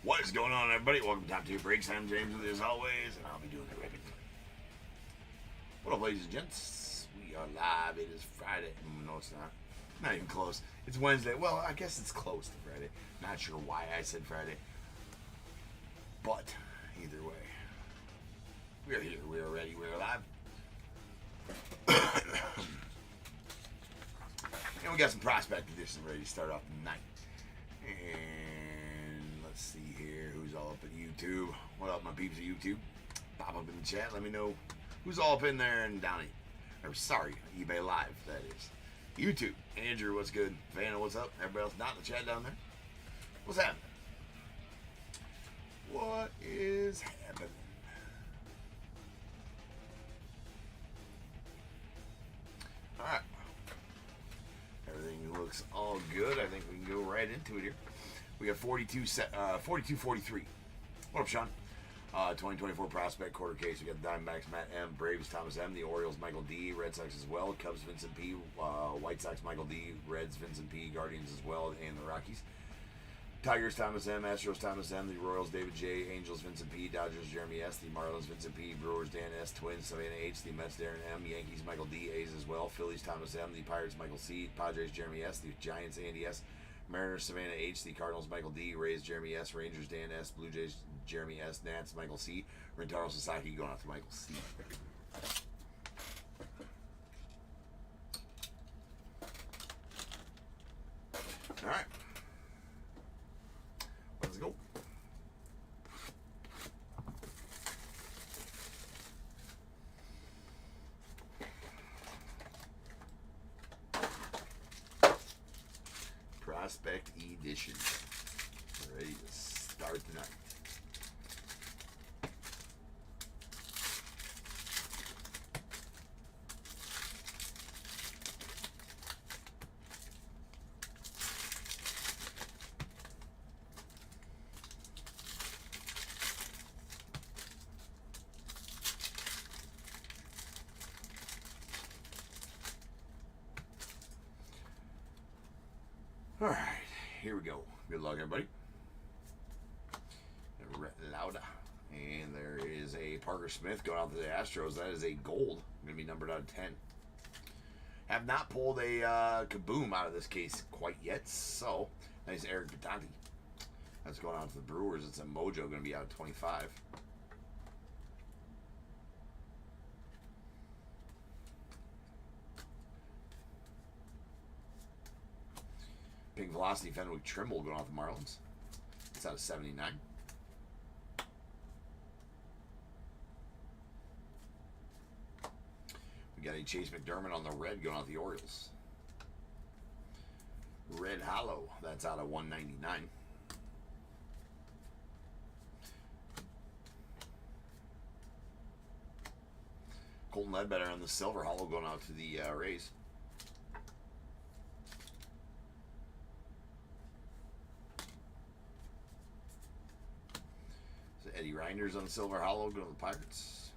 What is going on, everybody? Welcome to Top 2 Breaks. I'm James with you as always, and I'll be doing the ribbon. What up, ladies and gents? We are live. It is Friday. No, it's not. Not even close. It's Wednesday. Well, I guess it's close to Friday. Not sure why I said Friday. But, either way, we are here. We are ready. We are live. And we got some Prospect Edition ready to start off tonight. And let's see here who's all up at YouTube. What up, my peeps at YouTube? Pop up in the chat. Let me know who's all up in there and down here. Or sorry, eBay Live, that is. YouTube. Andrew, what's good? Vanna, what's up? Everybody else not in the chat down there? What's happening? What is happening? Alright. Everything looks all good. I think we can go right into it here. We got 42-43. What up, Sean? 2024 Prospect Quarter Case. We got the Diamondbacks, Matt M. Braves, Thomas M. The Orioles, Michael D. Red Sox as well. Cubs, Vincent P. White Sox, Michael D. Reds, Vincent P. Guardians as well. And the Rockies. Tigers, Thomas M. Astros, Thomas M. The Royals, David J. Angels, Vincent P. Dodgers, Jeremy S. The Marlins, Vincent P. Brewers, Dan S. Twins, Savannah H. The Mets, Darren M. Yankees, Michael D. A's as well. Phillies, Thomas M. The Pirates, Michael C. Padres, Jeremy S. The Giants, Andy S. Mariners, Savannah H. The Cardinals, Michael D. Rays, Jeremy S. Rangers, Dan S. Blue Jays, Jeremy S. Nats, Michael C. Rentaro Sasaki going out to Michael C. All right. Let's go. Prospect Edition. Ready to start tonight. All right, here we go. Good luck, everybody. Lauda. And there is a Parker Smith going out to the Astros. That is a gold. Going to be numbered out of 10. Have not pulled a kaboom out of this case quite yet. So, nice Eric Batanti. That's going out to the Brewers. It's a Mojo. Going to be out of 25. Pink Velocity Fenwick Trimble going off the Marlins. It's out of 79. We got a Chase McDermott on the red going off the Orioles. Red Hollow. That's out of 199. Colton Ledbetter on the Silver Hollow going out to the Rays. Eddie Reinders on the Silver Hollow going to the Pirates.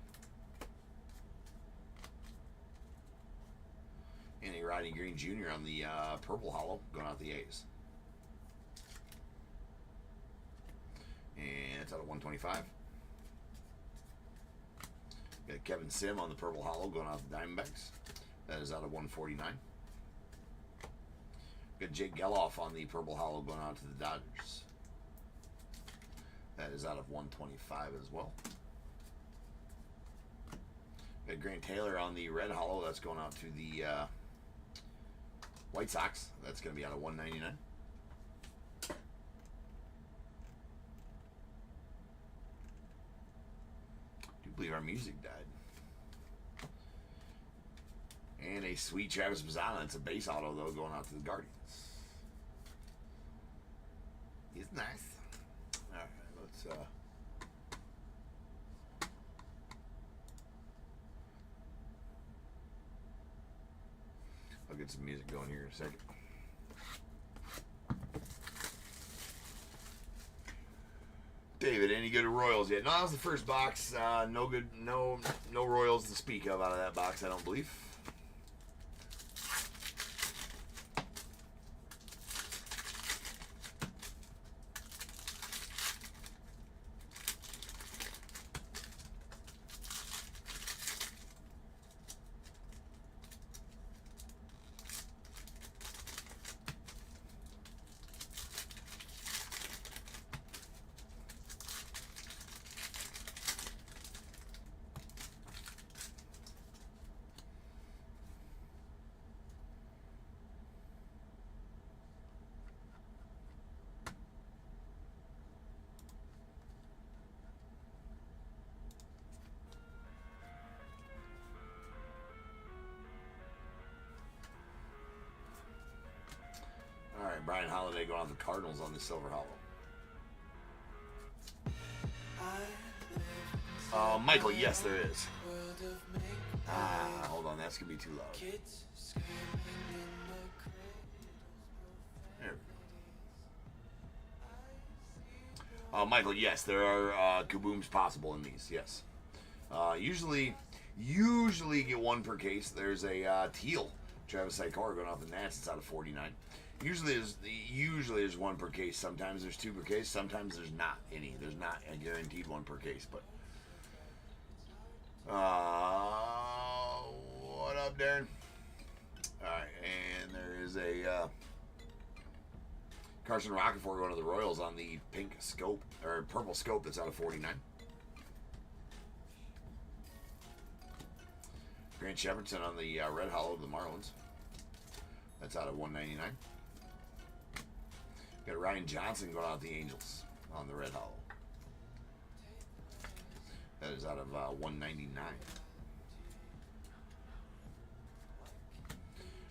And a Rodney Green Jr. on the Purple Hollow going out the A's. And it's out of 125. Got Kevin Sim on the Purple Hollow going out the Diamondbacks. That is out of 149. Got Jake Geloff on the Purple Hollow going out to the Dodgers. That is out of 125 as well. Got Grant Taylor on the Red Hollow. That's going out to the White Sox. That's going to be out of 199. I do believe our music died. And a sweet Travis Mazzana. It's a base auto, though, going out to the Guardians. He's nice. All right. I'll get some music going here in a second. David, any good at Royals yet? No, that was the first box. No good. No Royals to speak of out of that box, I don't believe. Brian Holiday going off the Cardinals on the silver hollow. Michael, yes, there is. Hold on, that's gonna be too loud. There we go. Michael, yes, there are kabooms possible in these. Yes. Usually get one per case. There's a teal Travis Sikora going off the Nats. It's out of 49. Usually there's one per case. Sometimes there's two per case. Sometimes there's not any. There's not a guaranteed one per case. But what up, Darren? All right, and there is a Carson Rockefeller going to the Royals on the pink scope or purple scope. That's out of 49. Grant Shepardson on the red hollow of the Marlins. That's out of 199. Got Ryan Johnson going out the Angels on the red hollow. That is out of 199.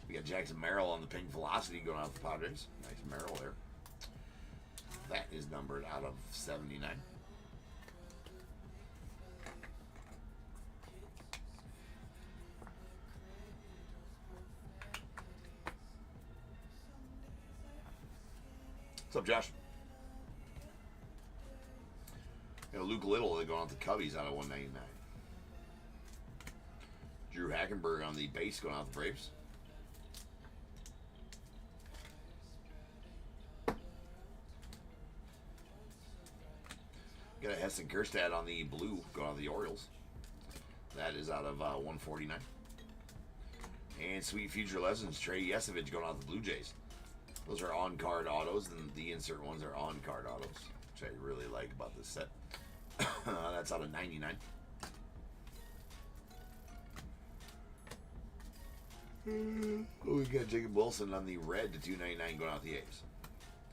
We got Jackson Merrill on the pink Velocity going out the Padres. Nice Merrill there. That is numbered out of 79. What's up, Josh? Got Luke Little going off the Cubbies out of 199. Drew Hackenberg on the base going off the Braves. Got a Heston Kjerstad on the blue going off the Orioles. That is out of 149. And Sweet Future Legends, Trey Yesevich going off the Blue Jays. Those are on-card autos, and the insert ones are on-card autos, which I really like about this set. That's out of 99. We got Jacob Wilson on the red to 299 going out the A's.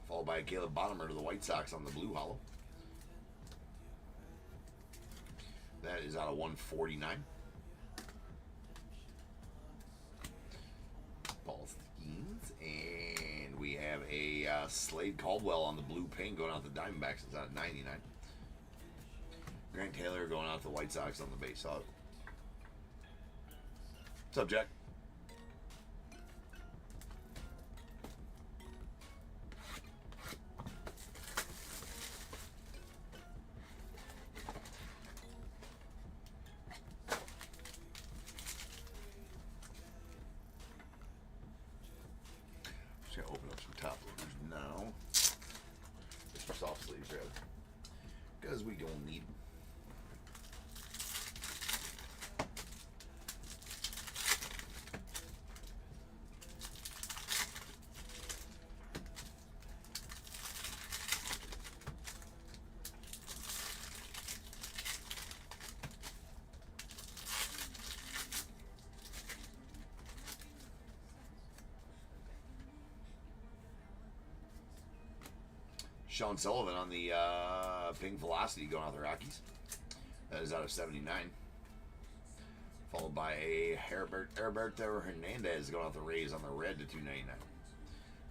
Followed by Caleb Bonham to the White Sox on the blue hollow. That is out of 149. Paul Skeens. And we have a Slade Caldwell on the blue paint going out the Diamondbacks. It's out of 99. Grant Taylor going out the White Sox on the base auto. What's up, Jack? Just gonna open up some top loaders now. Some soft sleeves, rather, because we don't need them. Sean Sullivan on the pink Velocity going out the Rockies. That is out of 79. Followed by a Heriberto Hernandez going out the Rays on the red to 299.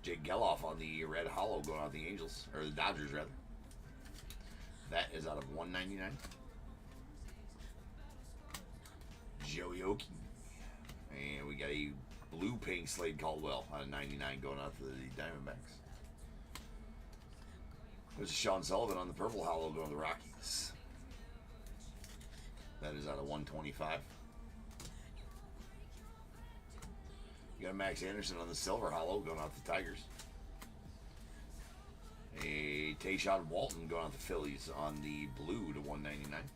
Jake Geloff on the red hollow going out the Angels, or the Dodgers rather. That is out of 199. Joey Oki. And we got a blue pink Slade Caldwell out of 99 going out to the Diamondbacks. There's a Sean Sullivan on the purple hollow going to the Rockies. That is out of 125. You got Max Anderson on the silver hollow going out the Tigers. A Tayshaun Walton going out the Phillies on the blue to 199.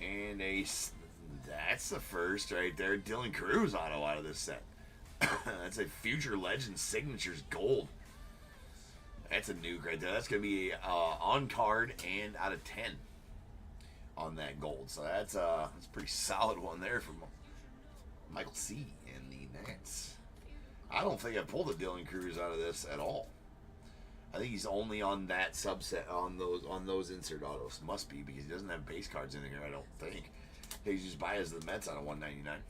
And that's the first right there, Dylan Cruz auto out of this set. That's a Future Legends Signatures Gold. That's a nuke right there. That's going to be on card and out of 10 on that gold. So that's a pretty solid one there from Michael C. and the Nats. I don't think I pulled a Dylan Cruz out of this at all. I think he's only on that subset on those insert autos. Must be, because he doesn't have base cards in here, I don't think. He's just buy as the Mets out of 199.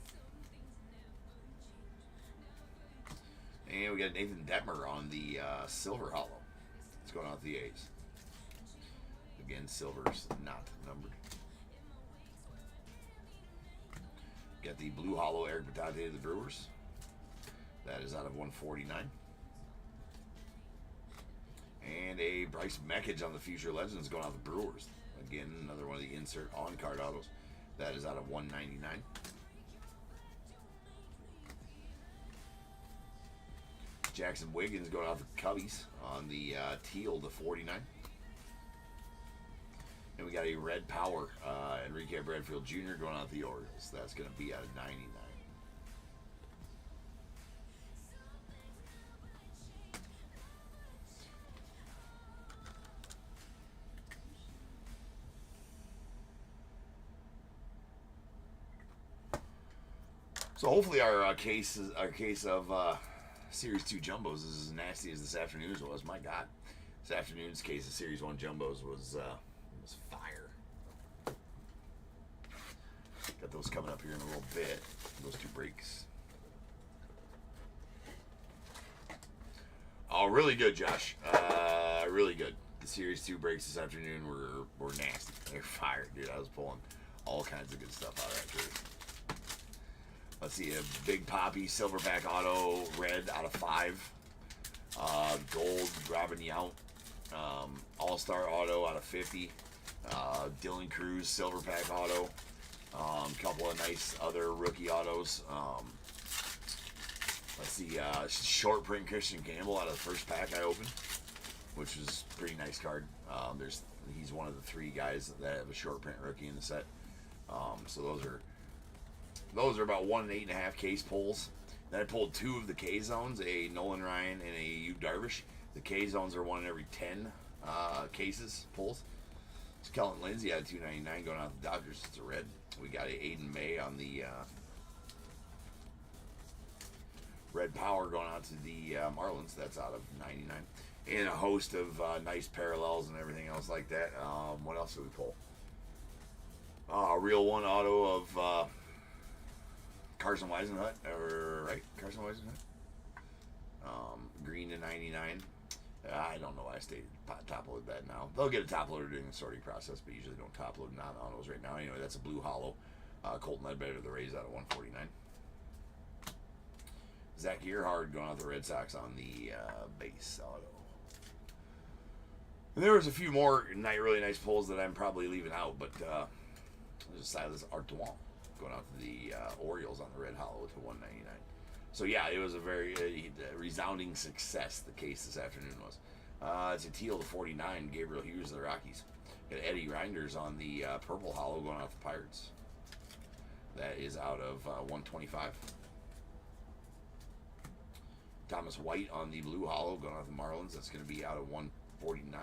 And we got Nathan Detmer on the silver hollow. It's going out the A's. Again, silver's not numbered. Got the blue hollow Eric Batate of the Brewers. That is out of 149. And a Bryce Meckage on the Future Legends going out the Brewers. Again, another one of the insert on-card autos. That is out of 199. Jackson Wiggins going out the Cubbies on the teal to 49. And we got a red power Enrique Bradfield Jr. going out the Orioles. That's going to be out of 99. So hopefully our case of Series 2 Jumbos is as nasty as this afternoon's was. My God, this afternoon's case of Series 1 Jumbos was fire. Got those coming up here in a little bit. Those two breaks. Oh, really good, Josh. Really good. The Series 2 breaks this afternoon were nasty. They're fire, dude. I was pulling all kinds of good stuff out of that jersey. Let's see, a Big Poppy Silverback Auto Red out of 5. Gold Robin Yount All-Star Auto out of 50. Dylan Cruz Silverback Auto. Couple of nice other rookie autos. Let's see, short print Christian Campbell out of the first pack I opened, which was a pretty nice card. He's one of the 3 guys that have a short print rookie in the set. So those are about 1 8.5 case pulls. Then I pulled 2 of the K zones, a Nolan Ryan and a Yu Darvish. The K zones are 1 in every 10 cases pulls. It's Kellen Lindsay out of 299 going out the Dodgers. It's a red. We got a Aiden May on the red power going out to the Marlins. That's out of 99. And a host of nice parallels and everything else like that. What else did we pull? Real one auto of Carson Weisenhut, Carson Weisenhut. Green to 99. I don't know why I stayed top load that now. They'll get a top loader during the sorting process, but usually don't top load non-autos right now. Anyway, that's a blue hollow. Colton Ledbetter, the Rays out of 149. Zach Earhart going out the Red Sox on the base auto. And there was a few more really nice pulls that I'm probably leaving out, but there's a Silas Artois going out to the Orioles on the red hollow to 199. So yeah, it was a very resounding success. The case this afternoon was. It's a teal to 49. Gabriel Hughes of the Rockies. Got Eddie Reinders on the purple hollow going out the Pirates. That is out of 125. Thomas White on the blue hollow going out the Marlins. That's going to be out of 149.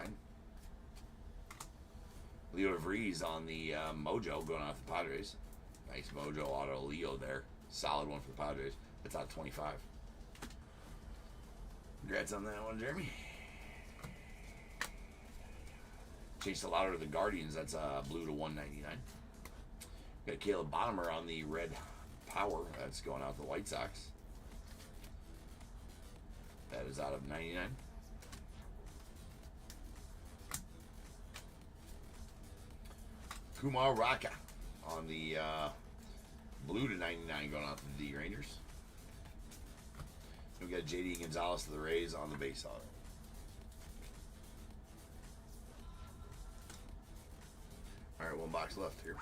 Leo DeVries on the Mojo going out the Padres. Nice Mojo auto Leo there. Solid one for the Padres. That's out of 25. Congrats on that one, Jeremy. Chase the louder to the Guardians. That's blue to 199. Got Caleb Bonham on the red power. That's going out the White Sox. That is out of 99. Kumar Raka on the blue to 99 going out to the Rangers. We got JD Gonzalez to the Rays on the base auto. All right, 1 box left here.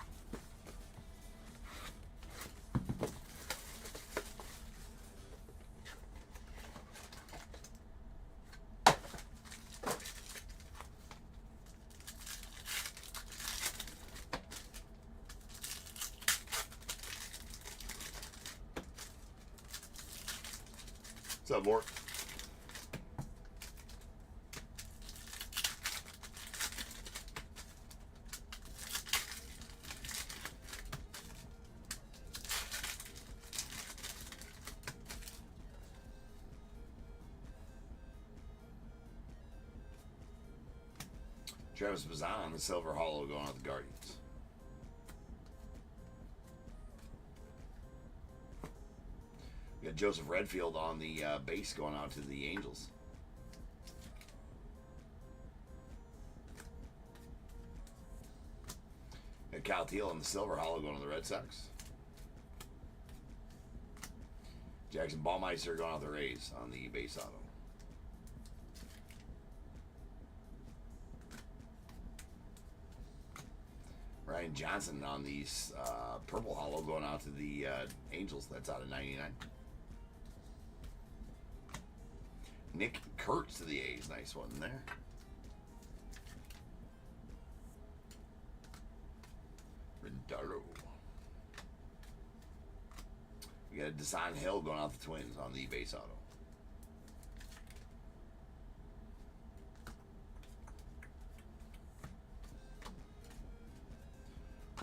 What's up, Mort? Travis Bazan, the silver hollow going out the Guardians. We Got Joseph Redfield on the base going out to the Angels. Got Kyle Teal on the silver hollow going to the Red Sox. Jackson Ballmeister going out the Rays on the base auto. Ryan Johnson on the purple hollow going out to the Angels. That's out of 99. Nick Kurtz to the A's. Nice one there. Rindaro. We got a Desan Hill going out the Twins on the base auto.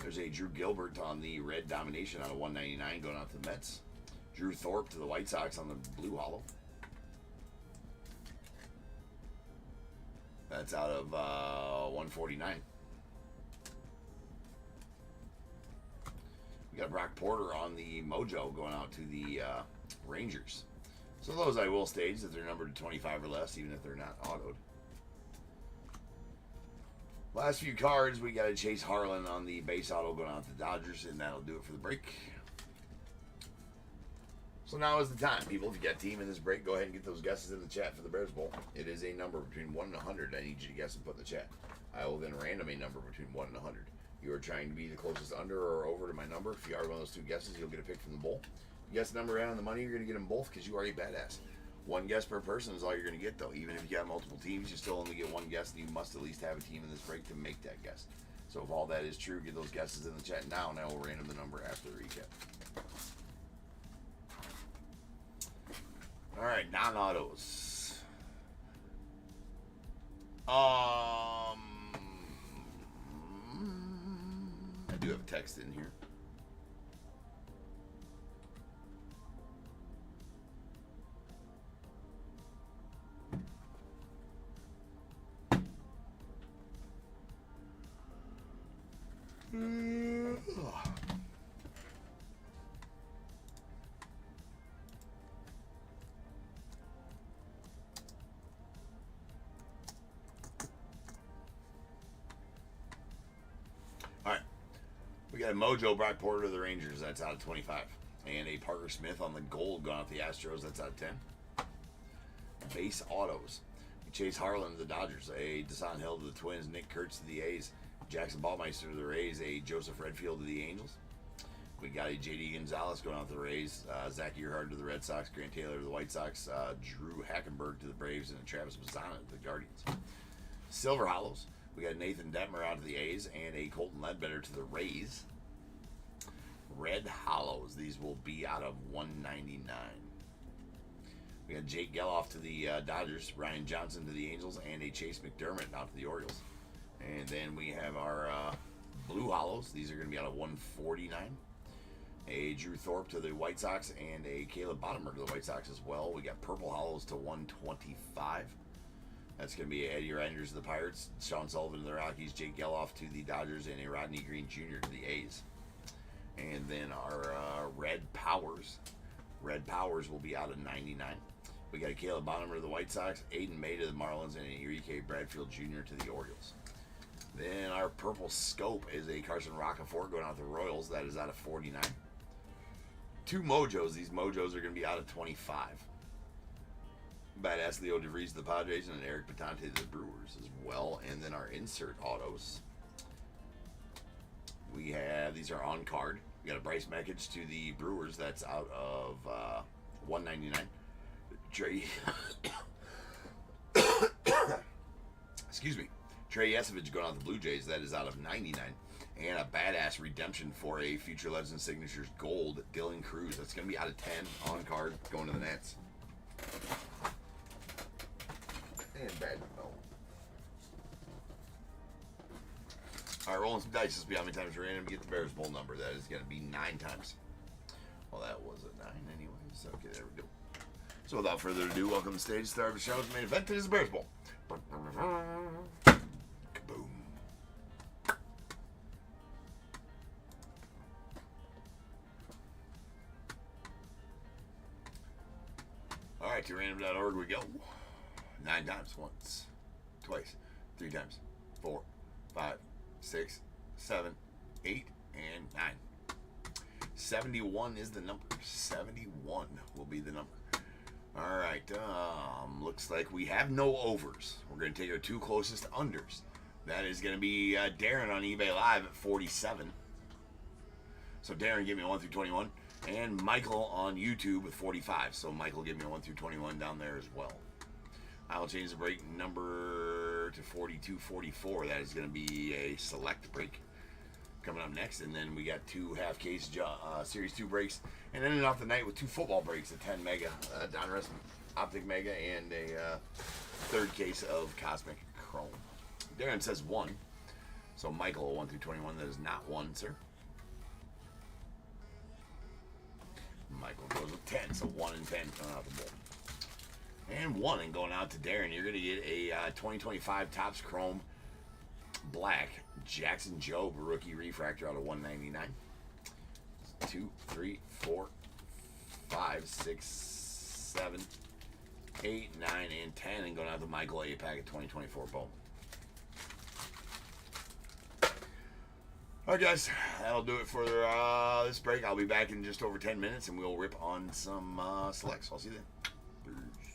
There's a Drew Gilbert on the red domination out of 199 going out to the Mets. Drew Thorpe to the White Sox on the blue hollow. That's out of 149. We got Brock Porter on the Mojo going out to the Rangers. So those I will stage that they're numbered to 25 or less, even if they're not autoed. Last few cards, we got a Chase Harlan on the base auto going out to the Dodgers, and that'll do it for the break. So now is the time, people. If you got a team in this break, go ahead and get those guesses in the chat for the Bears Bowl. It is a number between 1 and 100. I need you to guess and put in the chat. I will then random a number between 1 and 100. You are trying to be the closest under or over to my number. If you are one of those two guesses, you'll get a pick from the bowl. If you guess the number right on the money, you're going to get them both because you are a badass. One guess per person is all you're going to get, though. Even if you got multiple teams, you still only get one guess, and you must at least have a team in this break to make that guess. So if all that is true, get those guesses in the chat now, and I will random the number after the recap. All right, non-autos. I do have a text in here. Alright. We got a Mojo Brock Porter to the Rangers. That's out of 25. And a Parker Smith on the gold going out the Astros. That's out of 10. Base autos. Chase Harlan to the Dodgers. A Desan Hill to the Twins. Nick Kurtz to the A's. Jackson Ballmeister to the Rays. A Joseph Redfield to the Angels. We got a J.D. Gonzalez going out to the Rays. Zach Earhart to the Red Sox. Grant Taylor to the White Sox. Drew Hackenberg to the Braves. And Travis Mazzana to the Guardians. Silver Hollows. We got Nathan Detmer out to the A's. And a Colton Ledbetter to the Rays. Red Hollows. These will be out of 199. We got Jake Geloff to the Dodgers. Ryan Johnson to the Angels. And a Chase McDermott out to the Orioles. And then we have our Blue Hollows. These are going to be out of 149. A Drew Thorpe to the White Sox and a Caleb Bottomer to the White Sox as well. We got Purple Hollows to 125. That's going to be Eddie Reinders to the Pirates, Sean Sullivan to the Rockies, Jake Geloff to the Dodgers, and a Rodney Green Jr. to the A's. And then our Red Powers. Red Powers will be out of 99. We got a Caleb Bottomer to the White Sox, Aiden May to the Marlins, and a Enrique Bradfield Jr. to the Orioles. Then our Purple Scope is a Carson Roccaforte going out to the Royals. That is out of 49. Two Mojos. These Mojos are going to be out of 25. Badass Leo DeVries to the Padres and Eric Patante to the Brewers as well. And then our insert autos. We have, these are on card. We got a Bryce Meckage to the Brewers. That's out of 199. Trey. Excuse me. Trey Yesevich going out the Blue Jays. That is out of 99. And a badass redemption for a Future Legends Signatures Gold, Dylan Cruz. That's going to be out of 10 on card going to the Nets. And bad. No. All right, rolling some dice. This will be how many times we're random to get the Bears Bowl number. That is going to be 9 times. Well, that was a 9 anyways. Okay, there we go. So without further ado, welcome to the stage. Star of the show's main event. It is the Bears Bowl. Kaboom. Back to random.org we go. 9 times. Once, twice, 3 times, 4, 5, 6, 7, 8, and 9. 71 is the number. 71 will be the number. All right. Looks like we have no overs. We're going to take our 2 closest unders. That is going to be Darren on eBay Live at 47. So Darren, give me a 1 through 21. And Michael on YouTube with 45. So Michael, give me a 1 through 21 down there as well. I will change the break number to 4244. That is going to be a select break coming up next. And then we got 2 half-case Series 2 breaks. And ending off the night with 2 football breaks, a 10 mega Donruss Optic Mega and a 3rd case of Cosmic Chrome. Darren says 1. So Michael, 1 through 21. That is not 1, sir. Michael goes with 10, so 1 and 10 coming out the bowl. And 1 and going out to Darren. You're going to get a 2025 Topps Chrome Black Jackson Jobe rookie refractor out of 199. 2, 3, 4, 5, 6, 7, 8, 9, and 10. And going out to Michael, a pack of 2024 Bowman. Alright guys, that'll do it for this break. I'll be back in just over 10 minutes and we'll rip on some selects. I'll see you then. Peace.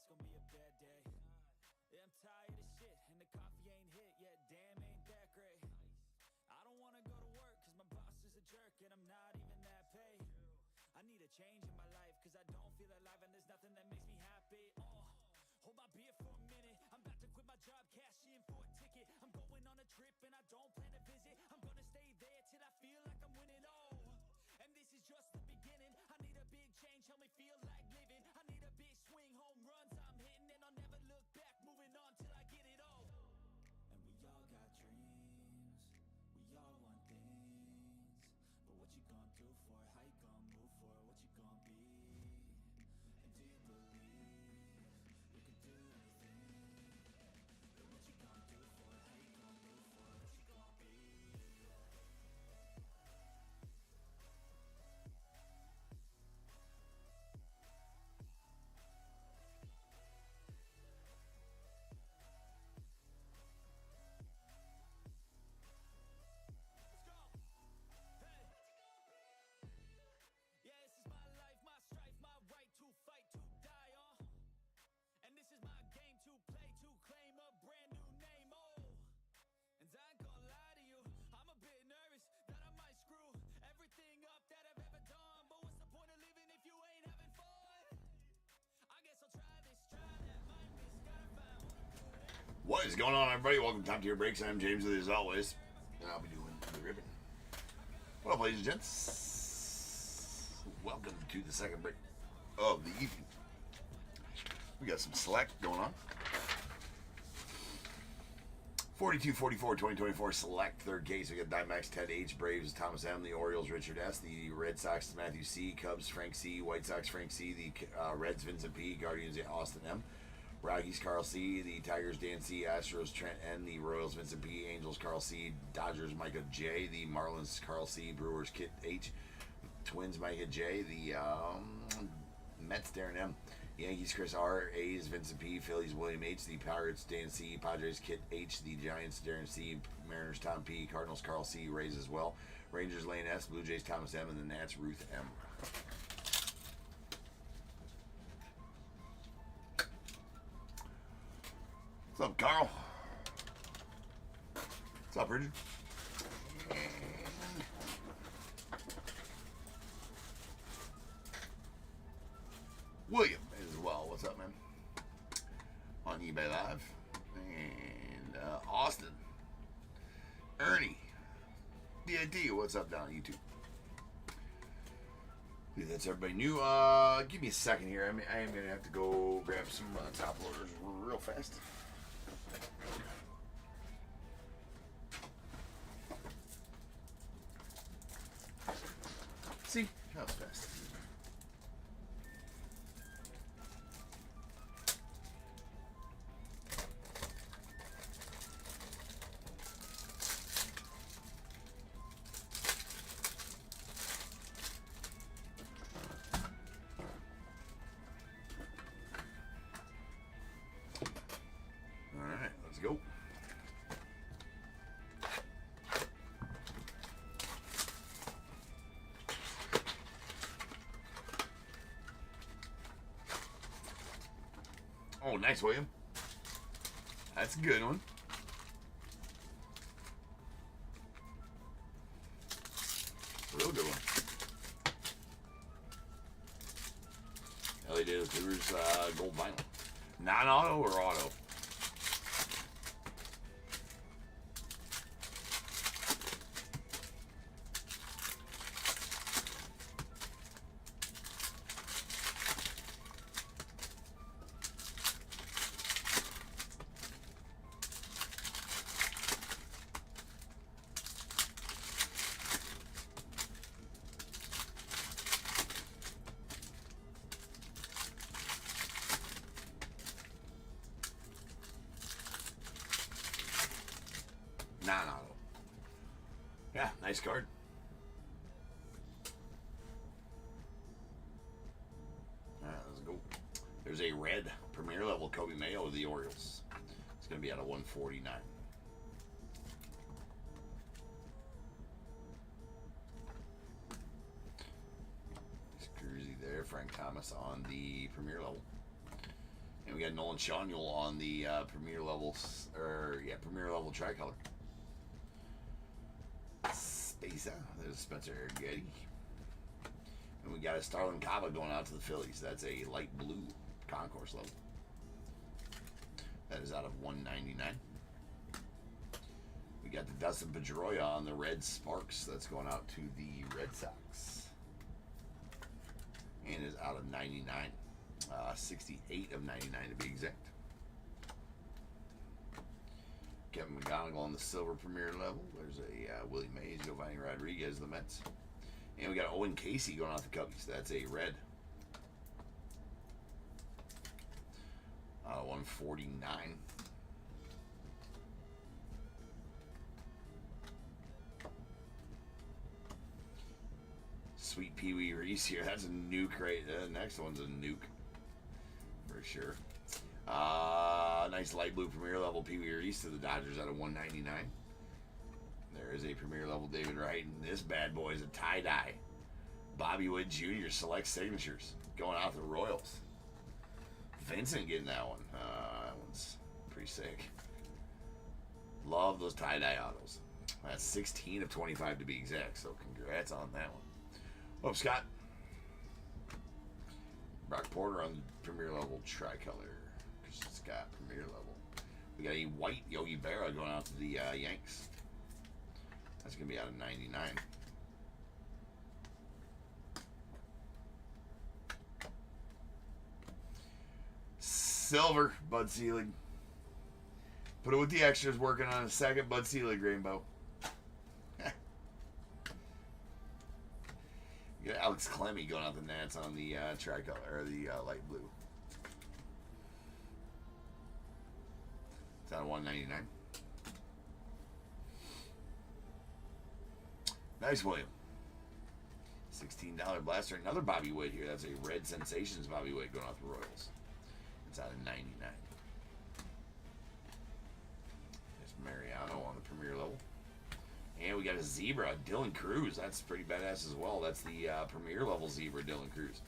it's gonna be a bad day. Yeah, I'm tired of shit, and the coffee ain't hit yet, damn, ain't that great. I don't wanna go to work, cause my boss is a jerk, and I'm not even that paid. I need a change in my life, cause I don't feel alive, and there's nothing that makes me happy. Hold my beer for a minute, I'm about to quit my job, cash in for a ticket. I'm going on a trip, and I don't plan to visit. I'm gonna stay there till I feel like I'm winning, and this is just the beginning. I need a big change, help me feel like living. I need a big swing, home runs I'm hitting, and I'll never look back, moving on till I get it all. And we all got dreams, we all want things, but what you gonna do for it? How you gonna move for it? What you gonna be? And do you believe you can do anything? But what you gonna do for it? How you gonna move for it? What you gonna be? To fight, to die, and this is my game to play, to claim a brand new name, and I ain't gonna lie to you, I'm a bit nervous that I might screw everything up that I've ever done, but what's the point of living if you ain't having fun? I guess I'll try this, try that, might miss, gotta find What is going on, everybody? Welcome to Top Tier Breaks. I'm James with you as always, and I'll be doing the ribbon. Well, ladies and gents, welcome to the second break of the evening. We got some select going on. 42-44, 2024 select third case. We got Diamondbacks Ted H, Braves Thomas M, the Orioles Richard S, the Red Sox Matthew C, Cubs Frank C, White Sox Frank C, the Reds Vincent P, Guardians Austin M, Rockies Carl C, the Tigers Dan C, Astros Trent N, the Royals Vincent P, Angels Carl C, Dodgers Micah J, the Marlins Carl C, Brewers Kit H, Twins Micah J, the Mets Darren M, Yankees Chris R, A's Vincent P, Phillies William H, the Pirates Dan C, Padres Kit H, the Giants Darren C, Mariners Tom P, Cardinals Carl C, Rays as well, Rangers Lane S, Blue Jays Thomas M, and the Nats Ruth M. What's up, Carl? What's up, Richard? William as well. What's up, man? On eBay Live. And Austin. Ernie. DID, what's up down on YouTube? That's everybody new. Give me a second here. I am going to have to go grab some top loaders real fast. See? That was fast. Alright, let's go. Oh, nice, William. That's a good one. Real good one. LA Data Cougars gold vinyl. Non-auto or auto? Non-auto. Yeah, nice card. Alright, let's go. There's a red premier level Kobe Mayo of the Orioles. It's going to be out of 149. Nice jersey there. Frank Thomas on the premier level. And we got Nolan Shawnuel on the Premier level, Premier level tricolor. Spesa, there's Spencer Getty. And we got a Starlin Cava going out to the Phillies. That's a light blue concourse level. That is out of 199. We got the Dustin Pedroia on the Red Sparks. That's going out to the Red Sox. And is out of 99. 68 of 99 to be exact. Kevin McGonigal on the Silver Premier level. There's a Willie Mays, Giovanni Rodriguez, the Mets. And we got Owen Casey going out the Cubbies. That's a red. 149. Sweet Pee Wee Reese here. That's a nuke right. The next one's a nuke. For sure. Nice light blue Premier level Pee Wee Reese to the Dodgers out of 199. There is a Premier level David Wright, and this bad boy is a tie-dye. Bobby Wood Jr. select signatures going out to the Royals. Vincent getting that one. That one's pretty sick. Love those tie-dye autos. That's 16 of 25 to be exact, so congrats on that one. Well, Scott. Brock Porter on the Premier level tricolor. Scott Premier level. We got a white Yogi Berra going out to the Yanks. That's going to be out of 99. Silver, Bud Selig. Put it with the extras, working on a second Bud Selig rainbow. You got Alex Clemmy going out the Nats on the tricolor, or the light blue. It's out of 199. Nice, William. $16 blaster. Another Bobby Witt here. That's a Red Sensations Bobby Witt going off the Royals. It's out of 99. There's Mariano on the Premier level. And we got a Zebra, Dylan Cruz. That's pretty badass as well. That's the Premier level Zebra, Dylan Cruz.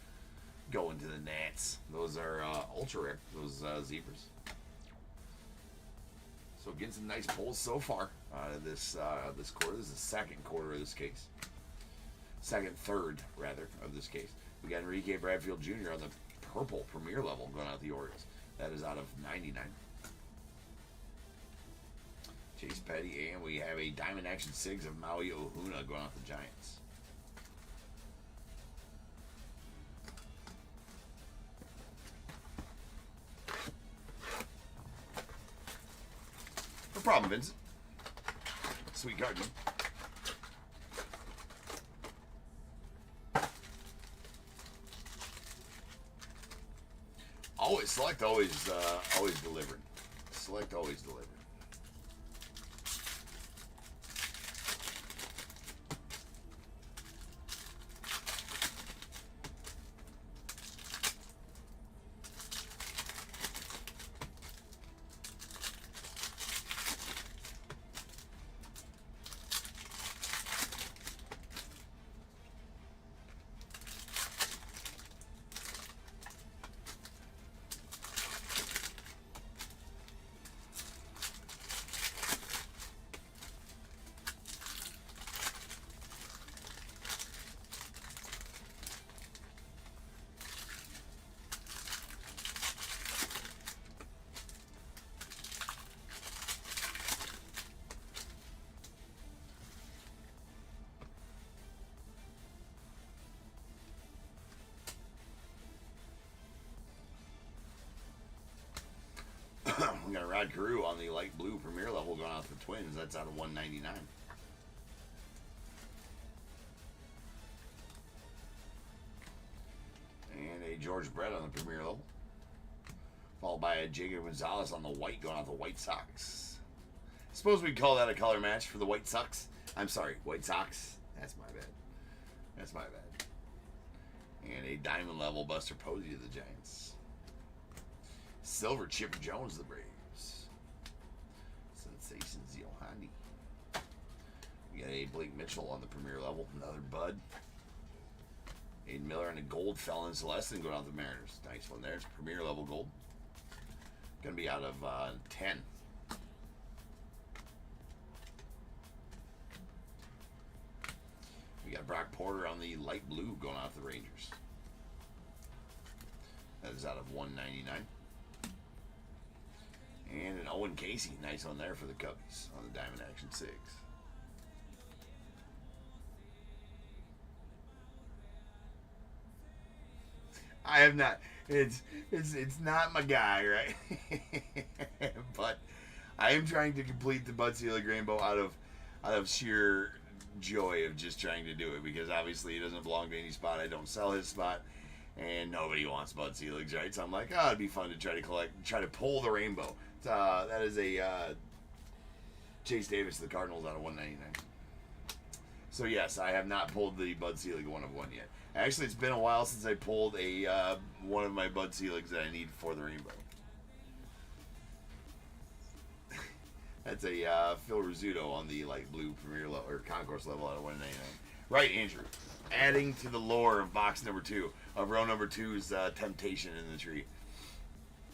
Going to the Nats. Those are ultra rare, those Zebras. So getting some nice pulls so far this quarter. This is the second quarter of this case. Third, rather, of this case. We got Enrique Bradfield Jr. on the purple Premier level going out the Orioles. That is out of 99. Chase Petty, and we have a Diamond Action Sigs of Maui Ohuna going out the Giants. No problem, Vincent. Sweet card, man. Always select, always delivered. Select, always delivered. We got Rod Carew on the light blue Premier level going out to the Twins. That's out of 199. And a George Brett on the Premier level. Followed by a Jacob Gonzalez on the white going out the White Sox. Suppose we'd call that a color match for the White Sox. I'm sorry, White Sox. That's my bad. That's my bad. And a diamond level Buster Posey to the Giants. Silver Chipper Jones, the Braves. Sensations, Yohani. We got a Blake Mitchell on the Premier level. Another Bud. Aiden Miller and a gold Felon Celestin going out the Mariners. Nice one there. It's Premier level gold. Gonna be out of 10. We got Brock Porter on the light blue going out to the Rangers. That is out of 199. And an Owen Casey, nice one there for the Cubbies on the Diamond Action 6. I have not. It's not my guy, right? But I am trying to complete the Bud Selig Rainbow out of sheer joy of just trying to do it, because obviously he doesn't belong to any spot. I don't sell his spot, and nobody wants Bud Seligs, right? So I'm like, oh, it'd be fun to try to pull the rainbow. That is a Chase Davis, the Cardinals, out of 199. So yes, I have not pulled the Bud Selig 1 of 1 yet. Actually, it's been a while since I pulled a one of my Bud Seligs that I need for the rainbow. That's a Phil Rizzuto on the light blue premier level or concourse level out of 199. Right, Andrew. Adding to the lore of box number 2 of row number 2's Temptation in the Tree.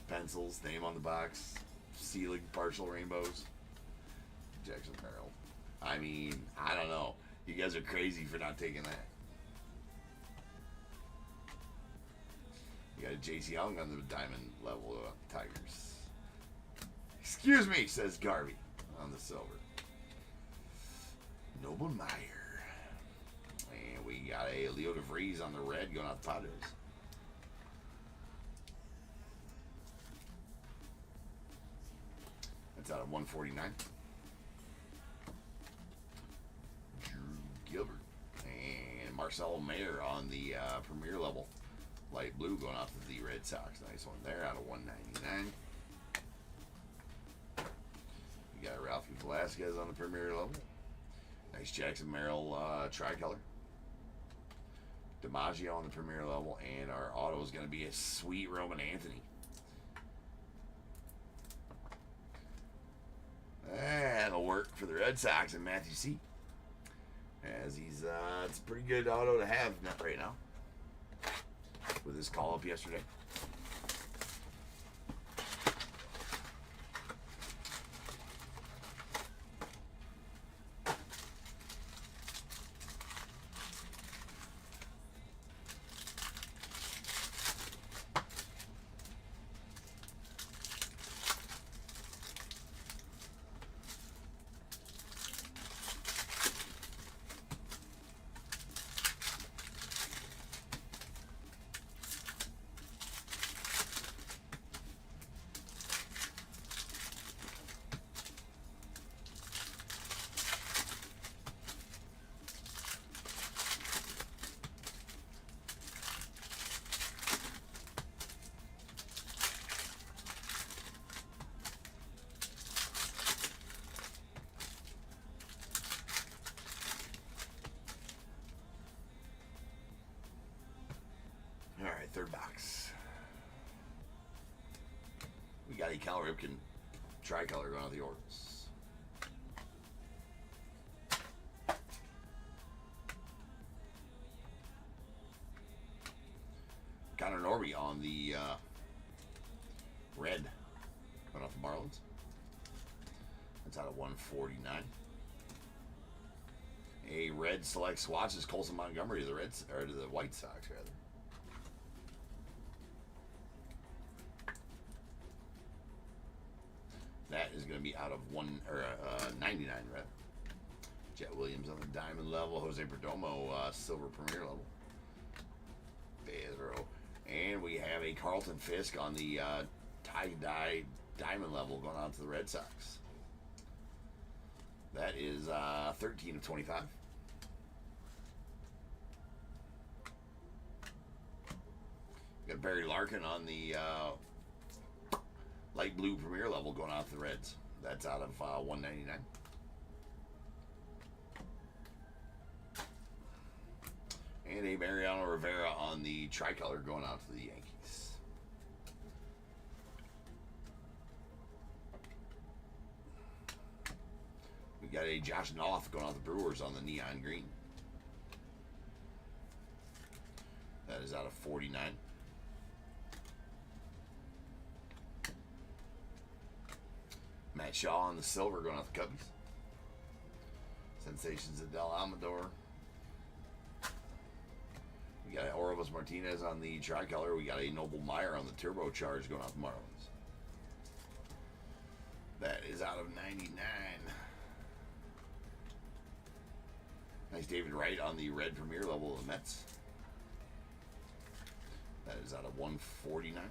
Pencils, name on the box, Selig partial rainbows. Jackson Merrill. I mean, I don't know. You guys are crazy for not taking that. You got a J.C. Young on the diamond level of Tigers. Excuse me, says Garvey on the silver. Noble Meyer. And we got a Leo DeVries on the red going out the Padres. That's out of 149. Drew Gilbert. And Marcelo Mayer on the premier level. Light blue going off to the Red Sox. Nice one there out of 199. You got Ralphie Velasquez on the premier level. Nice Jackson Merrill tricolor. DiMaggio on the premier level. And our auto is going to be a sweet Roman Anthony. That'll work for the Red Sox and Matthew C. As he's, it's a pretty good auto to have right now. With his call up yesterday. Alright, third box. We got a Cal Ripken tricolor going on the Orioles. Connor Norby on the red going off the Marlins. That's out of 149. A red select swatches Colson Montgomery to the Reds or to the White Sox rather. That is going to be out of 99, right? Jet Williams on the diamond level. Jose Perdomo, silver premier level. Pedro. And we have a Carlton Fisk on the tie-dye diamond level going on to the Red Sox. That is 13 of 25. Got Barry Larkin on the light blue premier level going out to the Reds. That's out of 199. And a Mariano Rivera on the tricolor going out to the Yankees. We got a Josh Noth going out to the Brewers on the neon green. That is out of 49. Matt Shaw on the silver going off the Cubbies. Sensations of Del Amador. We got Orlovas Martinez on the tricolor. We got a Noble Meyer on the turbocharge going off the Marlins. That is out of 99. Nice David Wright on the red premier level of the Mets. That is out of 149.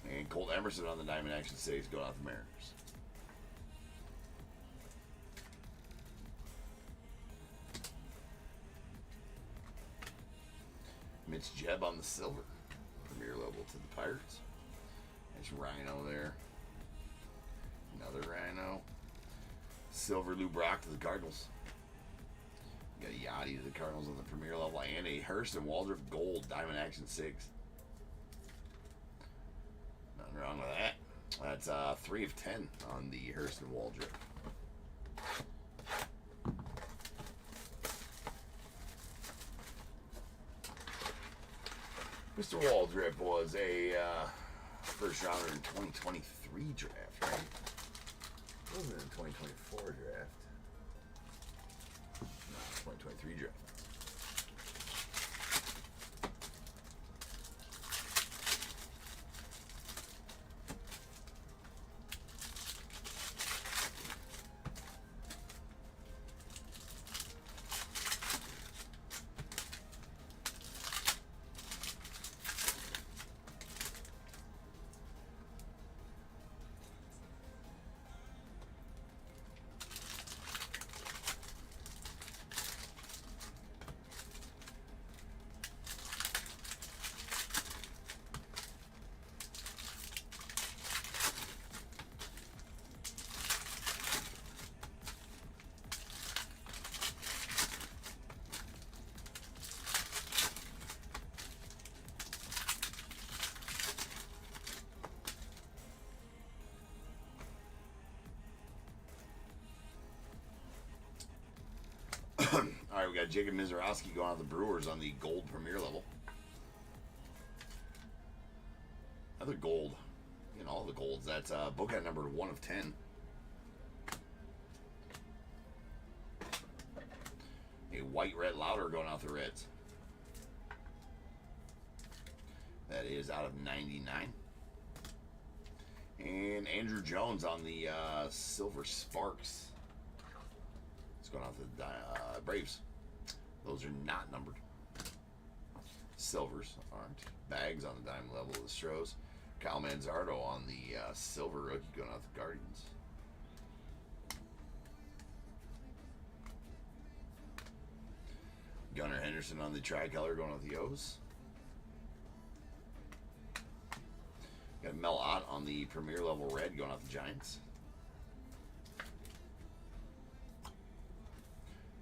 And Colt Emerson on the Diamond Action 6 going off the Mariners. Mitch Jebb on the silver premier level to the Pirates. Nice Rhino there. Another Rhino. Silver Lou Brock to the Cardinals. Got a Yachty to the Cardinals on the premier level. And a Hurst and Waldrop Gold Diamond Action 6. Nothing wrong with that. That's 3 of 10 on the Hurst and Waldrop. Mr. Waldrop was a first rounder in 2023 draft, right? It wasn't in the 2024 draft. No, 2023 draft. All right, we got Jacob Mizorowski going on the Brewers on the gold premier level. Another gold. In all the golds. That's bookend number 1 of 10. A white red Louder going out the Reds. That is out of 99. And Andrew Jones on the Silver Sparks. It's going off the Braves. Those are not numbered. Silvers aren't. Bags on the diamond level of the Stros. Kyle Manzardo on the silver rookie going off the Guardians. Gunnar Henderson on the tricolor going off the O's. Got Mel Ott on the premier level red going off the Giants.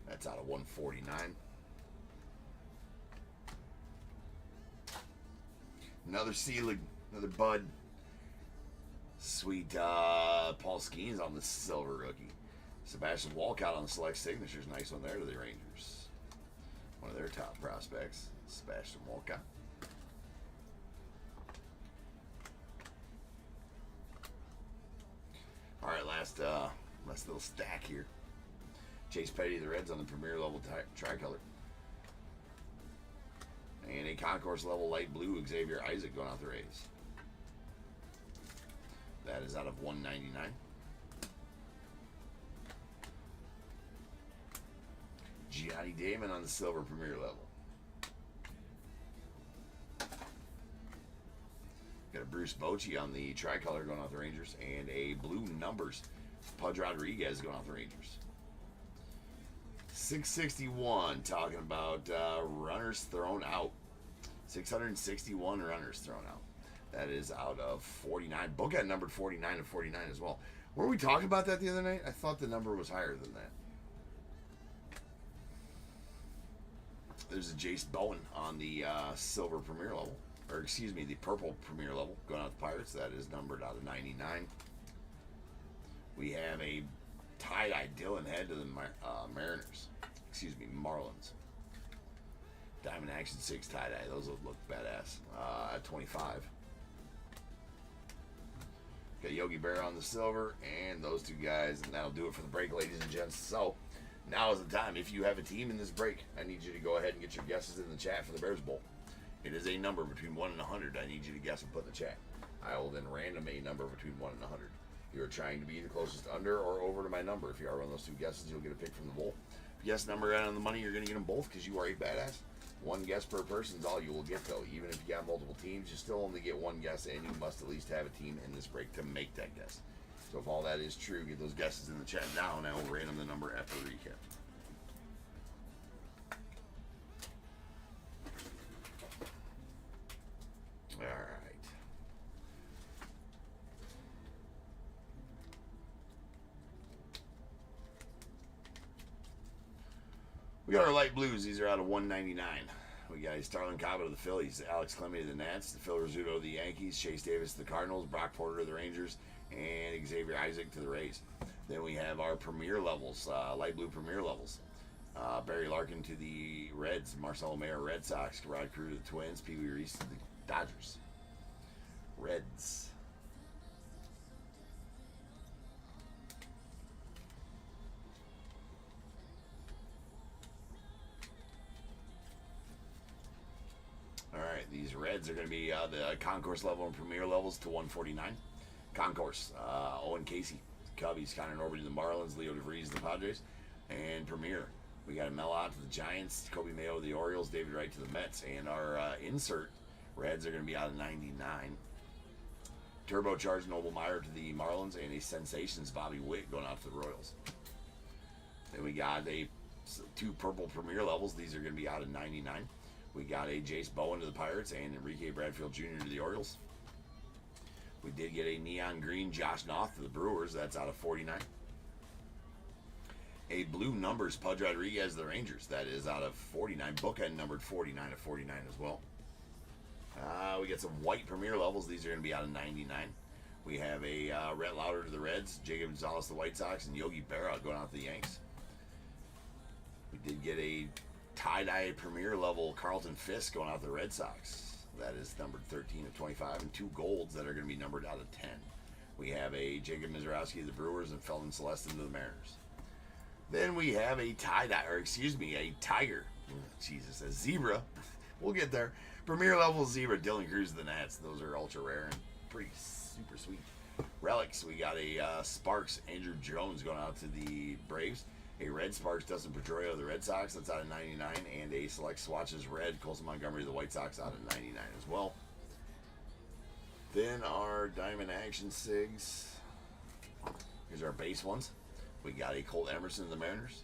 That's out of 149. Another Seelig, another Bud. Sweet Paul Skeens on the silver rookie. Sebastian Walcott on the select signatures. Nice one there to the Rangers. One of their top prospects, Sebastian Walcott. All right, last little stack here. Chase Petty, the Reds on the premier level tricolor. And a concourse level light blue Xavier Isaac going out the Rays. That is out of 199. Gianni Damon on the silver premier level. Got a Bruce Bochy on the tricolor going off the Rangers. And a blue numbers Pudge Rodriguez going off the Rangers. 661, talking about runners thrown out. 661 runners thrown out. That is out of 49. Bookend numbered 49 and 49 as well. Were we talking about that the other night? I thought the number was higher than that. There's a Jace Bowen on the silver premier level. Or excuse me, the purple premier level going out the Pirates. That is numbered out of 99. We have a tie-dye Dylan Head to the Mariners. Excuse me, Marlins. Diamond Action 6 tie-dye. Those would look badass at 25. Got Yogi Berra on the silver, and those two guys, and that'll do it for the break, ladies and gents. So, now is the time. If you have a team in this break, I need you to go ahead and get your guesses in the chat for the Bears Bowl. It is a number between 1 and 100. I need you to guess and put in the chat. I will then random a number between 1 and 100. You're trying to be the closest under or over to my number. If you are one of those two guesses, you'll get a pick from the bowl. If you guess number right on the money, you're going to get them both because you are a badass. One guess per person is all you will get, though. Even if you got multiple teams, you still only get one guess, and you must at least have a team in this break to make that guess. So if all that is true, get those guesses in the chat now, and I will random the number after the recap. All right. We got our light blues. These are out of 199. We got a Starlin Cobb of the Phillies, Alex Clemmy of the Nats, the Phil Rizzuto of the Yankees, Chase Davis of the Cardinals, Brock Porter of the Rangers, and Xavier Isaac to the Rays. Then we have our premier levels, light blue premier levels. Barry Larkin to the Reds, Marcelo Mayer Red Sox, Rod Crew to the Twins, Pee Wee Reese to the Dodgers. Reds. All right, these Reds are going to be the concourse level and premier levels to 149. Concourse, Owen Casey, Cubbies, Connor Norby to the Marlins, Leo DeVries to the Padres, and premier. We got Mel out to the Giants, Kobe Mayo to the Orioles, David Wright to the Mets, and our insert Reds are going to be out of 99. Turbocharged Noble Meyer to the Marlins, and a Sensations Bobby Witt going out to the Royals. Then we got two purple premier levels. These are going to be out of 99. We got a Jace Bowen to the Pirates and Enrique Bradfield Jr. to the Orioles. We did get a neon green Josh Noth to the Brewers. That's out of 49. A blue numbers Pudge Rodriguez to the Rangers. That is out of 49. Bookend numbered 49 of 49 as well. We got some white premier levels. These are going to be out of 99. We have a Rhett Lauder to the Reds, Jacob Gonzalez to the White Sox, and Yogi Berra going out to the Yanks. We did get a tie-dye premier level Carlton Fisk going out to the Red Sox. That is numbered 13 of 25, and two golds that are going to be numbered out of 10. We have a Jacob Mizorowski to the Brewers and Felton Celestin to the Mariners. Then we have a a tiger. Jesus, a zebra. We'll get there. Premier level zebra, Dylan Cruz to the Nats. Those are ultra rare and pretty super sweet. Relics, we got a Sparks, Andrew Jones going out to the Braves. A Red Sparks, Dustin Pedroia of the Red Sox, that's out of 99. And a Select Swatches Red, Colson Montgomery of the White Sox, out of 99 as well. Then our Diamond Action Sigs. Here's our base ones. We got a Colt Emerson of the Mariners.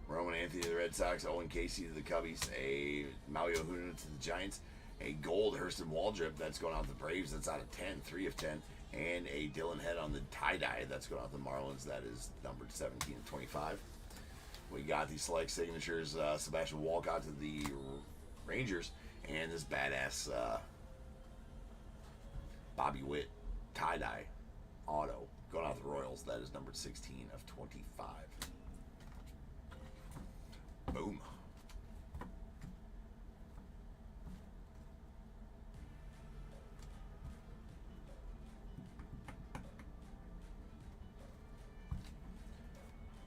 Roman Anthony to the Red Sox, Owen Casey to the Cubbies, a Mario Huna to the Giants, a gold Hurston Waldrip, that's going out to the Braves, that's out of 10, 3 of 10, and a Dylan Head on the tie-dye, that's going out to the Marlins, that is numbered 17 of 25. We got the select signatures, Sebastian Walcott to the Rangers, and this badass Bobby Witt tie-dye auto going out to the Royals, that is numbered 16 of 25. Boom.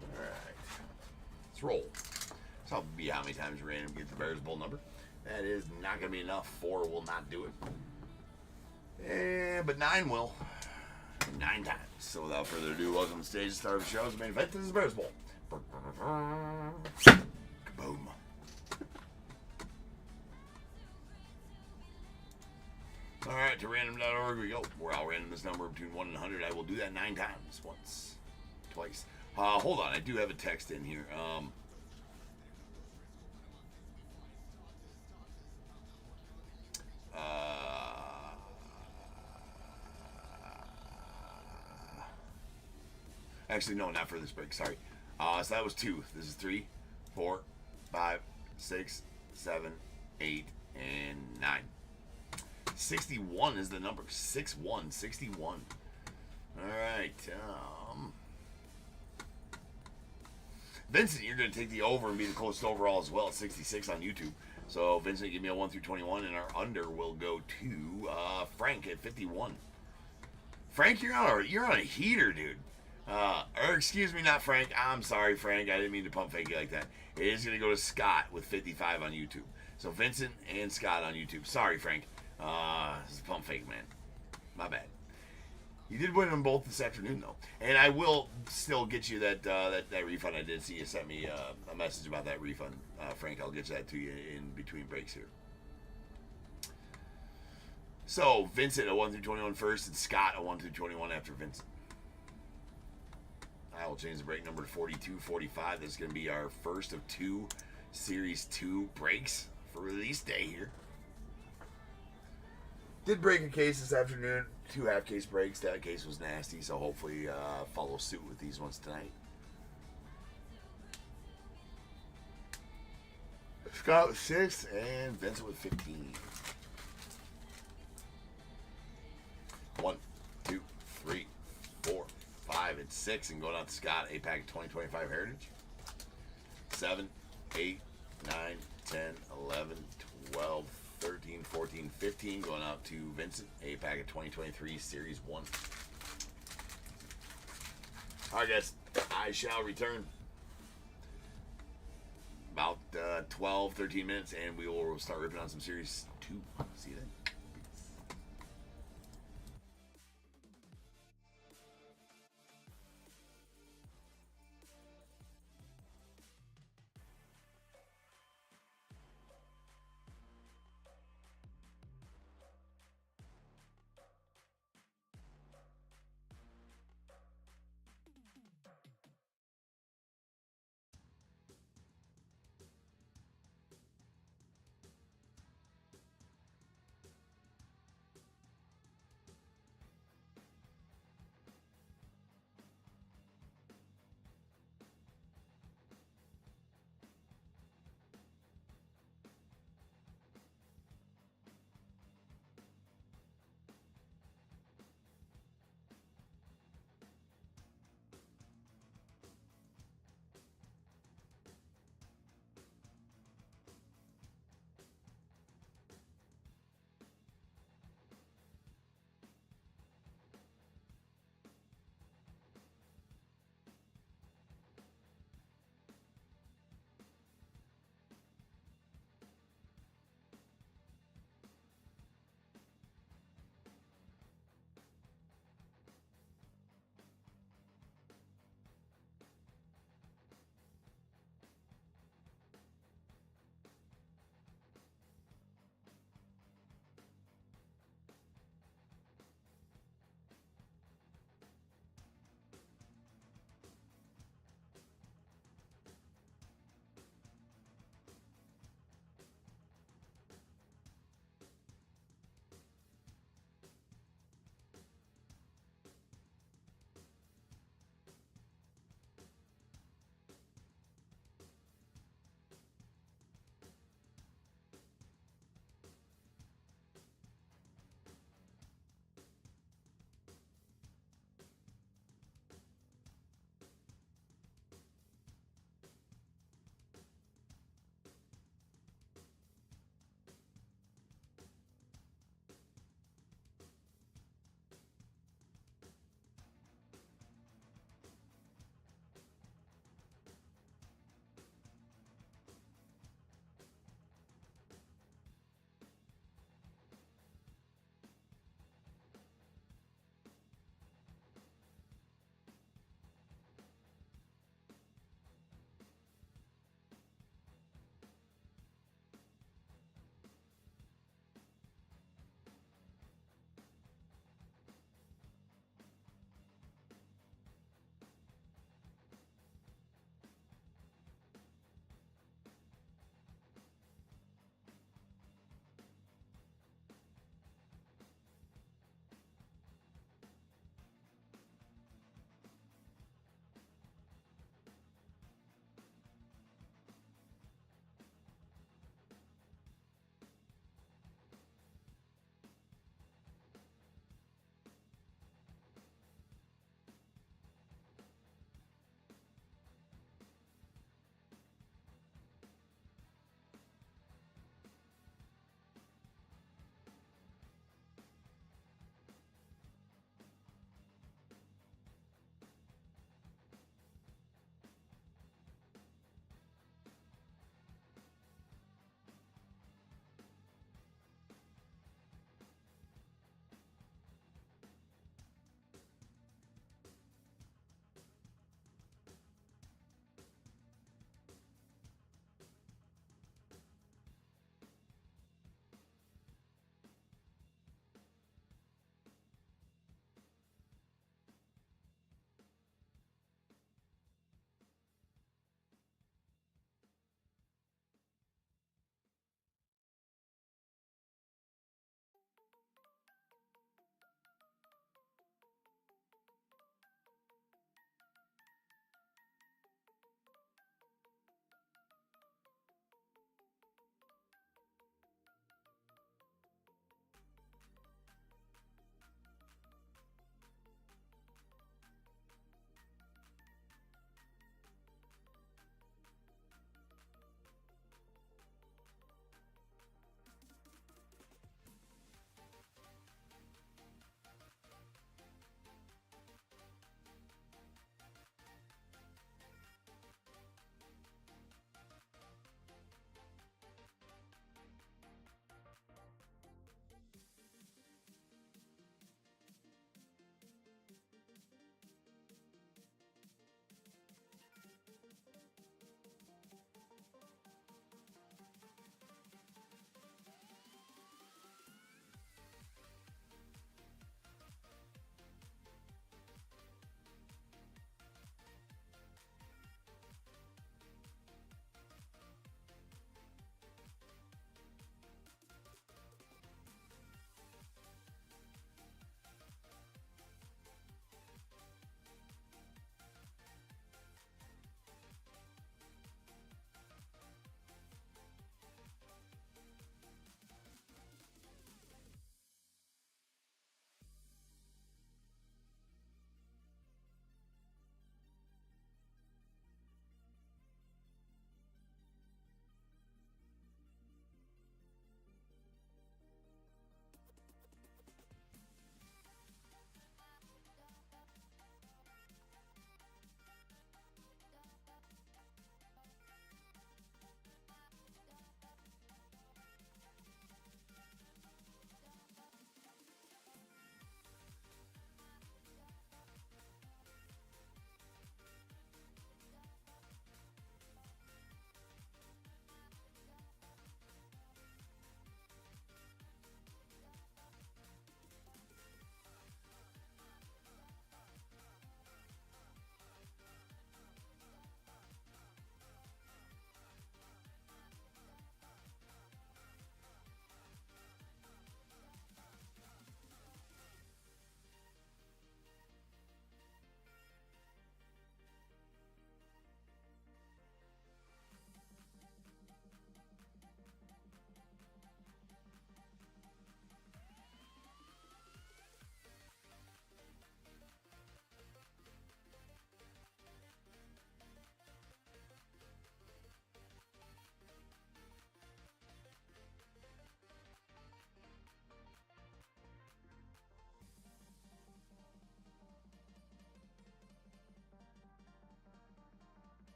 All right. Let's roll. So I'll be how many times random get the Bears Bowl number. That is not going to be enough. 4 will not do it. But 9 will. 9 times. So without further ado, welcome to the stage. Start of the show. The main event. This is the Bears Bowl. Kaboom. All right, to random.org we go. Where I'll random this number between 1 and 100. I will do that 9 times. Once, twice. Hold on, I do have a text in here. Actually, no, not for this break. Sorry. So that was 2. This is 3, 4, 5, 6, 7, 8, and 9. 61 is the number. 61, 61. All right. Vincent, you're going to take the over and be the closest overall as well at 66 on YouTube. So, Vincent, give me a 1 through 21, and our under will go to Frank at 51. Frank, you're on a heater, dude. Or excuse me, not Frank. I'm sorry, Frank. I didn't mean to pump fake you like that. It is going to go to Scott with 55 on YouTube. So Vincent and Scott on YouTube. Sorry, Frank. This is a pump fake, man. My bad. You did win them both this afternoon, though, and I will still get you that refund. I did see you sent me a message about that refund, Frank. I'll get that to you in between breaks here. So Vincent a 1 through 21 first, and Scott a 1 through 21 after Vincent. I will change the break number to 42-45. This is going to be our first of 2 Series 2 breaks for release day here. Did break a case this afternoon. 2 half-case breaks. That case was nasty, so hopefully follow suit with these ones tonight. Scott with 6 and Vincent with 15. 1, 2, 3, 4, 5, and 6, and going out to Scott, a pack of 2025 Heritage. 7, 8, 9, 10, 11, 12, 13, 14, 15, going out to Vincent, a pack of 2023 Series 1. All right, guys, I shall return about 12, 13 minutes, and we will start ripping on some Series 2. See you then.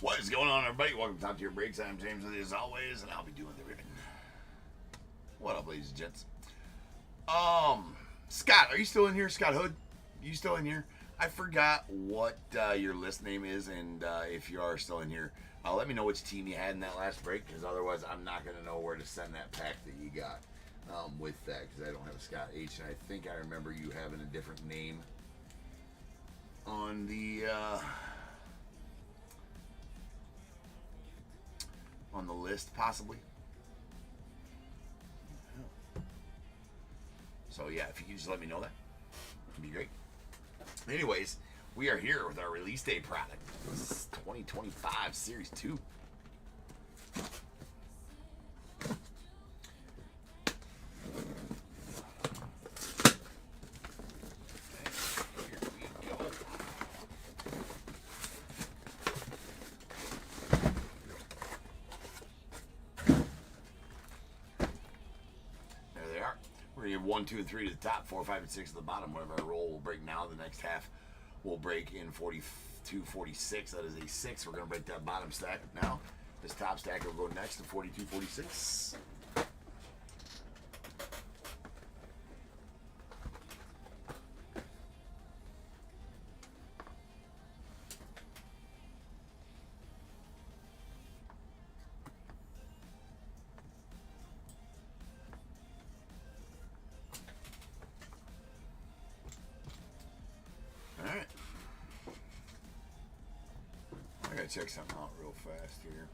What is going on, everybody? Welcome to Top Tier Breaks. I'm James, as always, and I'll be doing the ribbon. What up, ladies and gents? Scott, are you still in here? Scott Hood, you still in here? I forgot what your list name is, and if you are still in here, let me know which team you had in that last break, because otherwise I'm not going to know where to send that pack that you got with that, because I don't have a Scott H, and I think I remember you having a different name on the list, possibly. So yeah, if you can just let me know that, it'd be great. Anyways, we are here with our release day product. This is 2025 Series 2. We're going to give 1, 2, and 3 to the top, 4, 5, and 6 at the bottom. Whatever I roll will break now. The next half will break in 42, 46. That is a 6. We're going to break that bottom stack now. This top stack will go next to 42, 46. Alright. I gotta check something out real fast here.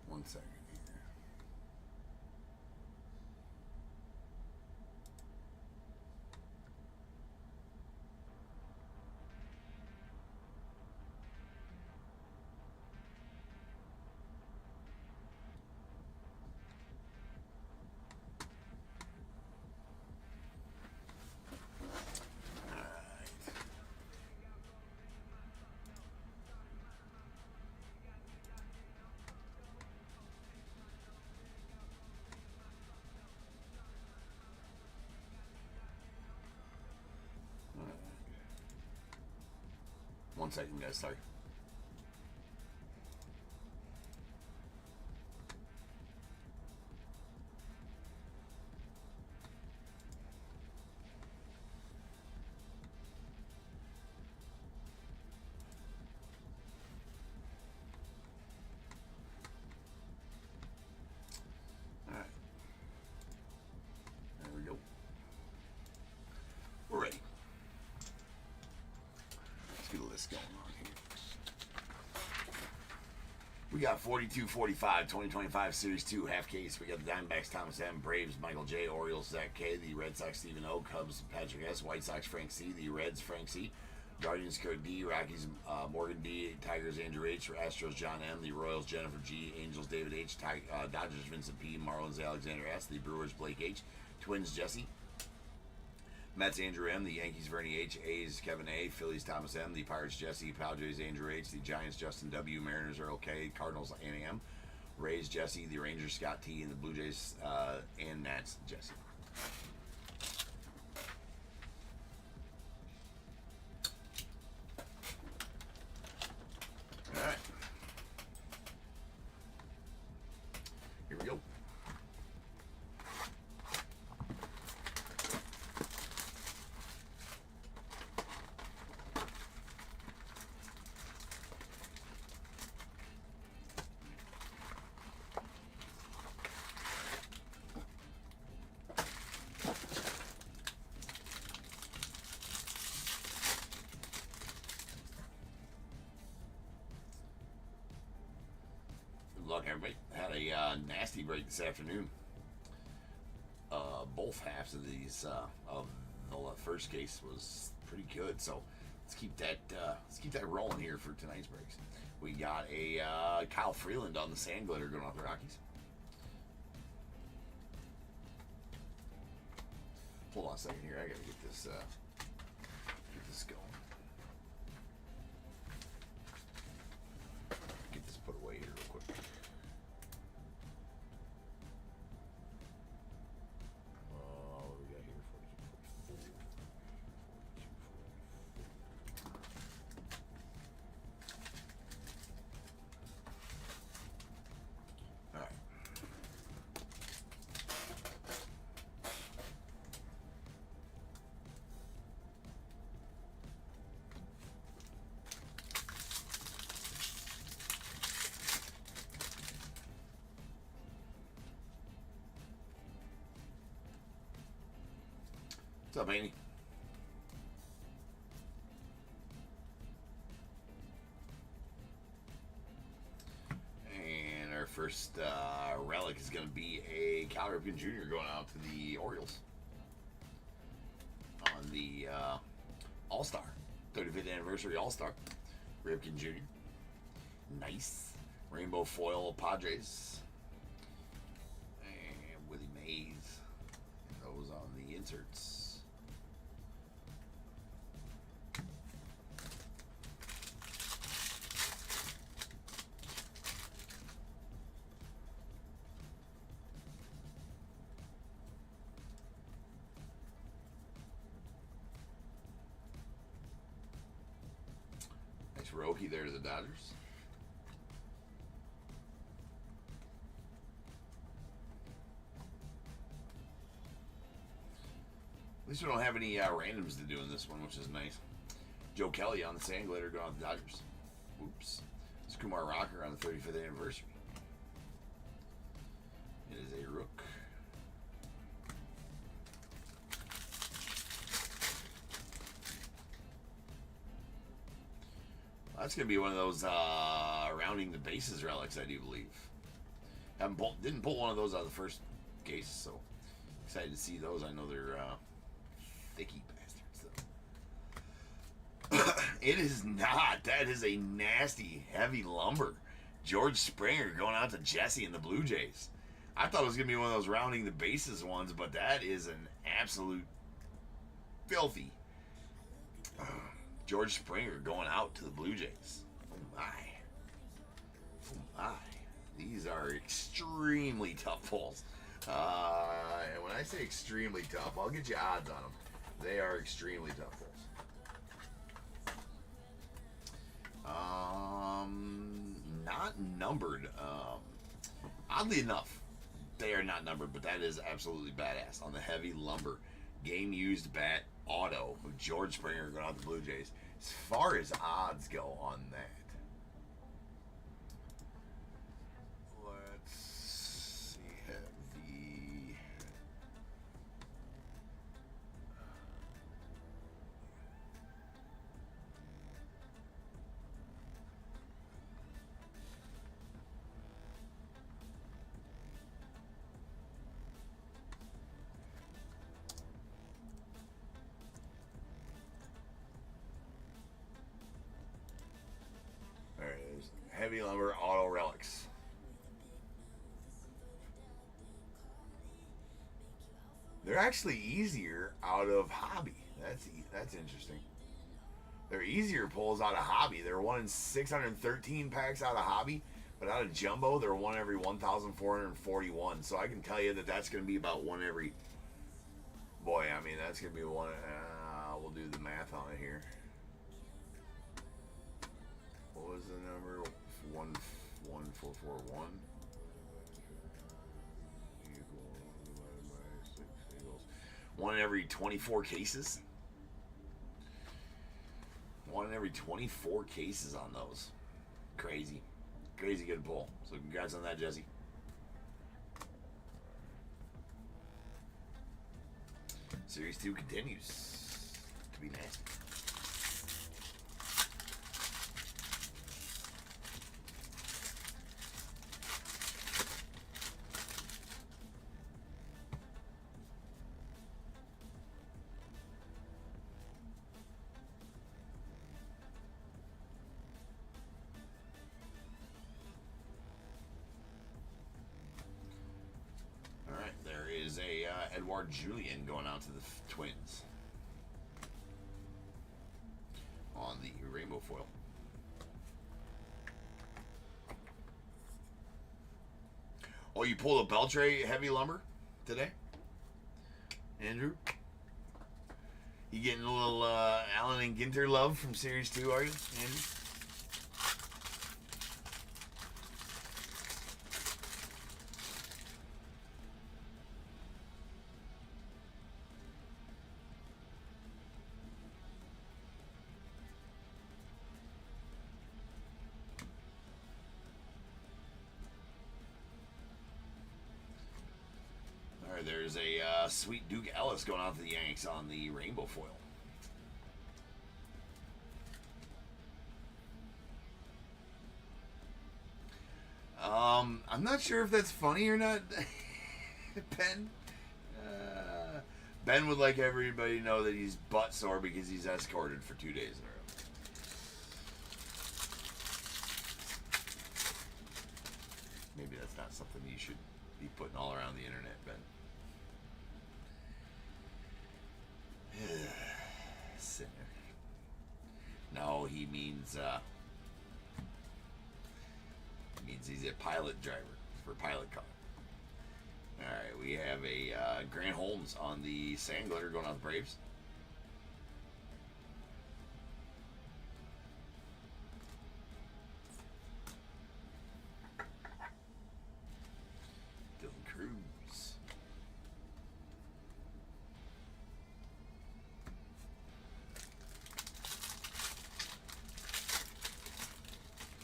One second here. One second, guys. Sorry. All right. There we go. We're ready. Get a list going on here. We got 42, 45, 2025 Series 2 half case. We got the Diamondbacks, Thomas M, Braves, Michael J, Orioles, Zach K, the Red Sox, Stephen O, Cubs, Patrick S, White Sox, Frank C, the Reds, Frank C, Guardians, Kurt D, Rockies, Morgan D, Tigers, Andrew H, Astros, John M, the Royals, Jennifer G, Angels, David H, Dodgers, Vincent P, Marlins, Alexander S, the Brewers, Blake H, Twins, Jesse, Mets, Andrew M, the Yankees, Vernie H, A's, Kevin A, Phillies, Thomas M, the Pirates, Jesse, Padres, Andrew H, the Giants, Justin W, Mariners, Earl K, Cardinals, Annie M, Rays, Jesse, the Rangers, Scott T, and the Blue Jays, and Nats, Jesse. All right. Here we go. Luck, everybody. Had a nasty break this afternoon. Both halves of these of Well, the first case was pretty good, so let's keep that rolling here for tonight's breaks. We got a Kyle Freeland on the Sand Glitter going off the Rockies. Hold on a second here. I gotta get this going. Get this put away here real quick. What do we got here? 42, 44. All right. What's up, Andy? And our first relic is going to be a Cal Ripken Jr. going out to the Orioles on the All-Star, 35th anniversary All-Star. Ripken Jr. Nice. Rainbow foil Padres. And Willie Mays. Those on the inserts. Nice Roki there to the Dodgers. At least we don't have any randoms to do in this one, which is nice. Joe Kelly on the Sand Glitter going on the Dodgers. Oops. It's Kumar Rocker on the 35th anniversary. It is a Rook. That's going to be one of those rounding the bases relics, I do believe. Didn't pull one of those out of the first case, so excited to see those. I know they're thicky bastards, though. It is not. That is a nasty, heavy lumber. George Springer going out to Jesse and the Blue Jays. I thought it was going to be one of those rounding the bases ones, but that is an absolute filthy George Springer going out to the Blue Jays. Oh my. Oh my. These are extremely tough pulls. And when I say extremely tough, I'll get you odds on them. They are extremely tough pulls. Not numbered. Oddly enough, they are not numbered, but that is absolutely badass. On the heavy lumber, game used bat auto of George Springer going out to the Blue Jays. As far as odds go on that, let's see. Heavy. Heavy lumber auto relics. They're actually easier out of hobby. That's interesting. They're easier pulls out of hobby. They're 1 in 613 packs out of hobby, but out of jumbo, they're 1 every 1,441. So I can tell you that that's going to be about 1 every. Boy, I mean that's going to be 1. We'll do the math on it here. What was the number? 11441 equals 1 in every 24 cases. 1 in every 24 cases on those. Crazy good pull. So congrats on that, Jesse. Series 2 continues to be nasty. Edouard Julien going out to the Twins on the rainbow foil. Oh, you pulled a Beltray heavy lumber today, Andrew? You getting a little Allen and Ginter love from Series 2, are you, Andrew? There's a sweet Duke Ellis going out to the Yanks on the rainbow foil. I'm not sure if that's funny or not, Ben. Ben would like everybody to know that he's butt sore because he's escorted for 2 days in a row. Maybe that's not something you should be putting all around the internet, Ben. Sinner. No, he means he's a pilot driver for pilot car. All right, we have a Grant Holmes on the sand glitter going on the Braves. Dylan Cruz.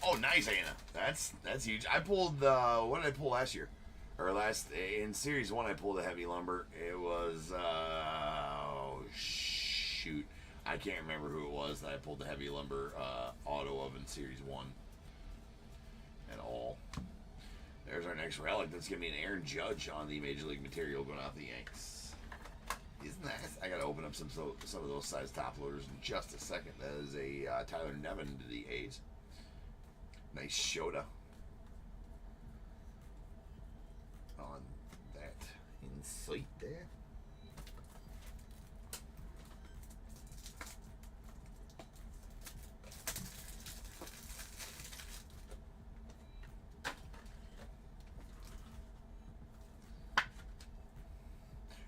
Oh, nice, Anna. That's huge. I pulled what did I pull last year? Or last in Series 1 I pulled a heavy lumber. It was oh shoot. I can't remember who it was that I pulled the heavy lumber auto of in Series 1 at all. There's our next relic. That's gonna be an Aaron Judge on the Major League material going out the Yanks. Isn't that? I gotta open up some of those size top loaders in just a second. That is a Tyler Nevin to the A's. Nice Shota on that insight there.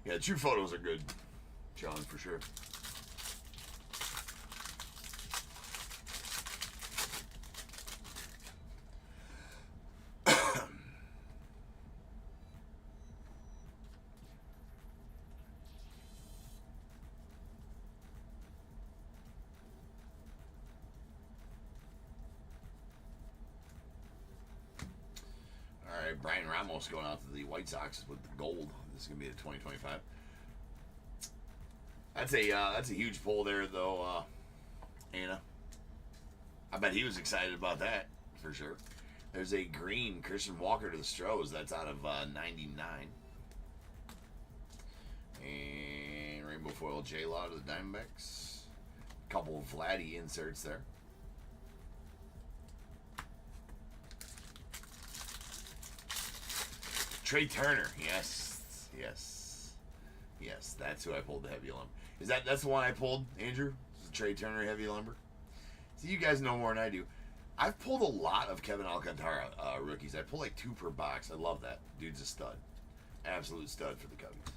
Yeah, the true photos are good, John, for sure. Brian Ramos going out to the White Sox with the gold. This is gonna be the 2025. That's a huge pull there, though, Anna. I bet he was excited about that for sure. There's a green Christian Walker to the Stros. That's out of 99. And rainbow foil J-Law to the Diamondbacks. A couple of Vladdy inserts there. Trey Turner, yes. That's who I pulled the heavy lumber. That's the one I pulled, Andrew? This is Trey Turner heavy lumber. See, you guys know more than I do. I've pulled a lot of Kevin Alcantara rookies. I pull like 2 per box. I love that. Dude's a stud, absolute stud for the Cubbies.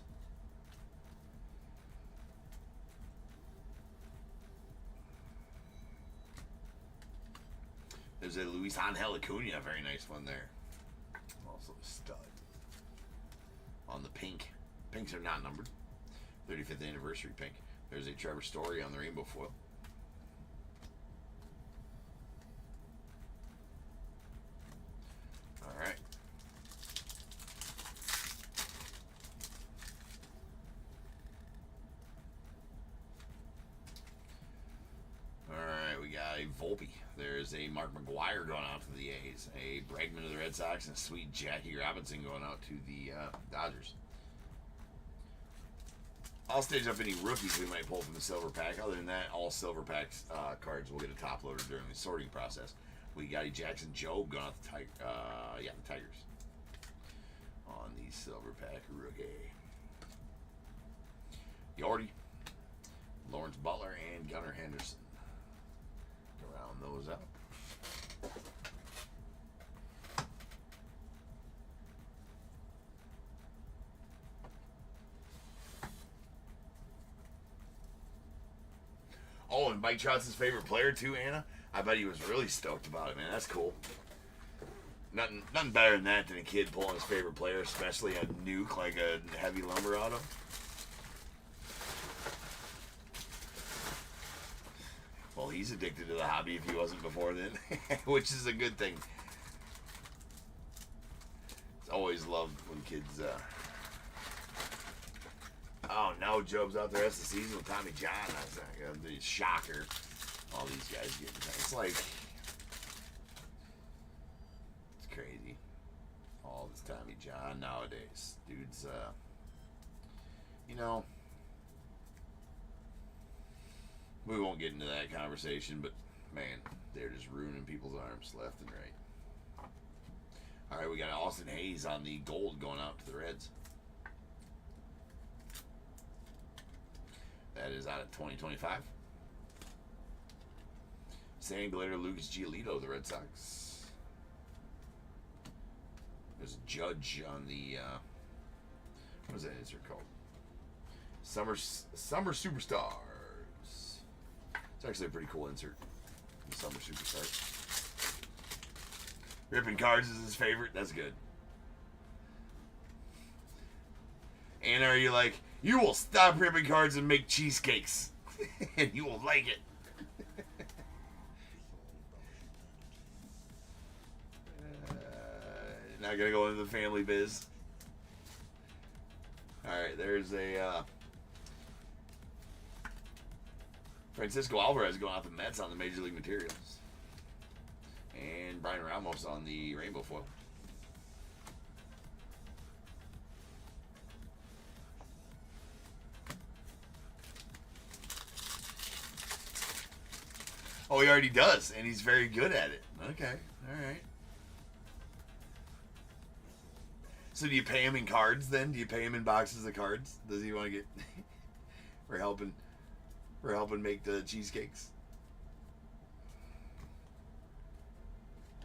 There's a Luis Angel Acuna, a very nice one there. Also a stud. On the pink. Pinks are not numbered. 35th anniversary pink. There's a Trevor Story on the rainbow foil. All right. All right, we got a Volpe. There's a Mark McGuire going out to the A's. A Bregman to the Red Sox, and a sweet Jackie Robinson going out to the Dodgers. I'll stage up any rookies we might pull from the silver pack. Other than that, all silver packs cards will get a top loader during the sorting process. We got a Jackson Jobe going out the the Tigers on the silver pack rookie. Gunnar Henderson. Round those out. Oh, and Mike Trout's favorite player too, Anna. I bet he was really stoked about it, man. That's cool. Nothing better than that than a kid pulling his favorite player, especially a nuke like a heavy lumber auto. Well, he's addicted to the hobby if he wasn't before then, which is a good thing. It's always loved when kids. Oh no, Job's out there. That's the season with Tommy John. That's the shocker. All these guys getting. It's like it's crazy. All this Tommy John nowadays, dudes. You know. We won't get into that conversation, but man, they're just ruining people's arms left and right. All right, we got Austin Hayes on the gold going out to the Reds. That is out of 2025. Sandglater, Lucas Giolito, the Red Sox. There's a Judge on the what is that insert called? Summer Superstars. It's actually a pretty cool insert. The Summer Superstars. Ripping cards is his favorite. That's good. And are you like, you will stop ripping cards and make cheesecakes. And you will like it. Not going to go into the family biz. Alright, there's a Francisco Alvarez going out the Mets on the Major League Materials. And Brian Ramos on the Rainbow Foil. Oh, he already does, and he's very good at it. Okay, all right. So do you pay him in cards then? Do you pay him in boxes of cards? Does he want to get for helping make the cheesecakes?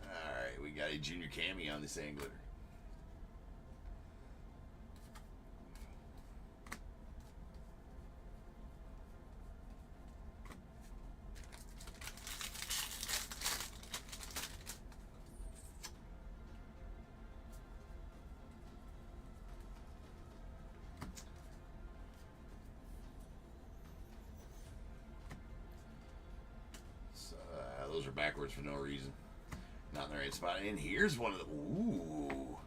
All right, we got a Junior Cammy on the Sandglater. Those are backwards for no reason. Not in the right spot. And here's one of the... Ooh.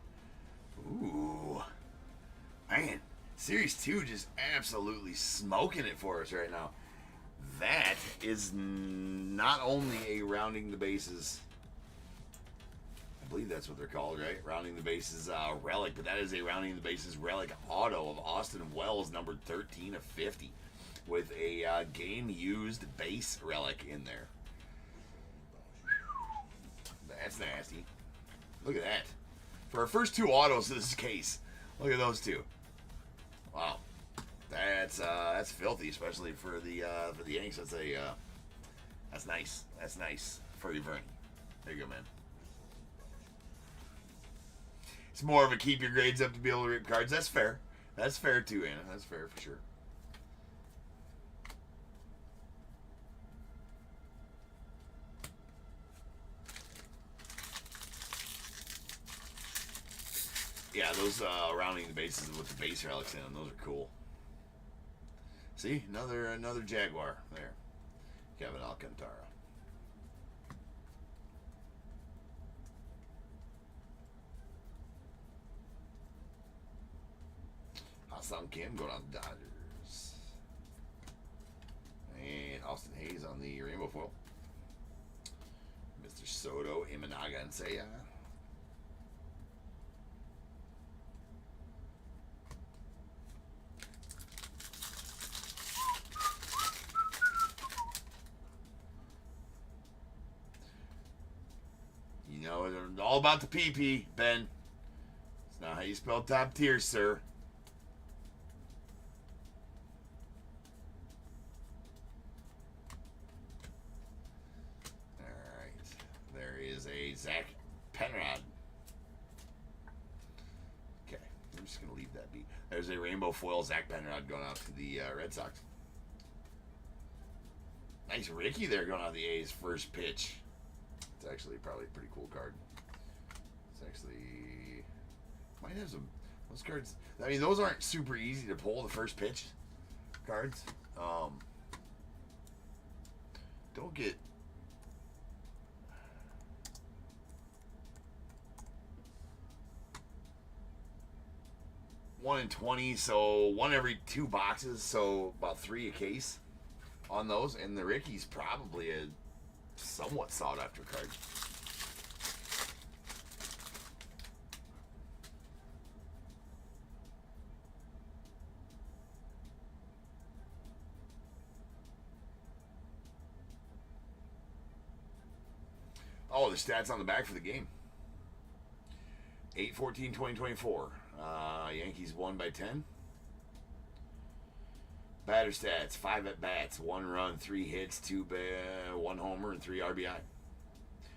Man, Series 2 just absolutely smoking it for us right now. That is not only a rounding the bases... I believe that's what they're called, right? Rounding the bases relic. But that is a rounding the bases relic auto of Austin Wells, numbered 13 of 50. With a game-used base relic in there. That's nasty. Look at that. For our first two autos of this case, look at those two. Wow, that's filthy, especially for the Yanks. That's nice. That's nice for you, Bernie. There you go, man. It's more of a keep your grades up to be able to rip cards. That's fair. That's fair too, Anna. That's fair for sure. Yeah, those rounding the bases with the base relics in them, those are cool. See, another Jaguar there. Kevin Alcantara. Ha-Seong Kim going on the Dodgers. And Austin Hayes on the Rainbow Foil. Mr. Soto, Imanaga, and Seiya. You know, it's all about the PP, Ben. It's not how you spell top tier, sir. Zach Penrod. Okay, I'm just going to leave that be. There's a rainbow foil Zach Penrod going out to the Red Sox. Nice Ricky there going out the A's first pitch. It's actually probably a pretty cool card. It's actually might have some those cards. I mean, those aren't super easy to pull the first pitch cards. Don't get one in 20, so one every 2 boxes, so about 3 a case on those. And the Ricky's probably a somewhat sought after card. Oh, the stats on the back for the game. 8-14-2024. Yankees won by 10. Batter stats: 5 at bats, 1 run, 3 hits, 1 homer, and 3 RBI.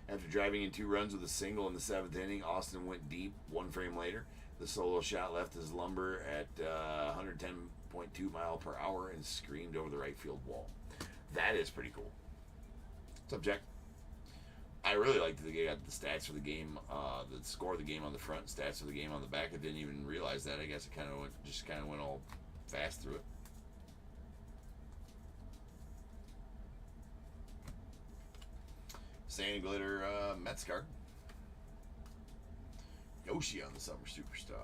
After driving in 2 runs with a single in the 7th inning, Austin went deep 1 frame later. The solo shot left his lumber at 110.2 mile per hour and screamed over the right field wall. That is pretty cool. What's up, Jack? I really liked that they got the stats for the game, the score of the game on the front, stats of the game on the back. I didn't even realize that. I guess it kind of went all fast through it. Sand Glitter Mets card. Yoshi on the Summer Superstars.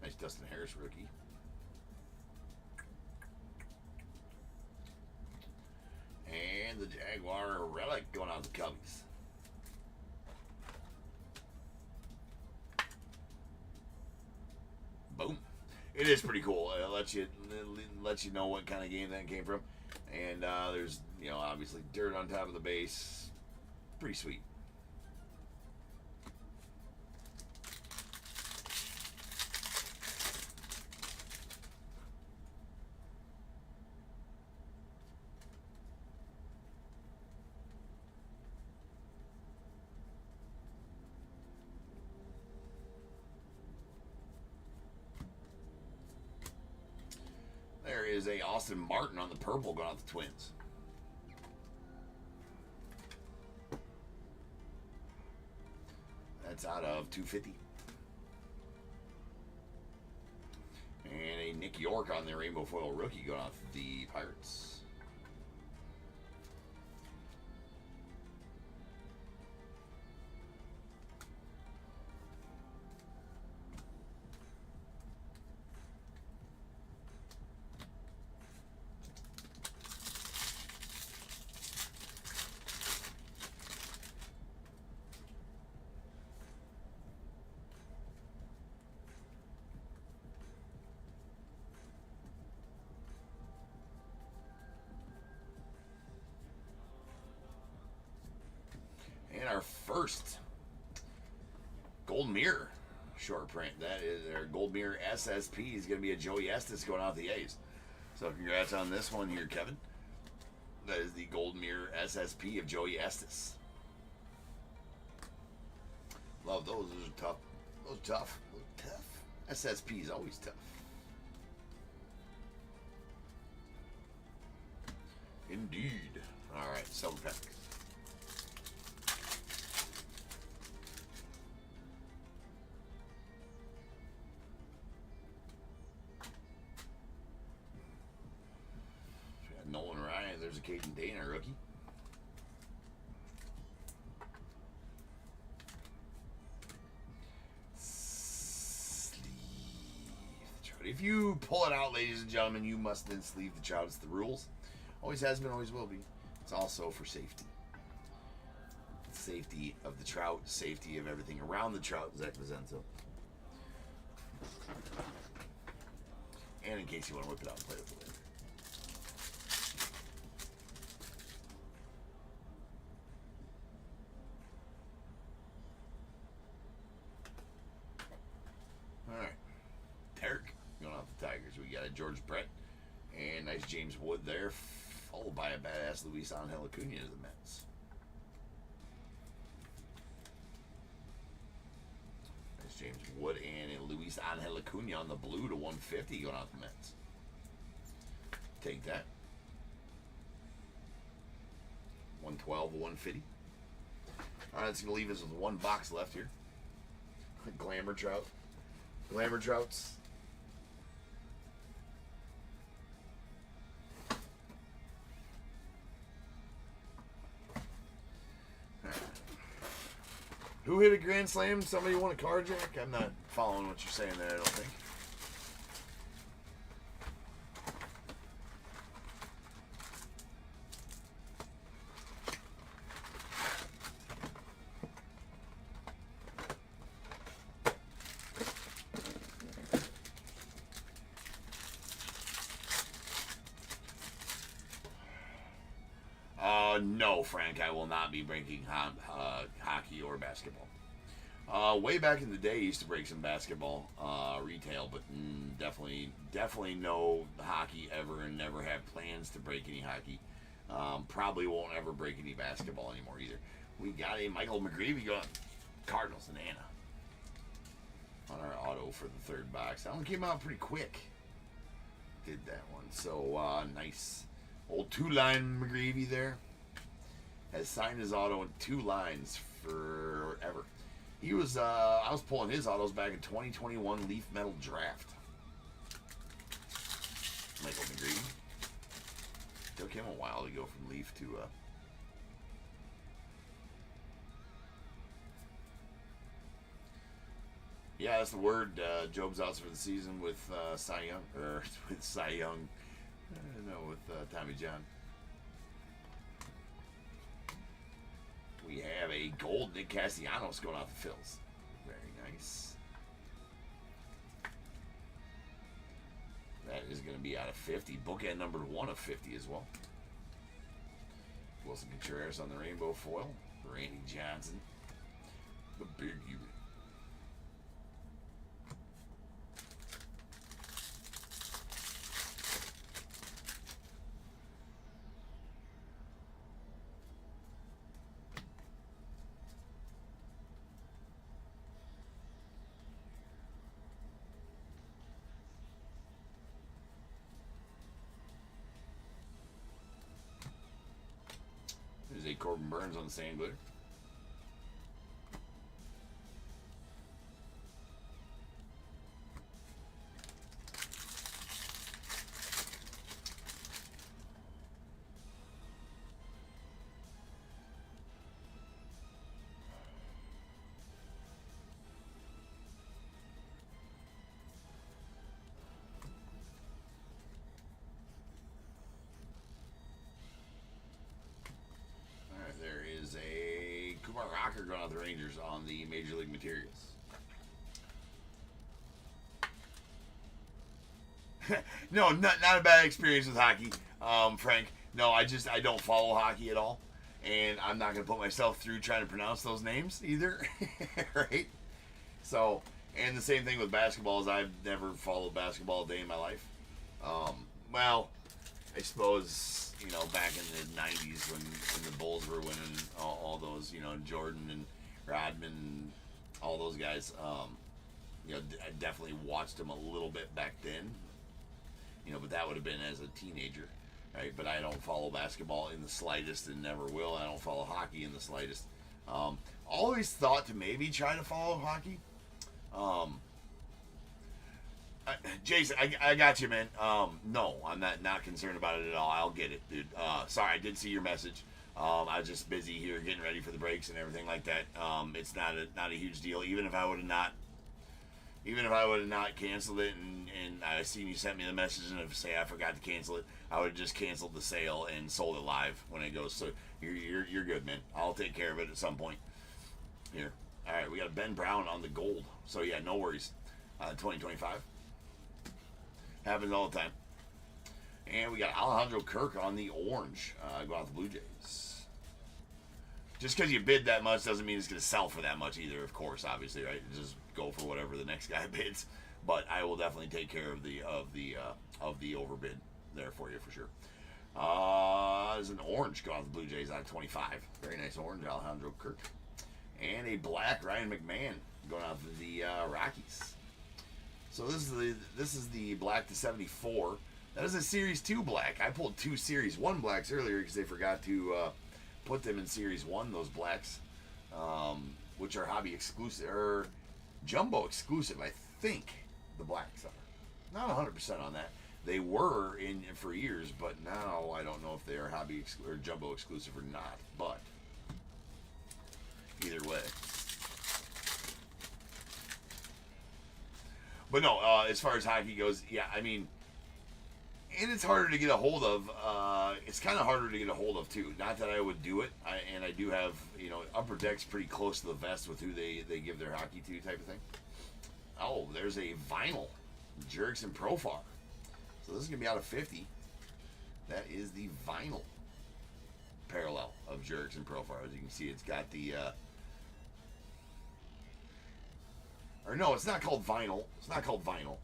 Nice Dustin Harris rookie. And the Jaguar relic going out to the Cubbies. Boom. It is pretty cool. It lets you know what kind of game that came from. And there's, obviously dirt on top of the base. Pretty sweet. There is a Austin Martin on the purple going out the Twins. That's out of 250. And a Nick York on the rainbow foil rookie going out the Pirates. And our first Gold Mirror short print. That is our Gold Mirror SSP is going to be a Joey Estes going out the A's. So congrats on this one here, Kevin. That is the Gold Mirror SSP of Joey Estes. Love those. Those are tough. Those are tough. Those are tough. SSP is always tough. Indeed. All right, silver pack. Nolan Ryan, there's a Caden Dana rookie. Sleeve the trout. If you pull it out, ladies and gentlemen, you must then sleeve the trout. It's the rules. Always has been, always will be. It's also for safety. Safety of the trout, safety of everything around the trout, Zach Vicenzo. And in case you want to whip it out and play with it later. Nice James Wood there, followed by a badass Luis Angel Acuna to the Mets. Nice James Wood and Luis Angel Acuna on the blue to 150 going out the Mets. Take that. 112 to 150. All right, that's going to leave us with one box left here. Glamour Trout. Glamour Trouts. Who hit a grand slam? Somebody won a carjack? I'm not following what you're saying there, I don't think. No, Frank, I will not be breaking hockey or basketball. Way back in the day, I used to break some basketball retail, but definitely no hockey ever, and never have plans to break any hockey. Probably won't ever break any basketball anymore either. We got a Michael McGreevy going. Cardinals and Anna on our auto for the third box. That one came out pretty quick. Did that one. So, nice. Old two-line McGreevy there. Has signed his auto in 2 lines forever. He was, I was pulling his autos back in 2021 Leaf Metal Draft. Michael McGreevy. Took him a while to go from Leaf to, yeah, that's the word. Job's out for the season with Cy Young, or with Cy Young. No, with Tommy John. We have a gold Nick Castellanos going off the Phils. Very nice. That is going to be out of 50. Bookend number 1 of 50 as well. Wilson Contreras on the rainbow foil. Randy Johnson. The big unit. There's a Corbin Burns on the sand glitter. Rocker going out the Rangers on the Major League Materials. No, not a bad experience with hockey, Frank. No, I don't follow hockey at all, and I'm not going to put myself through trying to pronounce those names either, right? So, and the same thing with basketball is I've never followed basketball a day in my life. Well, I suppose, you know, back in the 90s when the Bulls were winning all those, you know, Jordan and Rodman and all those guys, you know, I definitely watched them a little bit back then, you know, but that would have been as a teenager, right? But I don't follow basketball in the slightest and never will. I don't follow hockey in the slightest. Always thought to maybe try to follow hockey. Jason, I got you, man. No, I'm not concerned about it at all. I'll get it, dude. Sorry, I did see your message. I was just busy here getting ready for the breaks and everything like that. It's not a huge deal. Even if I would have not canceled it, and I seen you sent me the message, and if say I forgot to cancel it, I would have just canceled the sale and sold it live when it goes. So you're good, man. I'll take care of it at some point. Here, all right. We got Ben Brown on the gold. So yeah, no worries. 2025. Happens all the time. And we got Alejandro Kirk on the orange. Go out the Blue Jays. Just because you bid that much doesn't mean it's going to sell for that much either, of course, obviously, right? Just go for whatever the next guy bids. But I will definitely take care of the overbid. there for you for sure. There's an orange going off the Blue Jays out of 25. Very nice orange, Alejandro Kirk. And a black Ryan McMahon going off of the Rockies. So this is the black to 74. That is a Series 2 black. I pulled 2 Series 1 blacks earlier because they forgot to put them in Series 1, those blacks, which are hobby exclusive, or jumbo exclusive, I think the blacks are. Not 100% on that. They were in for years, but now I don't know if they are hobby or jumbo exclusive or not. But either way. But no, as far as hockey goes, yeah, I mean, and it's harder to get a hold of. It's kind of harder to get a hold of too. Not that I would do it, and I do have, you know, Upper Deck's pretty close to the vest with who they give their hockey to, type of thing. Oh, there's a vinyl Jurickson Profar. So this is gonna be out of 50. That is the vinyl parallel of Jurickson Profar. As you can see, it's got the. Or no, it's not called vinyl. It's not called vinyl.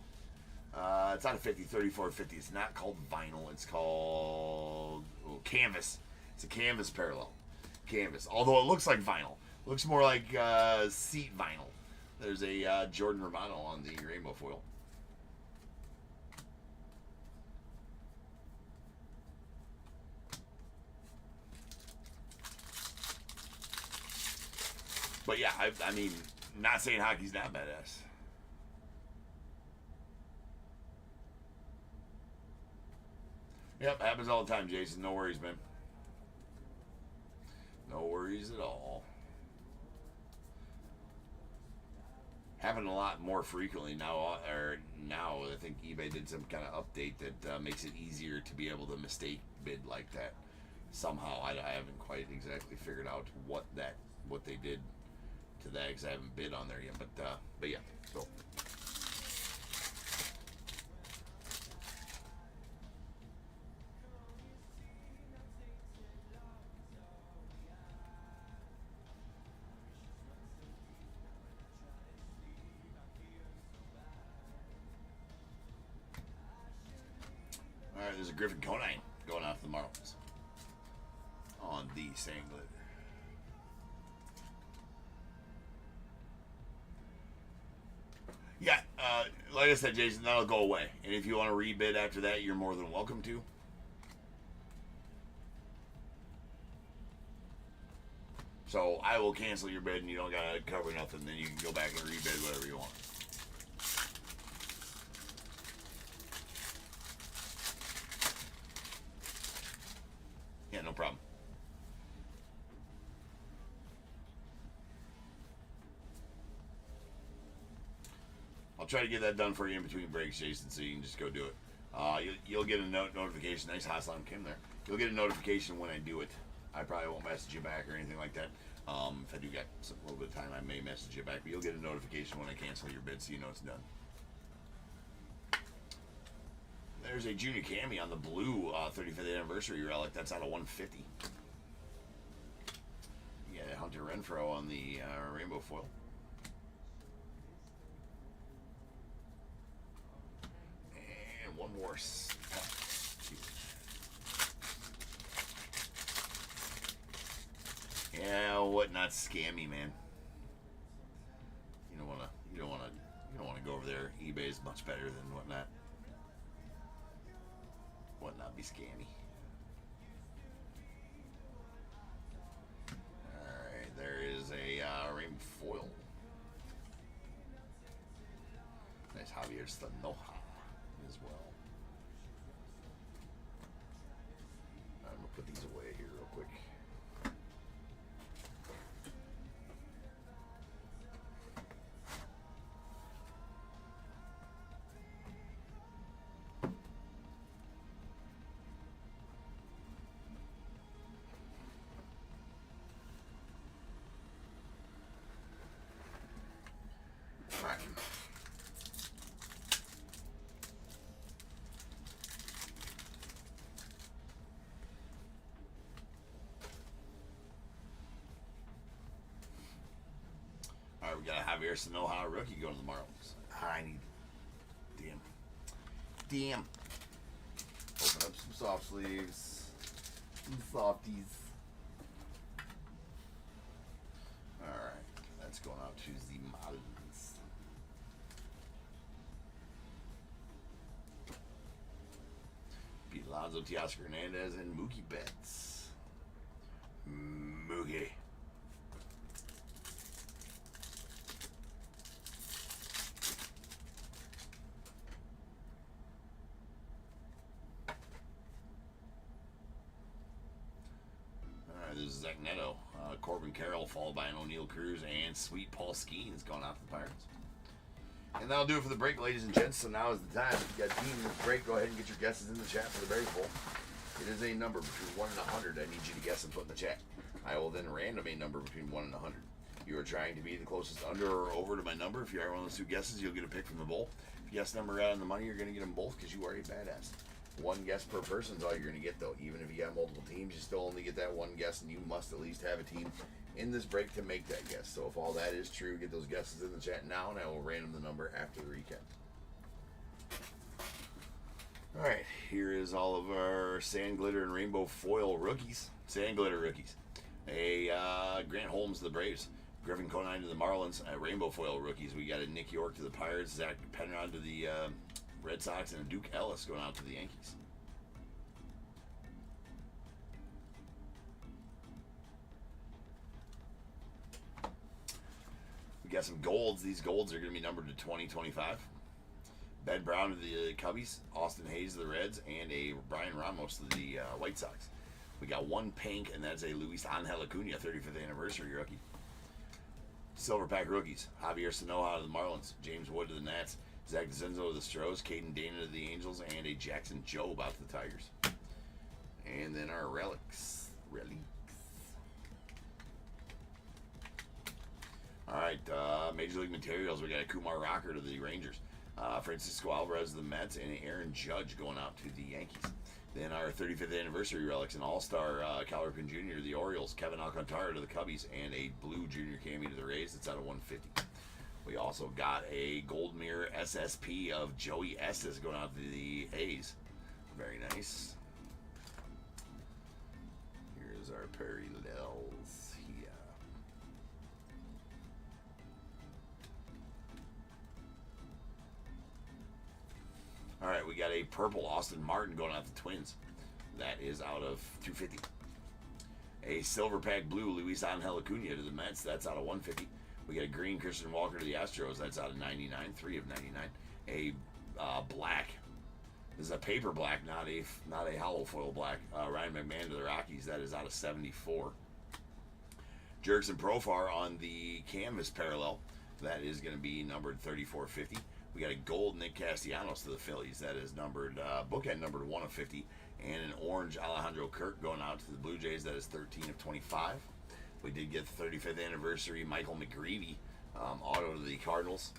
It's out of 50, 34.50. It's not called vinyl. It's called canvas. It's a canvas parallel. Canvas. Although it looks like vinyl. It looks more like seat vinyl. There's a Jordan Romano on the rainbow foil. But yeah, I mean, not saying hockey's not badass. Yep, happens all the time, Jason. No worries, man. No worries at all. Happen a lot more frequently now. Now I think eBay did some kind of update that makes it easier to be able to mistake bid like that. Somehow, I haven't quite exactly figured out what they did to that, because I haven't bid on there yet. But yeah, so. All right, there's a Griffin Conine going off the Marlins on the Sanglet. Yeah, like I said, Jason, that'll go away. And if you want to rebid after that, you're more than welcome to. So I will cancel your bid, and you don't got to cover nothing. Then you can go back and rebid whatever you want. Yeah, no problem. I'll try to get that done for you in between breaks, Jason, so you can just go do it. You'll get a notification. Nice hot slam Kim there. You'll get a notification when I do it. I probably won't message you back or anything like that. If I do get a little bit of time, I may message you back, but you'll get a notification when I cancel your bid, so you know it's done. There's a Junior Cami on the blue 35th anniversary relic. That's out of 150. Yeah, Hunter Renfroe on the rainbow foil. And one more. Yeah, what not scammy, man. You don't wanna go over there. eBay is much better than whatnot. Whatnot be scammy. Alright, there is a rainbow foil. Nice Javier Stanoja as well. I'm gonna put these away here real quick. Alright, we got a Javier Stanoja rookie going to the Marlins. I need. Damn. Open up soft sleeves. Some softies. Alright, that's going out to the Marlins. Pete Alonso, Teoscar Hernandez, and Mookie Betts. Mookie. This is Zach Neto, Corbin Carroll, followed by an O'Neill Cruz, and Sweet Paul Skeens going out to the Pirates. And that'll do it for the break, ladies and gents. So now is the time. If you got a team in the break, go ahead and get your guesses in the chat for the berry bowl. It is a number between 1 and 100. I need you to guess and put in the chat. I will then random a number between 1 and 100. You are trying to be the closest under or over to my number. If you are one of those two guesses, you'll get a pick from the bowl. If you guess number right on the money, you're going to get them both because you are a badass. One guess per person is all you're going to get, though. Even if you got multiple teams, you still only get that one guess, and you must at least have a team in this break to make that guess. So if all that is true, get those guesses in the chat now, and I will random the number after the recap. All right, here is all of our Sand Glitter and Rainbow Foil rookies. Sand Glitter rookies. A Grant Holmes to the Braves. Griffin Conine to the Marlins. Rainbow Foil rookies. We got a Nick York to the Pirates. Zach Penrod to the Red Sox, and a Duke Ellis going out to the Yankees. We got some golds. These golds are going to be numbered to 2025. Ben Brown to the Cubbies, Austin Hayes to the Reds, and a Brian Ramos to the White Sox. We got one pink, and that's a Luis Angel Acuna 35th anniversary rookie. Silver Pack rookies. Javier Sanoja to the Marlins, James Wood to the Nats, Zach DeCenzo to the Stros, Caden Dana to the Angels, and a Jackson Jobe out to the Tigers. And then our relics. All right, Major League Materials. We got a Kumar Rocker to the Rangers, Francisco Alvarez to the Mets, and Aaron Judge going out to the Yankees. Then our 35th anniversary relics, an All-Star Cal Ripken Jr. to the Orioles, Kevin Alcantara to the Cubbies, and a blue junior cameo to the Rays. That's out of 150. We also got a Gold Mirror SSP of Joey Estes going out to the A's. Very nice. Here's our Perry Lils here. All right, we got a purple Austin Martin going out to the Twins. That is out of 250. A silver pack blue Luis Angel Acuna to the Mets. That's out of 150. We got a green Christian Walker to the Astros. That's out of 99. 3 of 99. A black. This is a paper black, not a hollow foil black. Ryan McMahon to the Rockies. That is out of 74. Jerkson Profar on the canvas parallel. That is going to be numbered 3450. We got a gold Nick Castellanos to the Phillies. That is numbered, bookend numbered 1 of 50. And an orange Alejandro Kirk going out to the Blue Jays. That is 13 of 25. We did get the 35th anniversary Michael McGreevy auto to the Cardinals.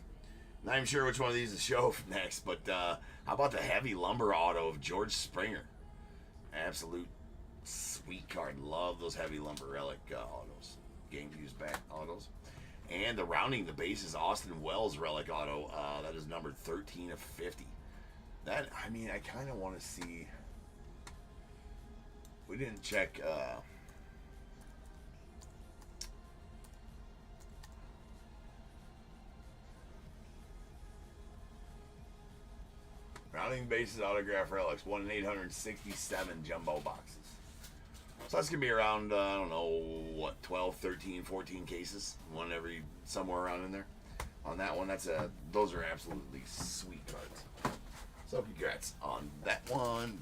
Not even sure which one of these to show next, but how about the heavy lumber auto of George Springer? Absolute sweet card. Love those heavy lumber relic autos. Game used back autos. And the rounding the bases Austin Wells relic auto. That is numbered 13 of 50. That, I mean, I kind of want to see. We didn't check. Rounding bases autograph relics, 1 in 867 jumbo boxes. So that's going to be around, I don't know, what, 12, 13, 14 cases. One every, somewhere around in there. On that one, those are absolutely sweet cards. So congrats on that one.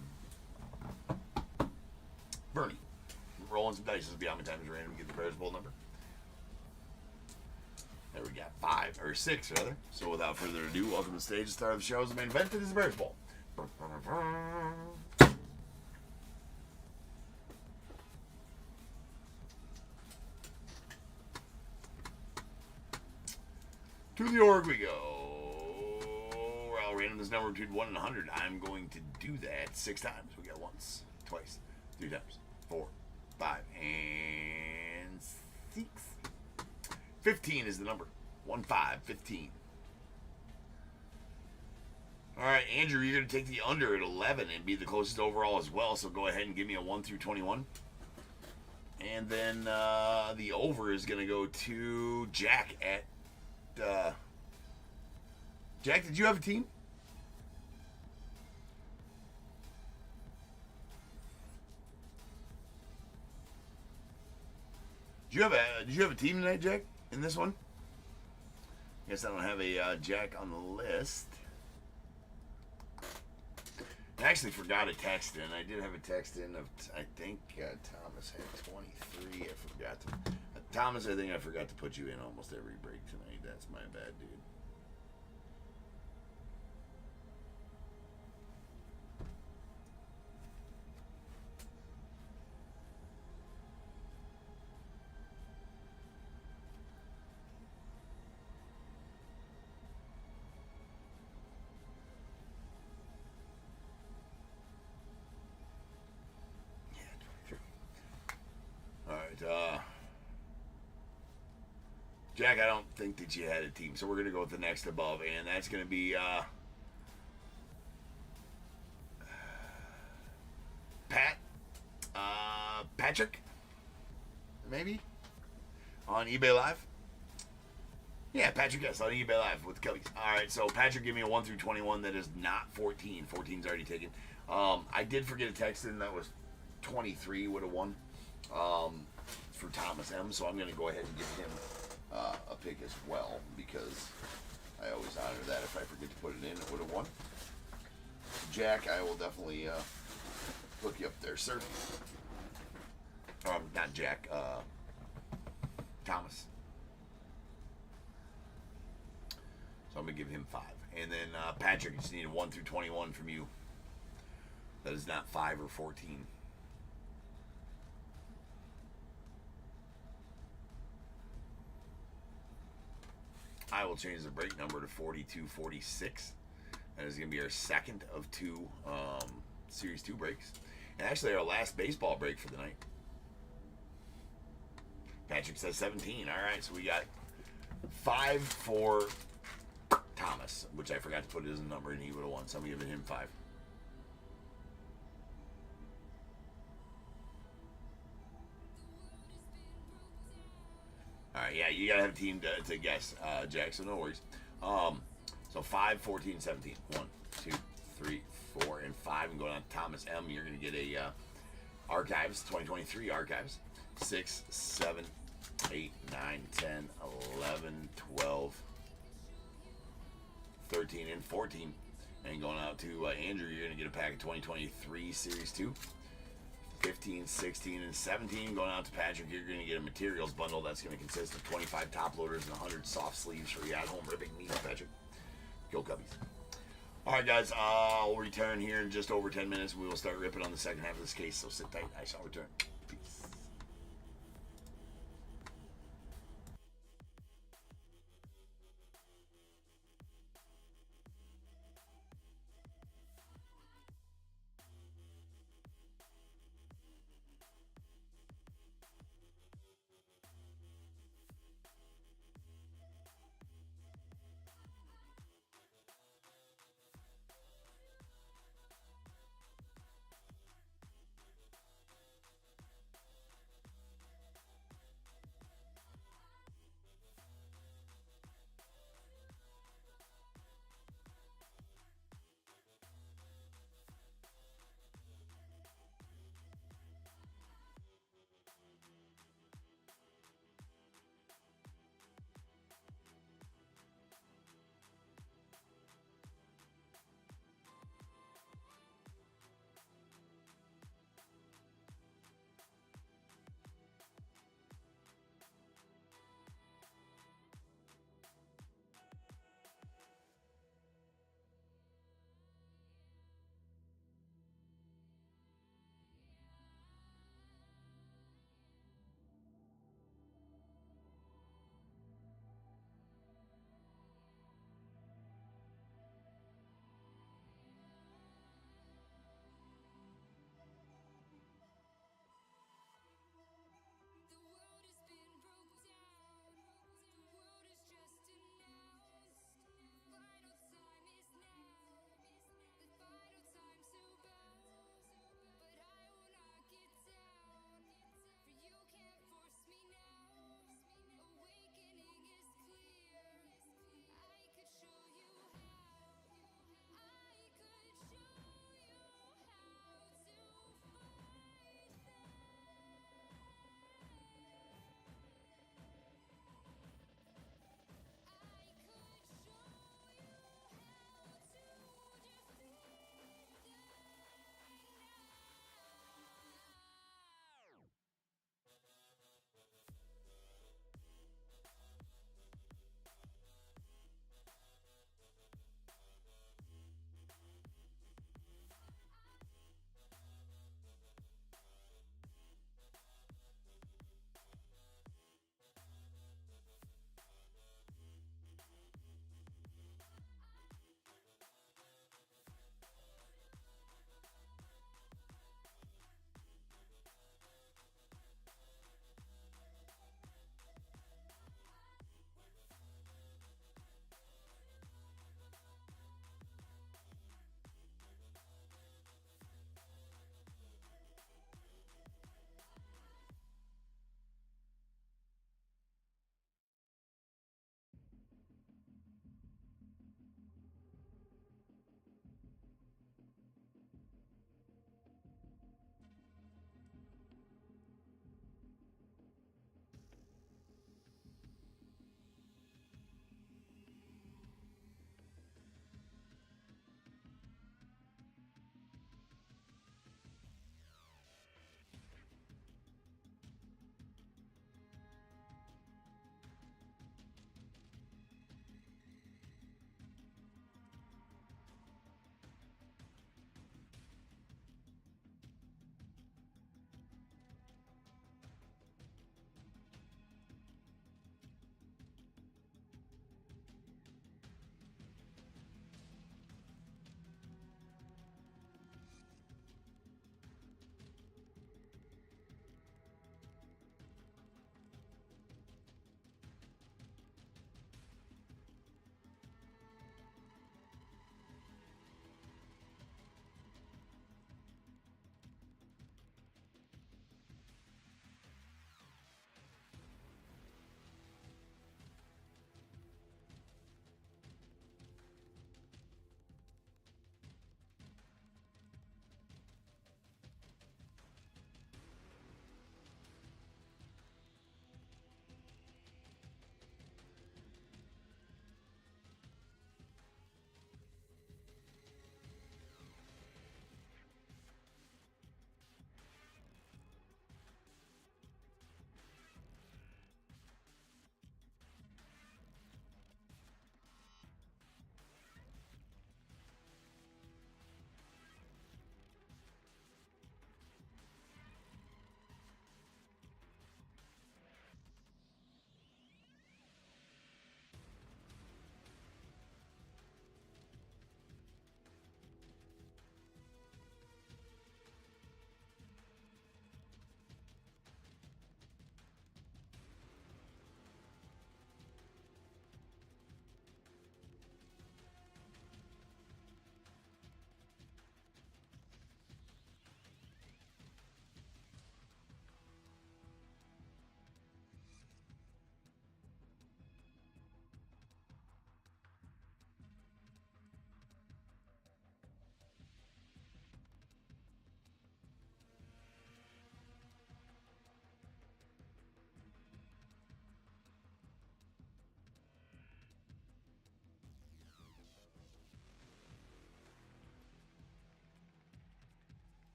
Bernie, rolling some dice. This will be how many times random get the Bears Bowl number. There we got 5, or 6 rather. So without further ado, welcome to the stage. The star of the show is the main event. It is the Bears Bowl. To the org we go. I'll random this number between 1 and 100. I'm going to do that 6 times. We got once, twice, 3 times, 4, 5, and 6. 15 is the number. 1, 5, 15. All right, Andrew, you're going to take the under at 11 and be the closest overall as well. So go ahead and give me a 1 through 21. And then the over is going to go to Jack at... Jack, did you have a team? Did you have a team tonight, Jack, in this one? Guess I don't have a Jack on the list. I actually forgot a text in. I did have a text in of, I think Thomas had 23. I forgot to. Thomas, I think I forgot to put you in almost every break tonight. That's my bad, dude. Jack, I don't think that you had a team, so we're going to go with the next above, and that's going to be Patrick, maybe, on eBay Live. Yeah, Patrick, yes, on eBay Live with the Cubbies. All right, so Patrick, give me a 1 through 21 that is not 14. 14's already taken. I did forget a text in that was 23 would have won for Thomas M, so I'm going to go ahead and give him a pick as well, because I always honor that. If I forget to put it in, it would have won. Jack, I will definitely hook you up there, sir. Not Jack, Thomas. So I'm going to give him 5. And then Patrick, I just need a 1 through 21 from you. That is not 5 or 14. I will change the break number to 4246. That is going to be our second of 2 Series 2 breaks. And actually our last baseball break for the night. Patrick says 17. All right, so we got 5 for Thomas, which I forgot to put as a number, and he would have won. So I'm giving him 5. All right, yeah, you got to have a team to guess, Jack, so no worries. So 5, 14, 17. 1, 2, 3, 4, and 5. And going on Thomas M, you're going to get a Archives, 2023 Archives. 6, 7, 8, 9, 10, 11, 12, 13, and 14. And going out to Andrew, you're going to get a pack of 2023 Series 2. 15, 16, and 17. Going out to Patrick, you're going to get a materials bundle that's going to consist of 25 top loaders and 100 soft sleeves for your at-home ripping needs, Patrick. Go Cubbies. All right, guys, I'll return here in just over 10 minutes. We will start ripping on the second half of this case, so sit tight. I shall return. Peace.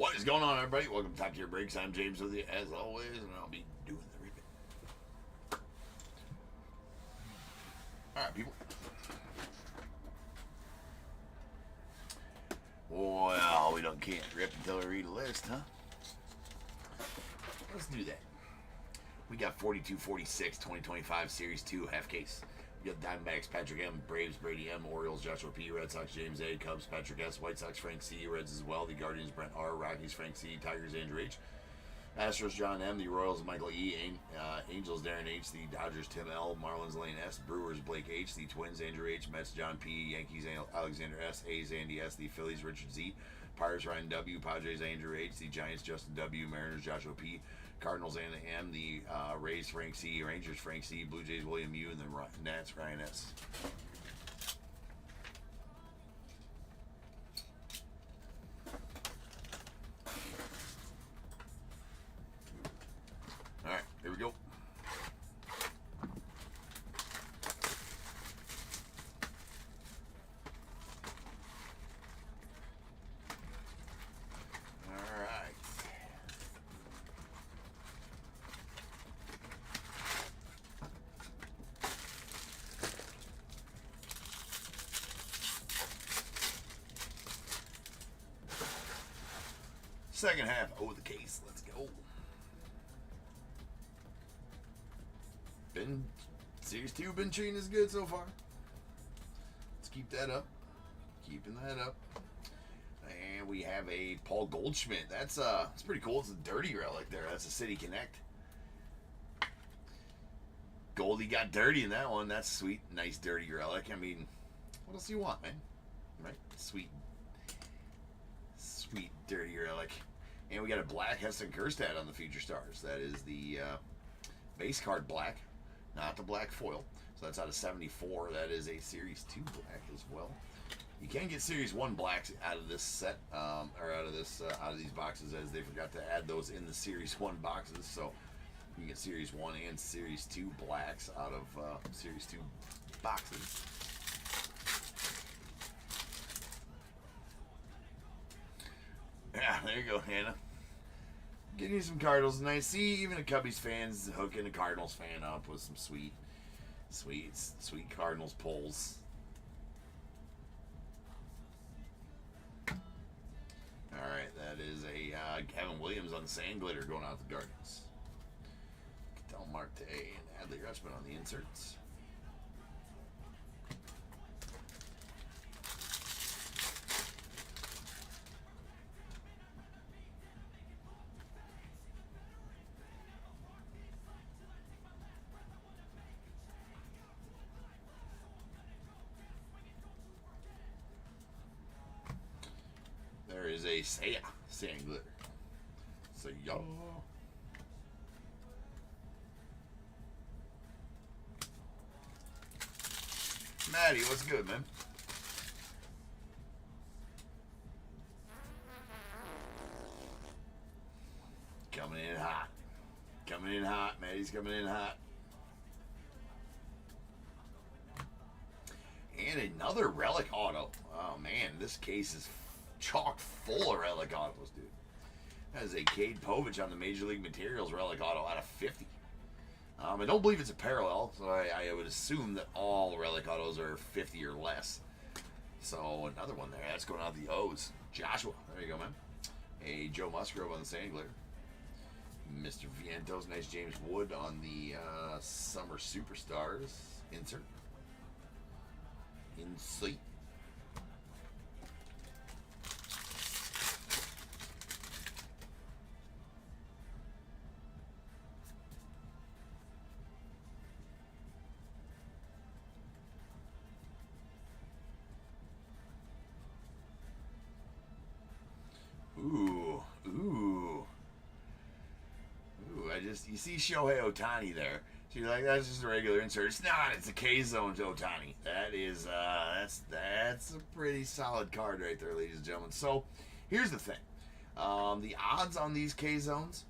What is going on, everybody? Welcome to Top Tier Breaks. I'm James with you, as always, and I'll be doing the ripping. Alright, people. Well, we can't rip until we read a list, huh? Let's do that. We got 42-46, 2025 Series 2 half case. We got Diamondbacks, Patrick M, Braves, Brady M, Orioles, Joshua P, Red Sox, James A, Cubs, Patrick S, White Sox, Frank C, Reds as well, the Guardians, Brent R, Rockies, Frank C, Tigers, Andrew H, Astros, John M, the Royals, Michael E, Angels, Darren H, the Dodgers, Tim L, Marlins, Lane S, Brewers, Blake H, the Twins, Andrew H, Mets, John P, Yankees, Alexander S, A's, Andy S, the Phillies, Richard Z, Pirates, Ryan W, Padres, Andrew H, the Giants, Justin W, Mariners, Joshua P, Cardinals, Anna M, the Rays, Frank C, Rangers, Frank C, Blue Jays, William U, and the Nats, Ryan S. All right, here we go. Second half of the case. Let's go. Series 2 been treating us good so far. Let's keep that up. Keeping that up. And we have a Paul Goldschmidt. That's pretty cool. It's a dirty relic there. That's a City Connect. Goldie got dirty in that one. That's sweet. Nice dirty relic. I mean, what else do you want, man? Right? Sweet dirty relic. And we got a black Heston Kjerstad on the Future Stars. That is the base card black, not the black foil. So that's out of 74. That is a Series 2 black as well. You can get Series 1 blacks out of this set, or out of these boxes, as they forgot to add those in the Series 1 boxes. So you can get Series 1 and Series 2 blacks out of Series 2 boxes. Yeah, there you go, Hannah. Getting you some Cardinals nice. See, even a Cubbies fan's hooking a Cardinals fan up with some sweet Cardinals pulls. Alright, that is a Kevin Williams on the Sand Glitter going out the Guardians. Del Marte and Adley Rutschman on the inserts. There is a Sand Glitter. So y'all. Maddie, what's good, man? Coming in hot. Coming in hot. Maddie's coming in hot. And another relic auto. Oh man, this case is chock full of relic autos, dude. That is a Cade Povich on the Major League Materials relic auto out of 50. I don't believe it's a parallel, so I would assume that all relic autos are 50 or less. So another one there. That's going out the O's. Joshua. There you go, man. A Joe Musgrove on the Sand Glitter. Mr. Vientos. Nice James Wood on the Summer Superstars. Insert. Insight. You see Shohei Ohtani there. So you're like, that's just a regular insert. It's not. It's a K-Zone to Ohtani. That is, that's a pretty solid card right there, ladies and gentlemen. So here's the thing. The odds on these K-Zones,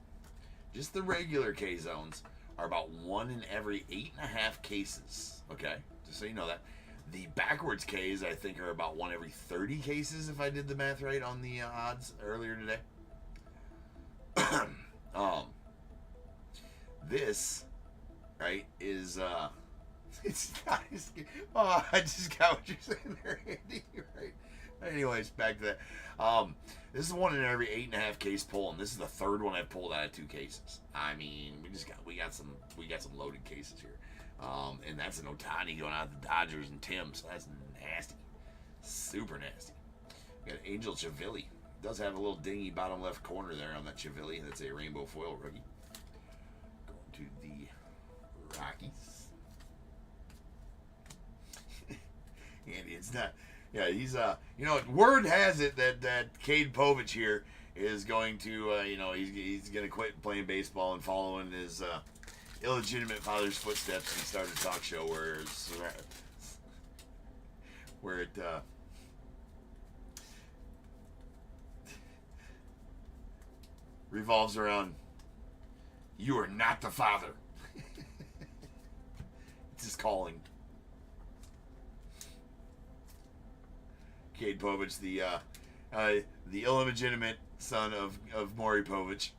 just the regular K-Zones, are about 1 in every 8.5 cases. Okay? Just so you know that. The backwards Ks, I think, are about 1 every 30 cases, if I did the math right on the odds earlier today. um, this, right, is it's not. Oh, I just got what you're saying there, Andy. Right. Anyways, back to that. This is one in every 8.5 case pull, and this is the third one I've pulled out of 2 cases. I mean, we got some loaded cases here, and that's an Otani going out to the Dodgers and Tim, so that's nasty, super nasty. We got Angel Chavilli. Does have a little dingy bottom left corner there on that Chavilli. That's a rainbow foil rookie. Going to the Rockies. And it's not. Yeah, he's word has it that Cade Povich here is going to he's going to quit playing baseball and following his illegitimate father's footsteps and start a talk show where it revolves around you are not the father. It's his calling. Cade Povich, the illegitimate son of Maury Povich.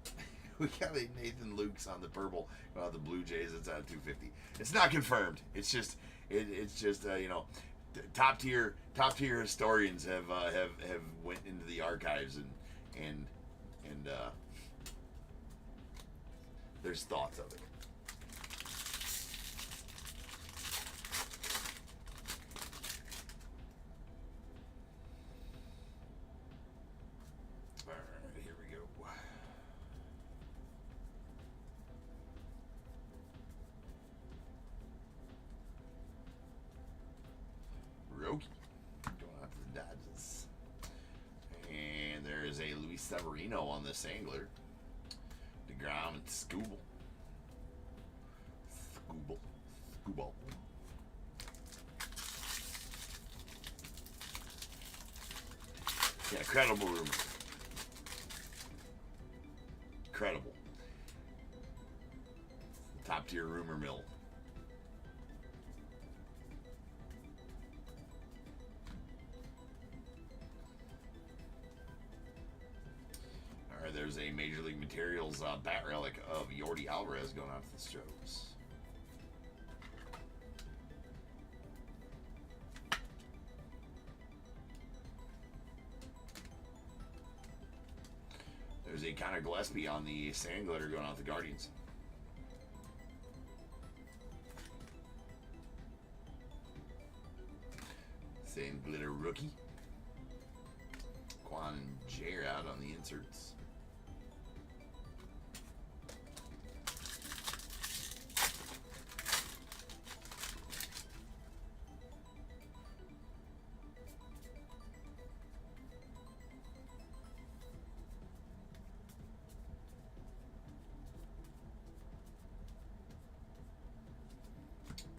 We got a Nathan Lukes on the purple, the Blue Jays. It's at 250. It's not confirmed. It's just top tier historians have went into the archives and there's thoughts of it. All right, here we go. Roki going out to the Dodgers. And there is a Luis Severino on this angler. DeGrom and Scooble. Yeah, credible rumor. Credible. Top tier rumor mill. Alright, there's a Major League Materials bat relic of Yordi Alvarez going out to the Stros. There's a Connor Gillespie on the Sand Glitter going out to the Guardians. Sand Glitter rookie. Quan and Jair out on the inserts.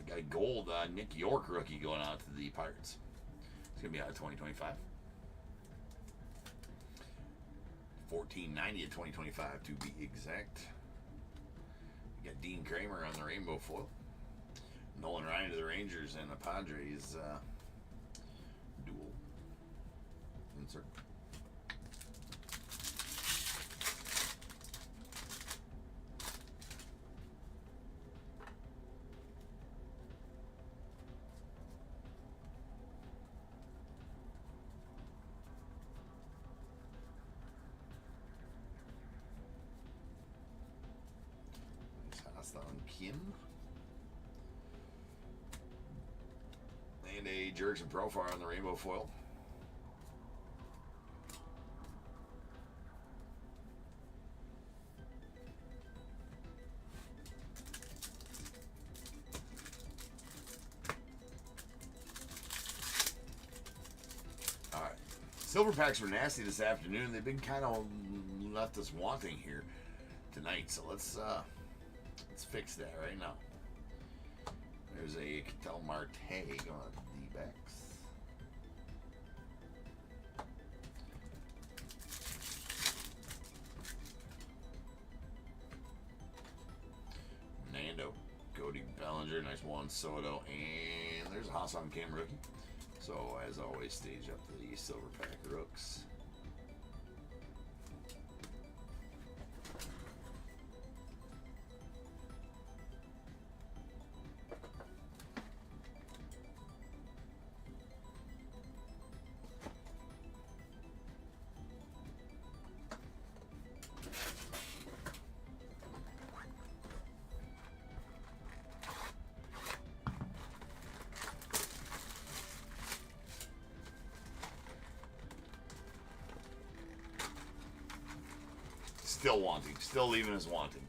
A gold Nick York rookie going out to the Pirates. It's going to be out of 2025. 1490 of 2025 to be exact. We got Dean Kramer on the rainbow foil. Nolan Ryan to the Rangers and the Padres dual insert. On Kim. And a Jurickson Profar on the rainbow foil. Alright. Silver packs were nasty this afternoon. They've been kind of left us wanting here tonight. So let's fix that right now. There's a Ketel Marte going on the D-backs. Nando, Cody Bellinger, nice Juan Soto, and there's a Hassan Kim rookie. So as always, stage up the silver pack rooks. Still wanting. Still leaving us wanting.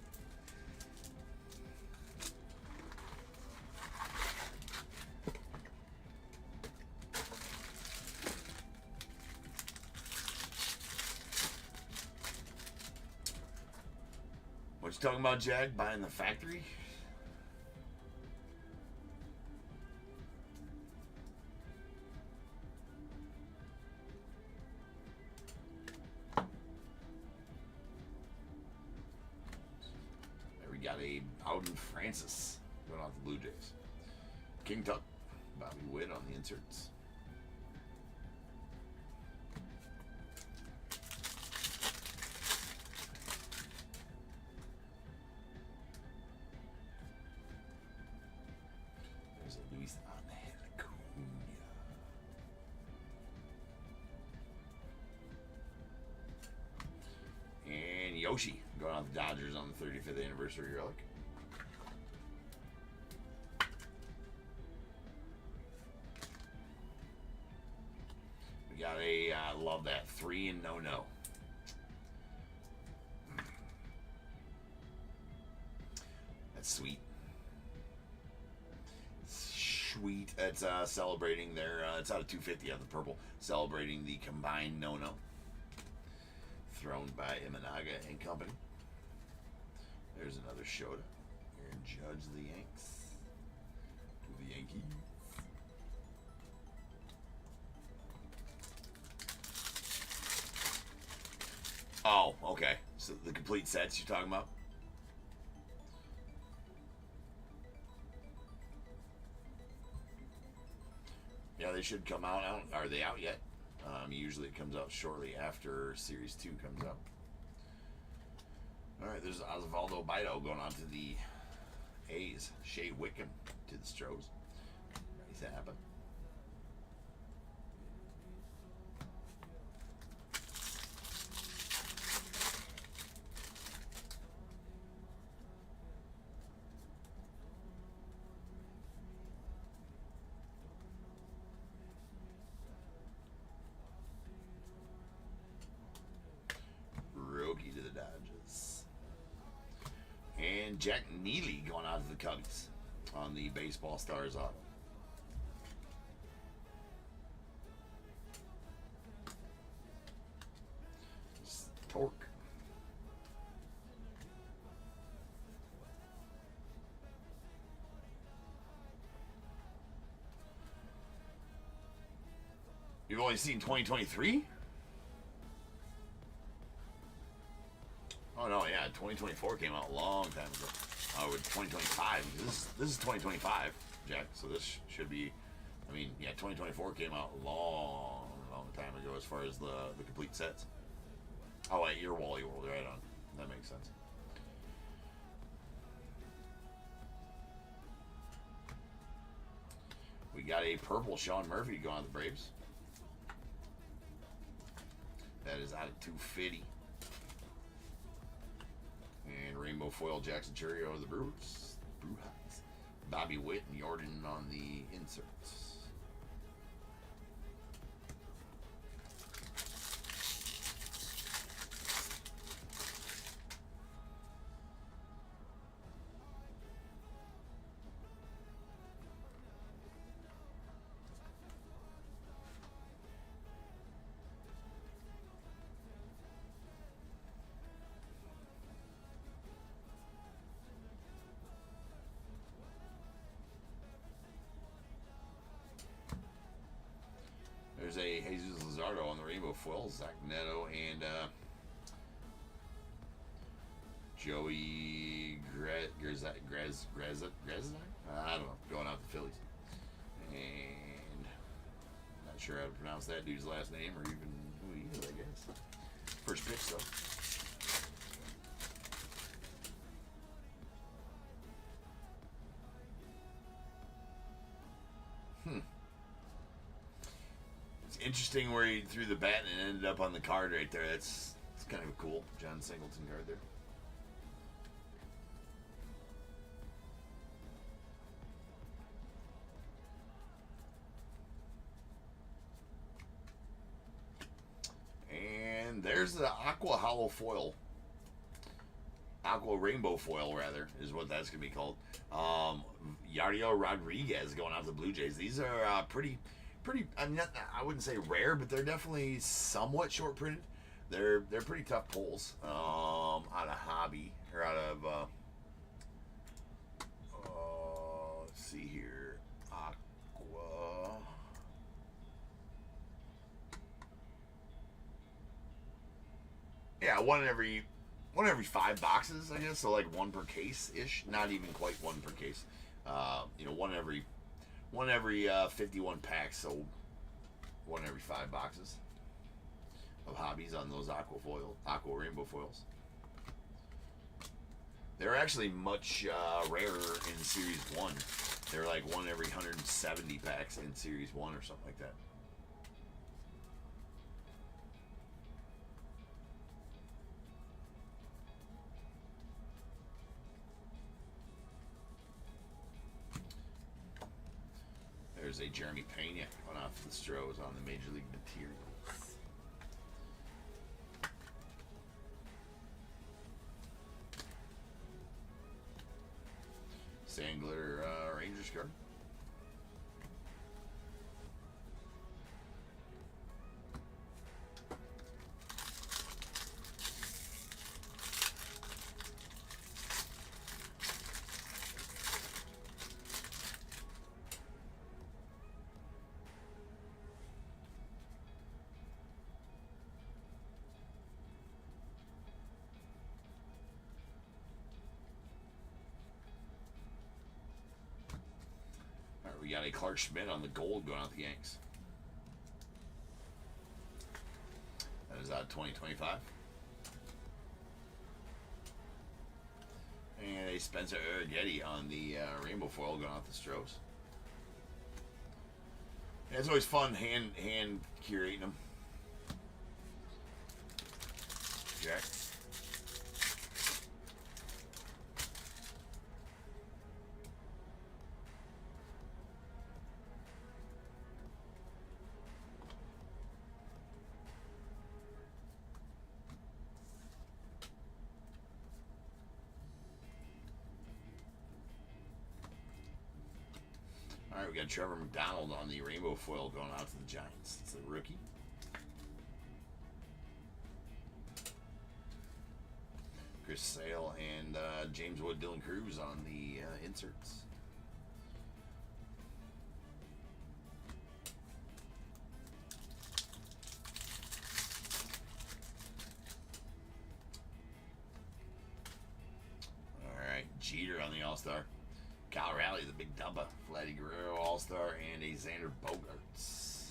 What you talking about, Jag? Buying the factory? There we got a Bowden Francis going off the Blue Jays. King Tuck, Bobby Witt on the inserts. Yoshi going on the Dodgers on the 35th anniversary relic. We got a, love that, 3 and no. That's sweet. Sweet. It's celebrating their, it's out of 250 on the purple, celebrating the combined no. Thrown by Imanaga and company. There's another Shota. Aaron Judge, the Yanks. To the Yankees. Oh, okay. So the complete sets you're talking about? Yeah, they should come out. Are they out yet? Usually it comes out shortly after Series 2 comes out. All right, there's Osvaldo Bido going on to the A's. Shea Wickham to the Stros. Ready to happen. To the Dodgers. And Jack Neely going out to the Cubbies on the Baseball Stars auto. Torque. You've only seen 2023? Oh no, yeah, 2024 came out a long time ago. With 2025, this is 2025, Jack. So this should be, I mean, yeah, 2024 came out a long time ago as far as the complete sets. Oh, wait, you're Wally World, right on. That makes sense. We got a purple Sean Murphy going on the Braves. That is out of 250. And rainbow foil Jackson Churio of the Brewers. Brewhouse. Bobby Witt and Jordan on the inserts. There's a Jesus Luzardo on the rainbow foil, Zach Neto, and Joey Grazai? I don't know, going out the Phillies. And not sure how to pronounce that dude's last name or even who he is, I guess. First pitch, though. Interesting where he threw the bat and ended up on the card right there. It's kind of a cool John Singleton card there. And there's the Aqua Hollow Foil aqua rainbow foil, rather, is what that's going to be called. Yadier Rodriguez going out to the Blue Jays. These are pretty. I wouldn't say rare, but they're definitely somewhat short printed. They're pretty tough pulls. Out of Hobby or out of let's see here, Aqua. Yeah, one in every 5 boxes, I guess. So like one per case ish. Not even quite one per case. One every 51 packs. So one every 5 boxes of Hobbies on those aqua rainbow foils. They're actually much rarer in Series 1. They're like one every 170 packs in Series 1 or something like that. There's a Jeremy Pena going off the Stros on the Major League Materials. Sandler Rangers card. We got a Clark Schmidt on the gold going out the Yanks. That is out 2025. And a Spencer Arrighetti on the rainbow foil going out the Stros. Yeah, it's always fun hand curating them. Jack. All right, we got Trevor McDonald on the rainbow foil going out to the Giants. It's the rookie. Chris Sale and James Wood, Dylan Cruz on the inserts. All right, Jeter on the All-Star. Cal Raleigh, the big Dubba, Vladdy Guerrero All-Star, and a Xander Bogaerts.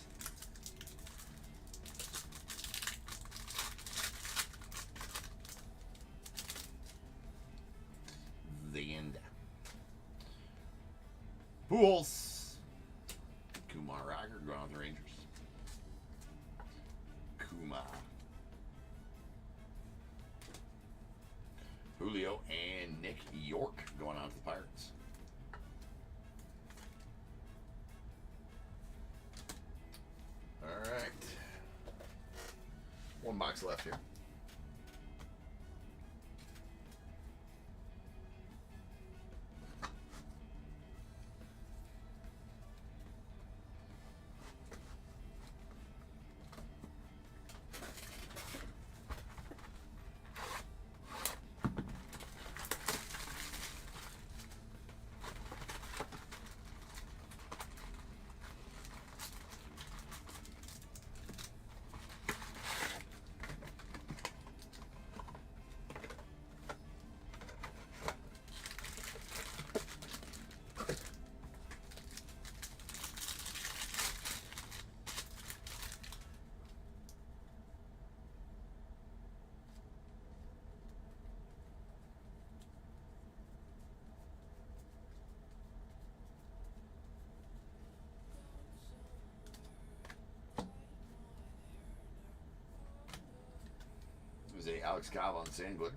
The end. Pujols. Kumar Rocker going on the Rangers. Kumar. Julio and Nick York going on to the Pirates. All right. One box left here. There's a Alex Cobb on Sandler.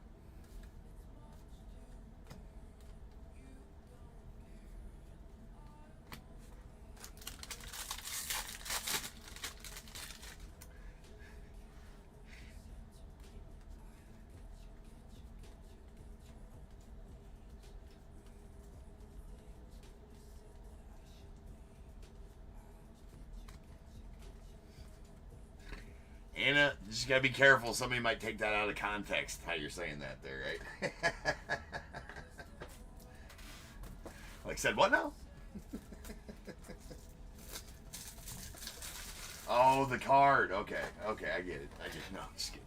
Anna, just gotta be careful. Somebody might take that out of context, how you're saying that there, right? Like said, what now? Oh, the card. Okay, okay, I get it. No, just kidding.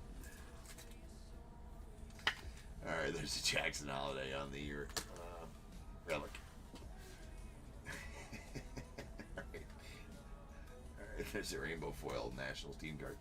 All right, there's a Jackson Holiday on the relic. All right, there's a rainbow foil national team card.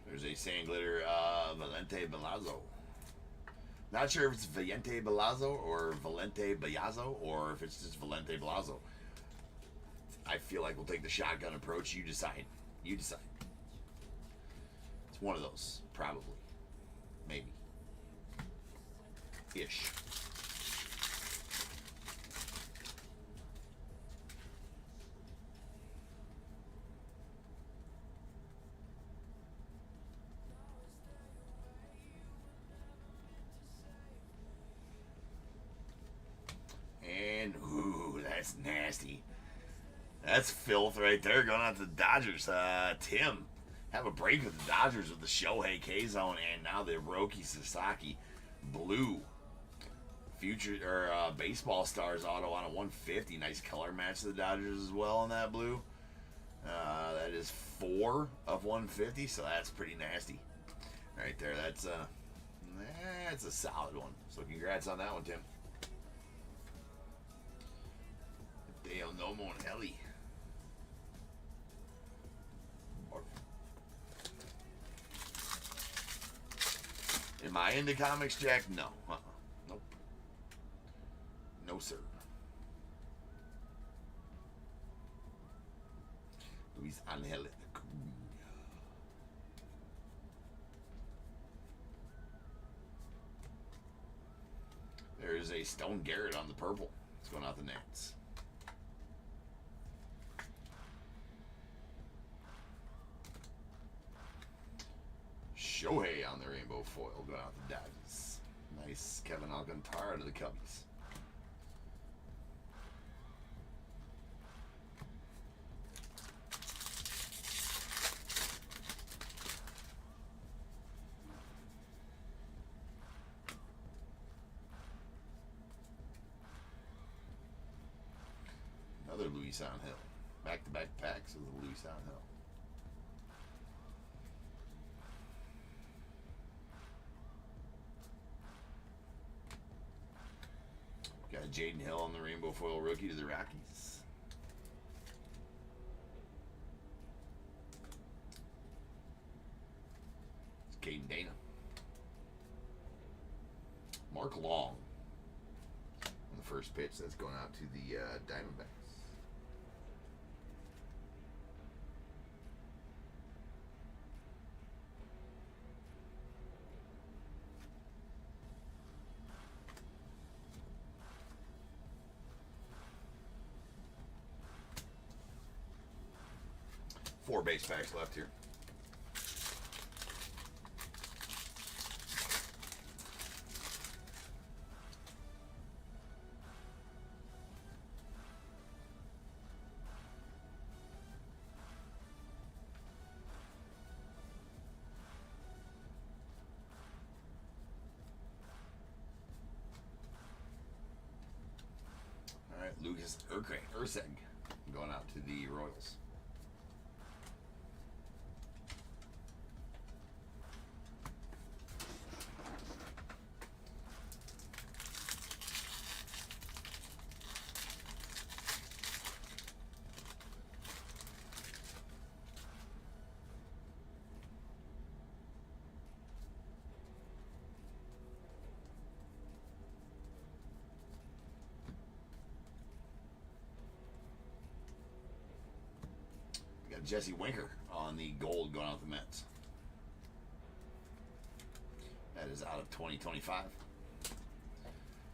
There's a sand glitter Valente Belazzo. Not sure if it's Valente Belazzo or Valente Belazzo or if it's just Valente Belazzo. I feel like we'll take the shotgun approach. You decide. You decide. It's one of those. Probably. Maybe. Ish. And, ooh, that's nasty. That's filth right there going out to the Dodgers. Tim, have a break with the Dodgers with the Shohei K-Zone and now the Hiroki Sasaki blue. Future or baseball stars auto on a 150. Nice color match to the Dodgers as well on that blue. That is 4 of 150, so that's pretty nasty. Right there, that's a solid one. So congrats on that one, Tim. Dale Nomo and Helly. Am I into comics, Jack? No. Nope. No, sir. Luis Angel. There's a Stone Garrett on the purple. It's going out the Nats. Shohei on the rainbow foil going out the Dodgers. Nice Kevin Alcantara to the Cubbies. Another Luis Angel. Back-to-back packs of the Luis Angel. Got Jaden Hill on the rainbow foil rookie to the Rockies. It's Caden Dana. Mark Long on the first pitch. That's going out to the Diamondbacks. Four base packs left here. All right, Lucas Urseg going out to the Royals. Jesse Winker on the gold going out the Mets. That is out of 2025.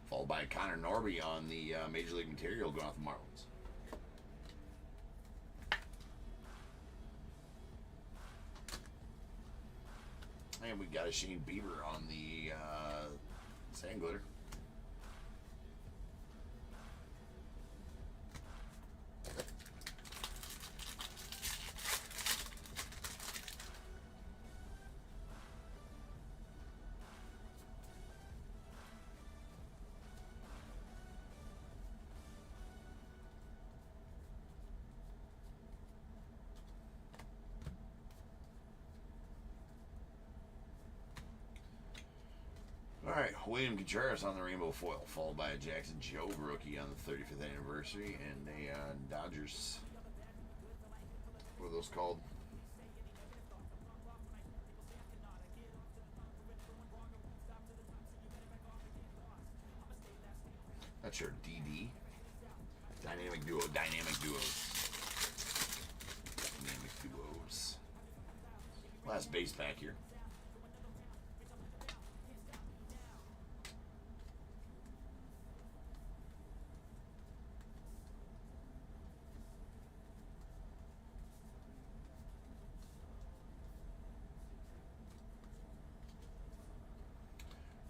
Followed by Connor Norby on the Major League Material going out the Marlins. And we got a Shane Bieber on the Sand Glitter. All right, William Contreras on the rainbow foil, followed by a Jackson Joe rookie on the 35th anniversary, and a Dodgers. What are those called? Not sure. DD. Dynamic duo. Dynamic duos. Dynamic duos. Last base pack here.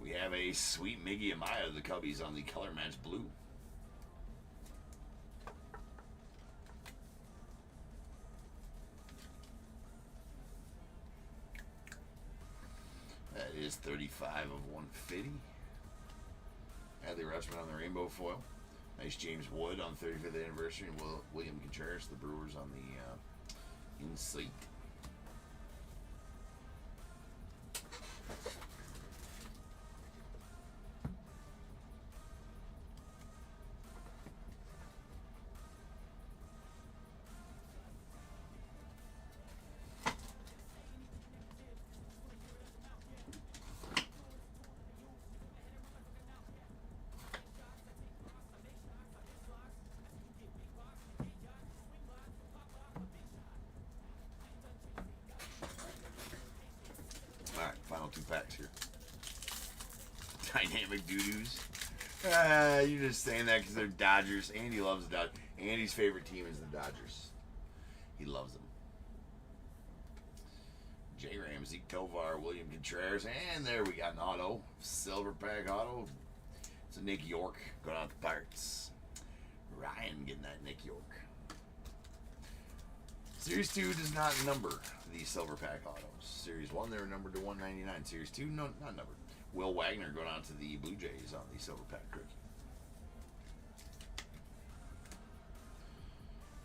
We have a sweet Miggy Amaya of the Cubbies on the color match blue. That is 35 of 150. Adley Rutschman on the rainbow foil. Nice James Wood on 35th anniversary. And William Contreras, the Brewers, on the Insight. Final two packs here. Dynamic doo-doos. You're just saying that because they're Dodgers. Andy loves the Dodgers. Andy's favorite team is the Dodgers. He loves them. J-Ram, Zeke Tovar, William Contreras, and there we got an auto. Silver pack auto. It's a Nick York going out the Pirates. Ryan getting that Nick York. Series 2 does not number the silver pack autos. Series 1, they were numbered to 199. Series 2, no, not numbered. Will Wagner going on to the Blue Jays on the silver pack rookie.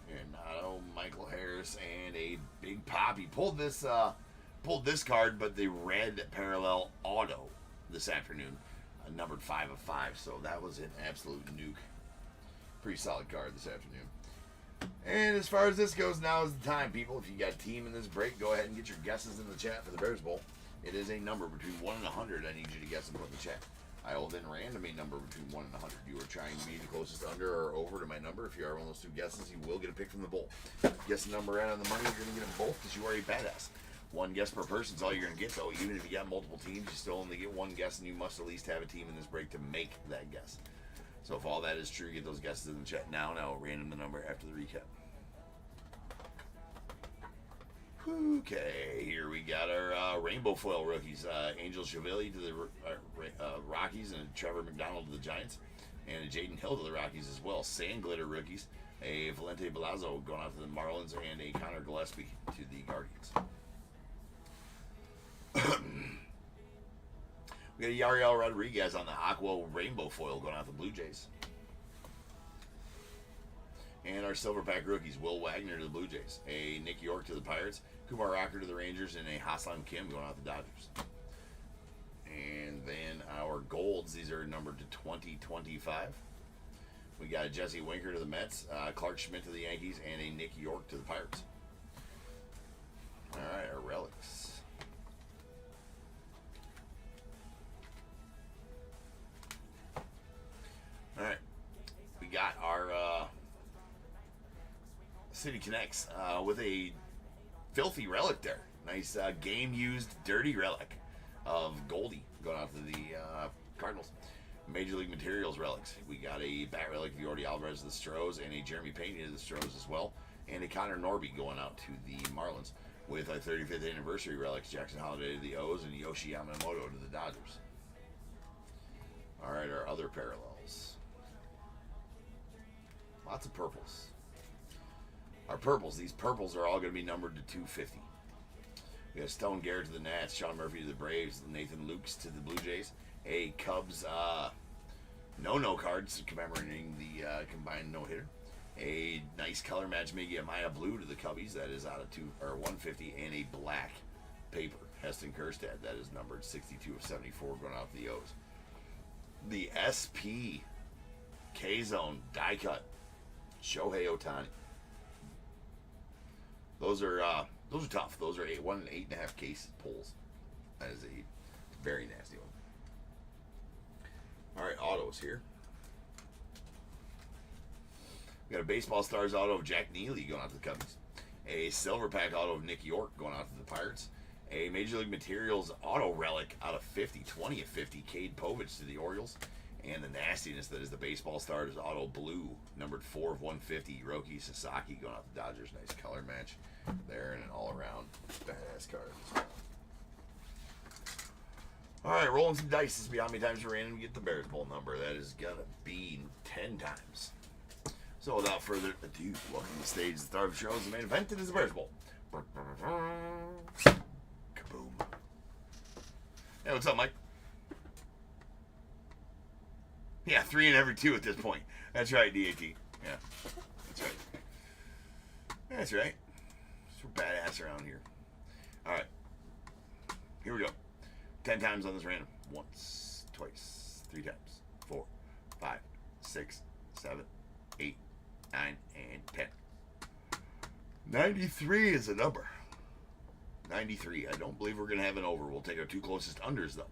Arenado, Michael Harris, and a Big Pop. He pulled this card, but the red parallel auto this afternoon, numbered 5 of 5. So that was an absolute nuke. Pretty solid card this afternoon. And as far as this goes, now is the time, people. If you got a team in this break, go ahead and get your guesses in the chat for the Bears Bowl. It is a number between 1 and 100. I need you to guess and put in the chat. I will then random a number between 1 and 100. You are trying to be the closest under or over to my number. If you are one of those two guesses, you will get a pick from the bowl. Guess the number right on the money, you're going to get them both because you are a badass. One guess per person is all you're going to get, though. Even if you got multiple teams, you still only get one guess, and you must at least have a team in this break to make that guess. So if all that is true, get those guesses in the chat now, and I will random the number after the recap. Okay, here we got our rainbow foil rookies. Angel Chevalier to the Rockies, and Trevor McDonald to the Giants, and a Jaden Hill to the Rockies as well. Sand glitter rookies. A Valente Belazzo going out to the Marlins, and a Connor Gillespie to the Guardians. We got Yariel Rodriguez on the Aqua rainbow foil going out to the Blue Jays. And our silver pack rookies, Will Wagner to the Blue Jays, a Nick York to the Pirates, Kumar Rocker to the Rangers, and a Haslam Kim going out to the Dodgers. And then our golds, these are numbered to 2025. We got a Jesse Winker to the Mets, Clark Schmidt to the Yankees, and a Nick York to the Pirates. All right, our relics. All right, we got our City Connects with a filthy relic there. Nice game-used dirty relic of Goldie going out to the Cardinals. Major League Materials relics. We got a bat relic of Yordi Alvarez of the Stros and a Jeremy Pena of the Stros as well. And a Connor Norby going out to the Marlins with a 35th anniversary relics. Jackson Holliday to the O's and Yoshi Yamamoto to the Dodgers. All right, our other parallels. Lots of purples. Our purples. These purples are all going to be numbered to 250. We have Stone Garrett to the Nats, Sean Murphy to the Braves, Nathan Lukes to the Blue Jays. A Cubs no cards commemorating the combined no-hitter. A nice color match Miggy Maya Blue to the Cubbies. That is out of 150. And a black paper Heston Kjerstad. That is numbered 62 of 74 going out to the O's. The SP K-Zone die cut Shohei Ohtani. Those are tough. Those are 1 8.5 case pulls. That is a very nasty one. All right, autos here. We got a Baseball Stars auto of Jack Neely going out to the Cubbies. A Silver Pack auto of Nick York going out to the Pirates. A Major League Materials auto relic out of 50, 20 of 50, Cade Povich to the Orioles. And the nastiness that is the Baseball Stars auto blue, numbered 4 of 150, Hiroki Sasaki going out to the Dodgers. Nice color match there and an all-around badass card as well. All right, rolling some dice. This will be how many times we're random to get the Bears Bowl number. That is going to be 10 times. So without further ado, welcome to the stage. The star of the show is the main event. It is the Bears Bowl. Kaboom. Hey, what's up, Mike? Yeah, 3 in every 2 at this point. That's right, DAT. Yeah, that's right. That's right. We're badass around here. All right. Here we go. 10 times on this random. Once, twice, 3 times. 4, 5, 6, 7, 8, 9, and 10. 93 is the number. 93. I don't believe we're going to have an over. We'll take our 2 closest unders, though.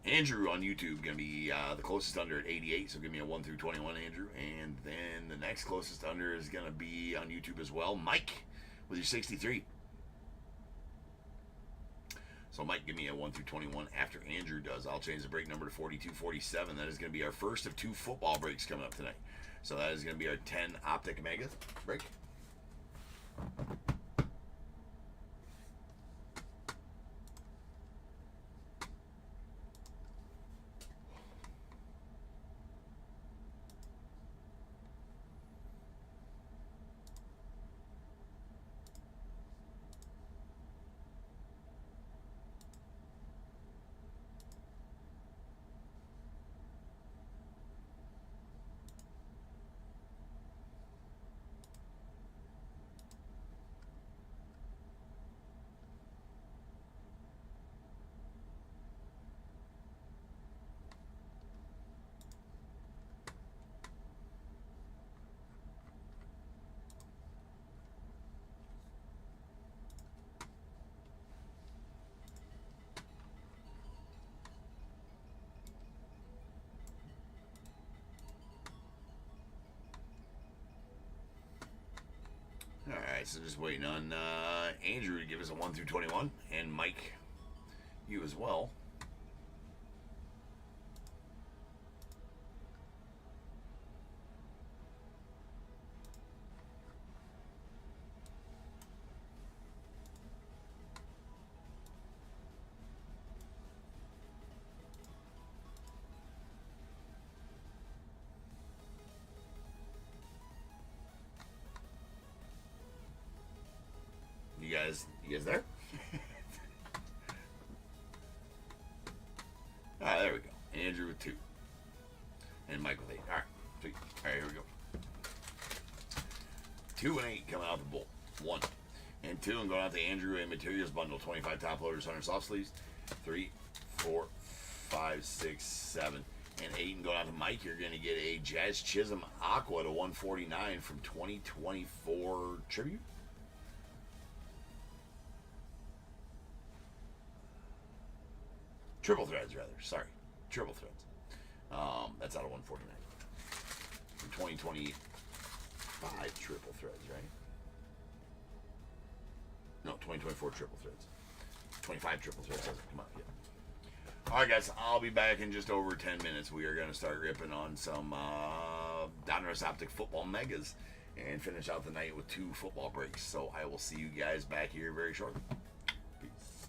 Andrew on YouTube going to be the closest under at 88, so give me a 1 through 21, Andrew. And then the next closest under is going to be on YouTube as well. Mike with your 63. So Mike, give me a 1 through 21 after Andrew does. I'll change the break number to 42-47. That is going to be our first of 2 football breaks coming up tonight. So that is going to be our 10 Optic Mega break. Alright, so just waiting on Andrew to give us a 1 through 21, and Mike, you as well. You guys there? Ah, there we go. Andrew with 2. And Mike with 8. Alright, sweet. Alright, here we go. 2 and 8 coming out the bowl. 1 and 2, and going out to Andrew, a materials bundle, 25 top loaders, 100 soft sleeves. 3, 4, 5, 6, 7, and 8. And going out to Mike, you're going to get a Jazz Chisholm Aqua to 149 from 2024 Tribute. Triple threads, rather. Sorry. Triple threads. That's out of 149. From 2025 triple threads, right? No, 2024 triple threads. 25 triple threads hasn't come out yet. Alright guys, I'll be back in just over 10 minutes. We are going to start ripping on some DONRUSS Optic football megas and finish out the night with 2 football breaks. So I will see you guys back here very shortly. Peace.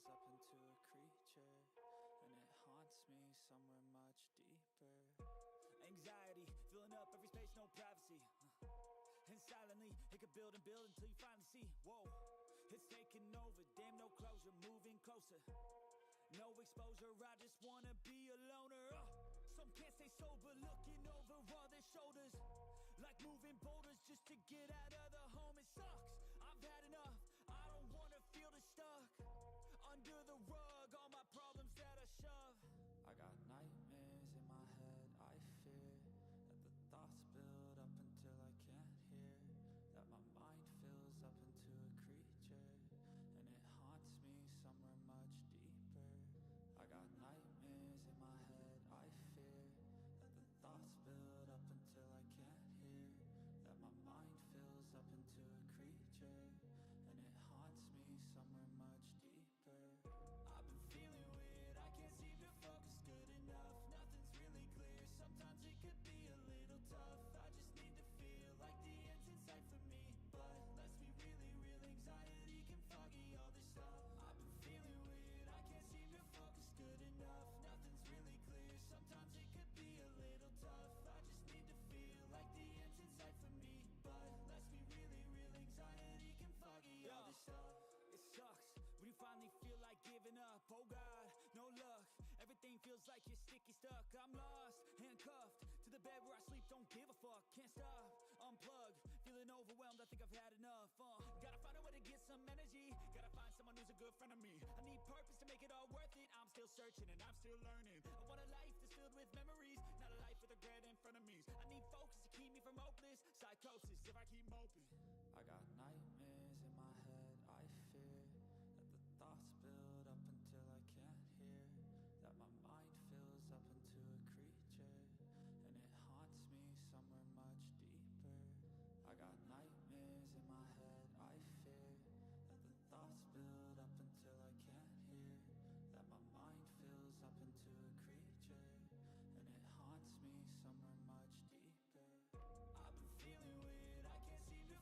fills up into a creature, and it haunts me somewhere much deeper. Anxiety, filling up every space, no privacy. And silently, it could build and build until you finally see, whoa, it's taking over, damn, no closure, moving closer. No exposure, I just wanna be a loner. Some can't stay sober, looking over all their shoulders, like moving boulders just to get out of the home. It sucks, I've had enough, I don't wanna feel the stuck under the rug, all my problems that I shove. I got nightmares in my head, I fear that the thoughts build up until I can't hear, that my mind fills up into a creature, and it haunts me somewhere much deeper. I got nightmares in my head, I fear that the thoughts build up until I can't hear, that my mind fills up into a creature, and it haunts me somewhere much deeper. I've been feeling weird, I can't seem to focus good enough, nothing's really clear, sometimes it could be a little tough. I just need to feel like the end's in sight for me, but let's be really real, anxiety can foggy all this stuff. I've been feeling weird, I can't seem to focus good enough, nothing's really clear, sometimes it could be a little tough. I just need to feel like the end's in sight for me, but let's be really real, anxiety can foggy all this stuff. It sucks when you finally feel like giving up. Oh God, no luck, everything feels like you're sticky stuck. I'm lost, handcuffed to the bed where I sleep, don't give a fuck. Can't stop, unplug, feeling overwhelmed, I think I've had enough. Gotta find a way to get some energy, gotta find someone who's a good friend of me. I need purpose to make it all worth it, I'm still searching and I'm still learning. I want a life that's filled with memories, not a life with regret in front of me. I need focus to keep me from hopeless psychosis if I keep moping. I got nightmares in my head, I fear that the thoughts build up until I can't hear, that my mind fills up into a creature, and it haunts me somewhere much deeper. I got nightmares in my head, I fear that the thoughts build up until I can't hear, that my mind fills up into a creature, and it haunts me somewhere much deeper. I've been feeling weird, I can't seem to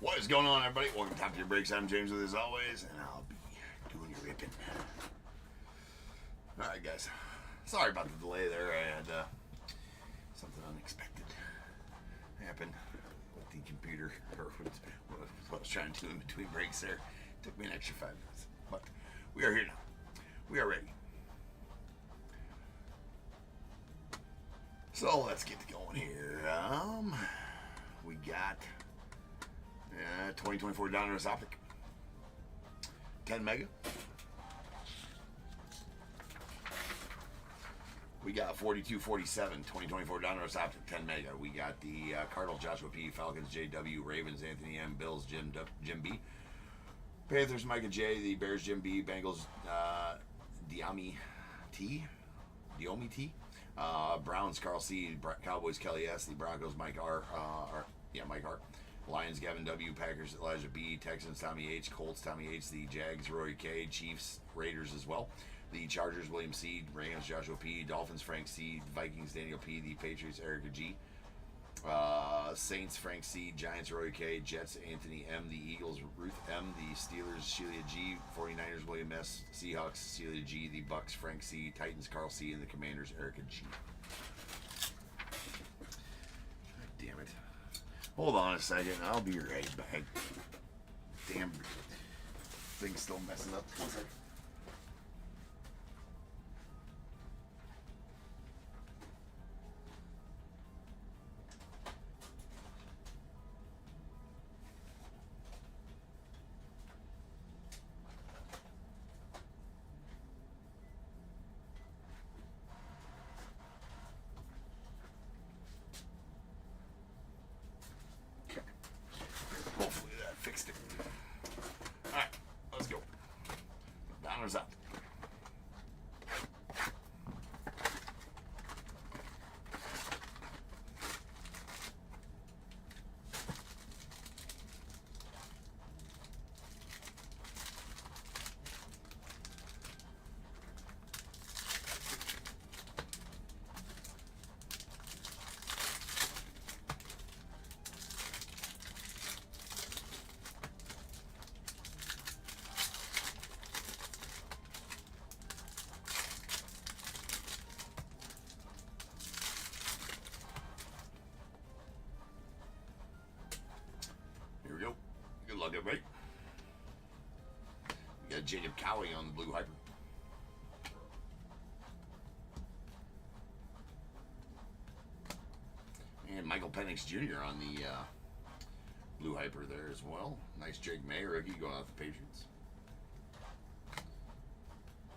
What is going on, everybody? Welcome to Top Tier Breaks. I'm James with as always, and I'll be doing your ripping. Alright, guys. Sorry about the delay there. I had something unexpected happen with the computer, or with what I was trying to do in between breaks there. It took me an extra 5 minutes. But we are here now. We are ready. So let's get going here. We got 2024 DONRUSS Optic 10 mega. We got 4247 2024 DONRUSS Optic 10 mega. We got the Cardinals Joshua P, Falcons JW, Ravens Anthony M, Bills Jim B, Panthers Micah J, the Bears Jim B, Bengals Diomi T, Browns Carl C, Cowboys Kelly S, the Broncos Mike R, Mike R, Lions Gavin W, Packers Elijah B, Texans Tommy H, Colts Tommy H, the Jags Roy K, Chiefs Raiders as well, the Chargers William C, Rams Joshua P, Dolphins Frank C, Vikings Daniel P, the Patriots Erica G, Saints Frank C, Giants Roy K, Jets Anthony M, the Eagles Ruth M, the Steelers Sheila G, 49ers William S, Seahawks Sheila G, the Bucks Frank C, Titans Carl C, and the Commanders Erica G. God damn it. Hold on a second, I'll be right back. Damn thing's still messing up. 1 second. Hopefully that fixed it. Alright, let's go. DONRUSS up. Here we go. Good luck, everybody. We got Jacob Cowie on the blue hyper. And Michael Penix Jr. on the blue hyper there as well. Nice Drake May rookie going out the Patriots.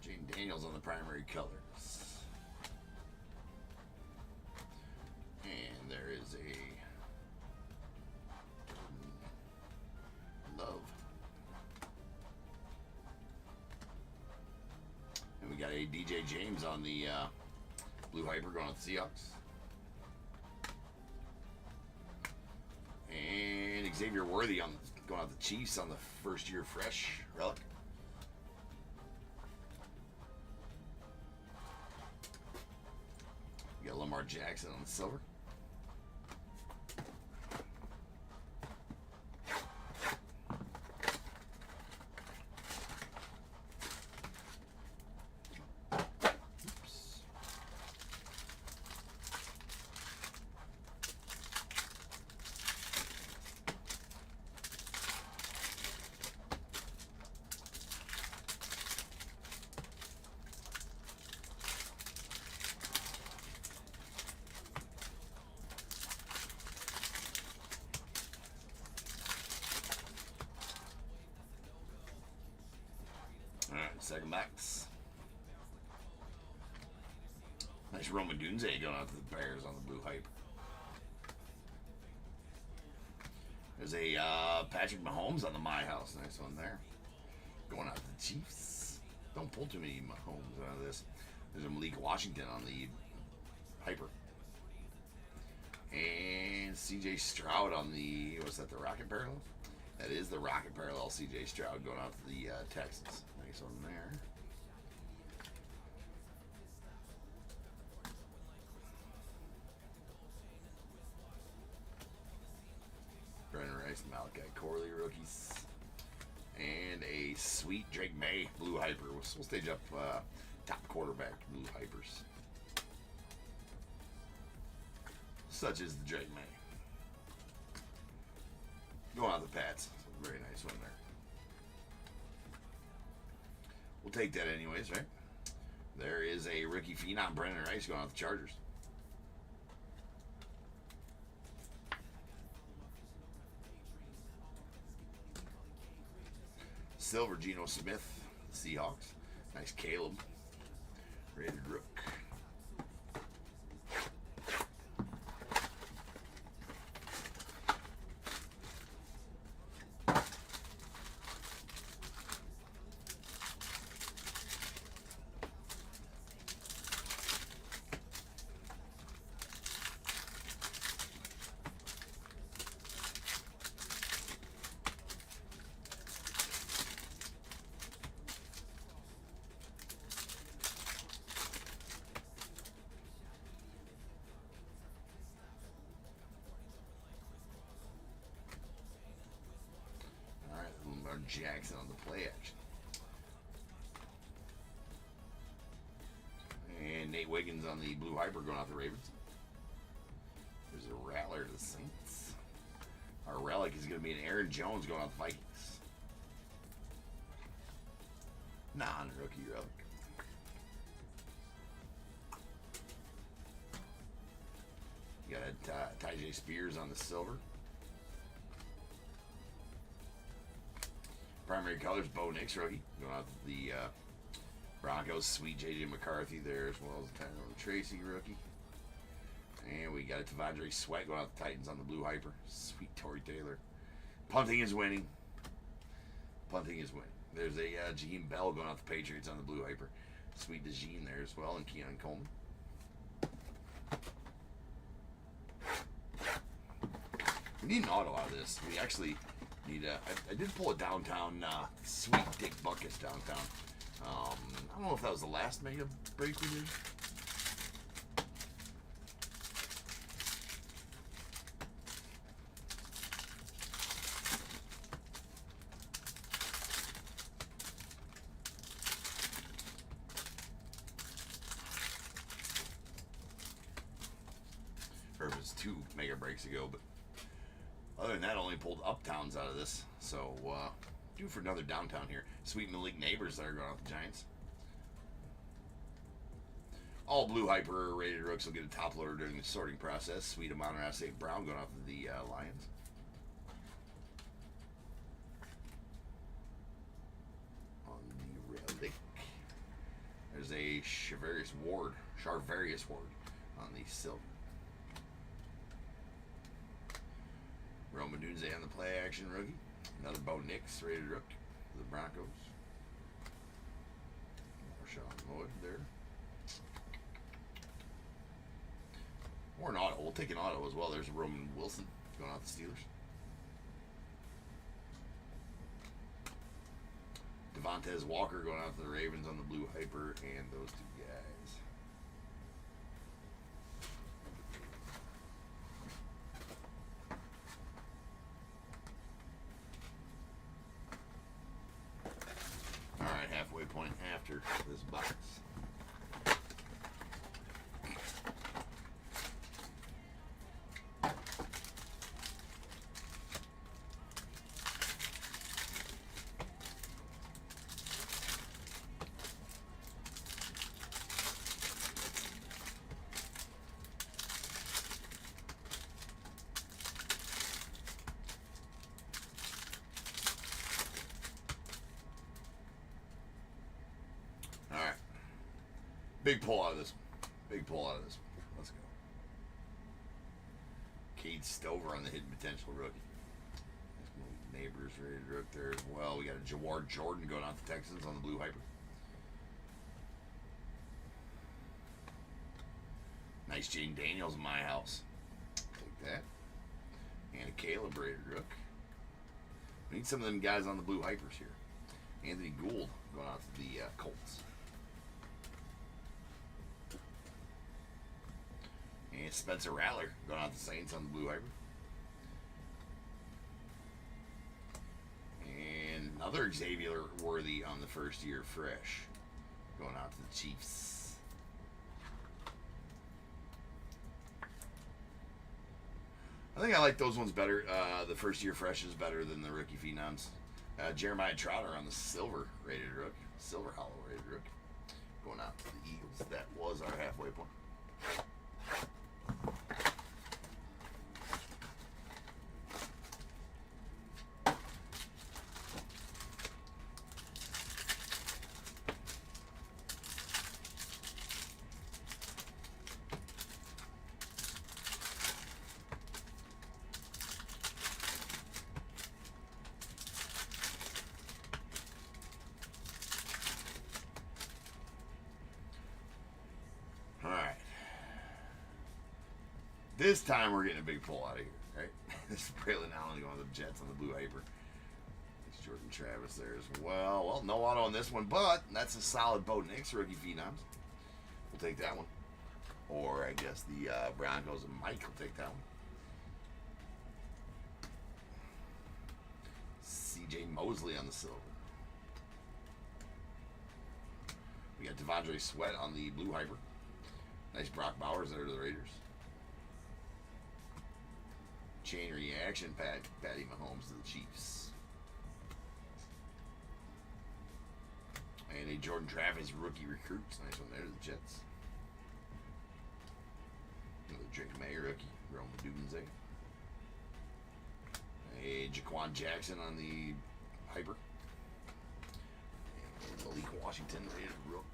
Jane Daniels on the primary colors. And there is a Love. And we got a DJ James on the blue hyper going with the Seahawks. And Xavier Worthy on going out the Chiefs on the first year fresh relic. We got Lamar Jackson on the silver. Alright, second box. Nice Roman Dunze going out to the Bears on the blue hype. There's a Patrick Mahomes on the My House. Nice one there. Going out to the Chiefs. Don't pull too many Mahomes out of this. There's a Malik Washington on the hyper. And CJ Stroud on the, what's that, the Rocket Parallel? That is the Rocket Parallel CJ Stroud going out to the Texans. Nice one there. nice Malachi Corley rookies. And a sweet Drake May Blue Hyper. We'll stage up top quarterback Blue Hypers. Such as the Drake May. Going out the Pats. Very nice one there. We'll take that anyways, right? There is a rookie phenom, Brendan Rice, going out the Chargers. Silver, Geno Smith, Seahawks. Nice Caleb. Rated Rook. Jackson on the play action. And Nate Wiggins on the Blue Hyper going off the Ravens. There's a Rattler to the Saints. Our relic is going to be an Aaron Jones going off the Vikings. Non-rookie relic. You got Tyjae Spears on the silver. Primary colors, Bo Nix rookie. Going out the Broncos. Sweet J.J. McCarthy there, as well as Tyrone Tracy rookie. And we got a Tavondre Sweat going out the Titans on the Blue Hyper. Sweet Torrey Taylor. Punting is winning. Punting is winning. There's a Jaheim Bell going out the Patriots on the Blue Hyper. Sweet DeJean there as well, and Keon Coleman. We need an auto out of this. We actually need a... I did pull a downtown Sweet Dick Buckus downtown. I don't know if that was the last mega break we did. Or if it's 2 mega breaks ago, but other than that, I only pulled uptowns out of this. So, due for another downtown here. Sweet Malik Neighbors that are going off the Giants. All Blue Hyper rated rooks will get a top loader during the sorting process. Sweet Amon-Ra St. Brown going off of the Lions. On the relic, there's a Charvarius Ward on the silver. Roman Dunze on the play action rookie. Another Bo Nix rated rook for the Broncos. Marshawn Lloyd there. Or an auto. We'll take an auto as well. There's Roman Wilson going off the Steelers. Devontae Walker going off the Ravens on the Blue Hyper, and those 2 guys. Alright, halfway point after this box. Alright. Big pull out of this one. Big pull out of this one. Let's go. Cade Stover on the hidden potential rookie. Neighbors rated rook there as well. We got a Jawar Jordan going out the Texans on the Blue Hyper. Nice Jane Daniels in my house. Take that. And a Caleb rated rook. We need some of them guys on the Blue Hypers here. Anthony Gould going out to the Colts. And Spencer Rattler going out to the Saints on the Blue Hyper. another Xavier Worthy on the first year fresh. Going out to the Chiefs. I think I like those ones better. The first year fresh is better than the rookie phenoms. Jeremiah Trotter on the silver rated rook. Silver hollow rated rook. Going out to the Eagles. That was our halfway point. This time we're getting a big pull out of here, right? This is Braylon Allen going with the Jets on the blue hyper. It's Jordan Travis there as well. Well, no auto on this one, but that's a solid Bo Nix rookie phenoms. We'll take that one. Or I guess the Broncos and Mike will take that one. C.J. Mosley on the silver. We got Devondre Sweat on the blue hyper. Nice Brock Bowers there to the Raiders. Chain reaction, Patty Mahomes to the Chiefs. And a Jordan Travis rookie recruits. Nice one there to the Jets. Another Drake May rookie, Rome Dubinze. A Jaquan Jackson on the hyper. And Malik Washington rated rook.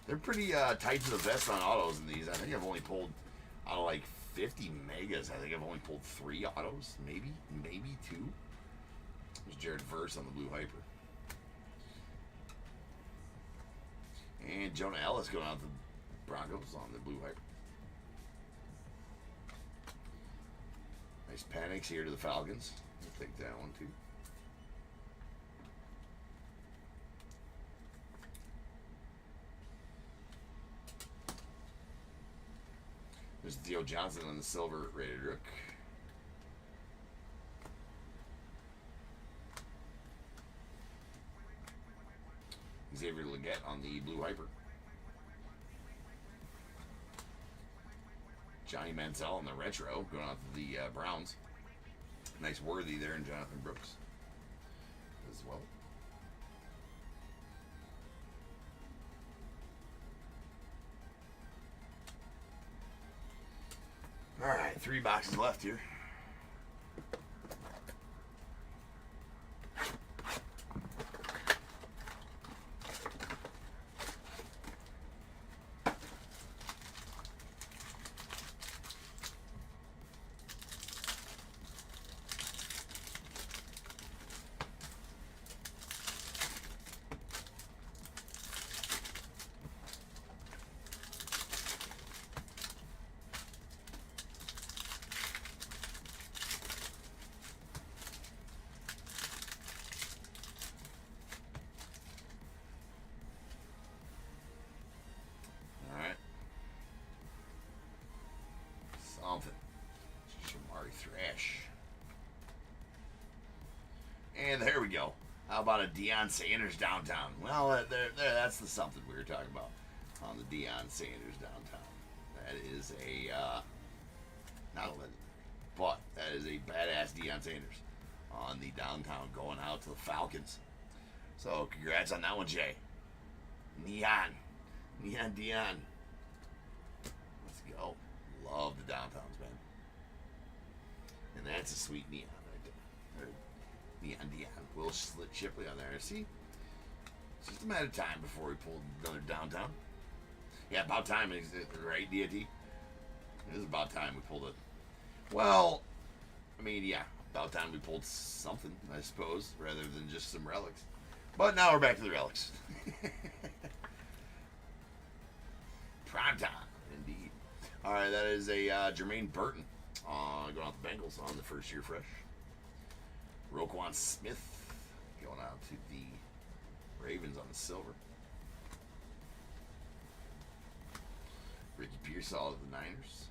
They're pretty tight to the vest on autos in these. I think I've only pulled out of like 50 megas. I think I've only pulled 3 autos, maybe 2. There's Jared Verse on the blue hyper. And Jonah Ellis going out to the Broncos on the blue hyper. Nice Panics here to the Falcons. I'll take that one too. There's Theo Johnson on the silver rated rook. Xavier Legette on the blue hyper. Johnny Manziel on the retro going out to the Browns. Nice Worthy there and Jonathan Brooks as well. All right, 3 boxes left here. Shamari Thrash. And there we go. How about a Deion Sanders downtown? Well, that's the something we were talking about on the Deion Sanders downtown. That is a, not a legendary, but that is a badass Deion Sanders on the downtown going out to the Falcons. So congrats on that one, Jay. Neon Deion. Let's go. Love the downtowns, man. And that's a sweet neon right there. Neon. Will Shipley on there. See? It's just a matter of time before we pull another downtown. Yeah, about time, right, DAT? It is about time we pulled it. Well, I mean, yeah, about time we pulled something, I suppose, rather than just some relics. But now we're back to the relics. Prime time, indeed. All right, that is a Jermaine Burton going out the Bengals on the first year fresh. Roquan Smith going out to the Ravens on the silver. Ricky Pearsall of the Niners.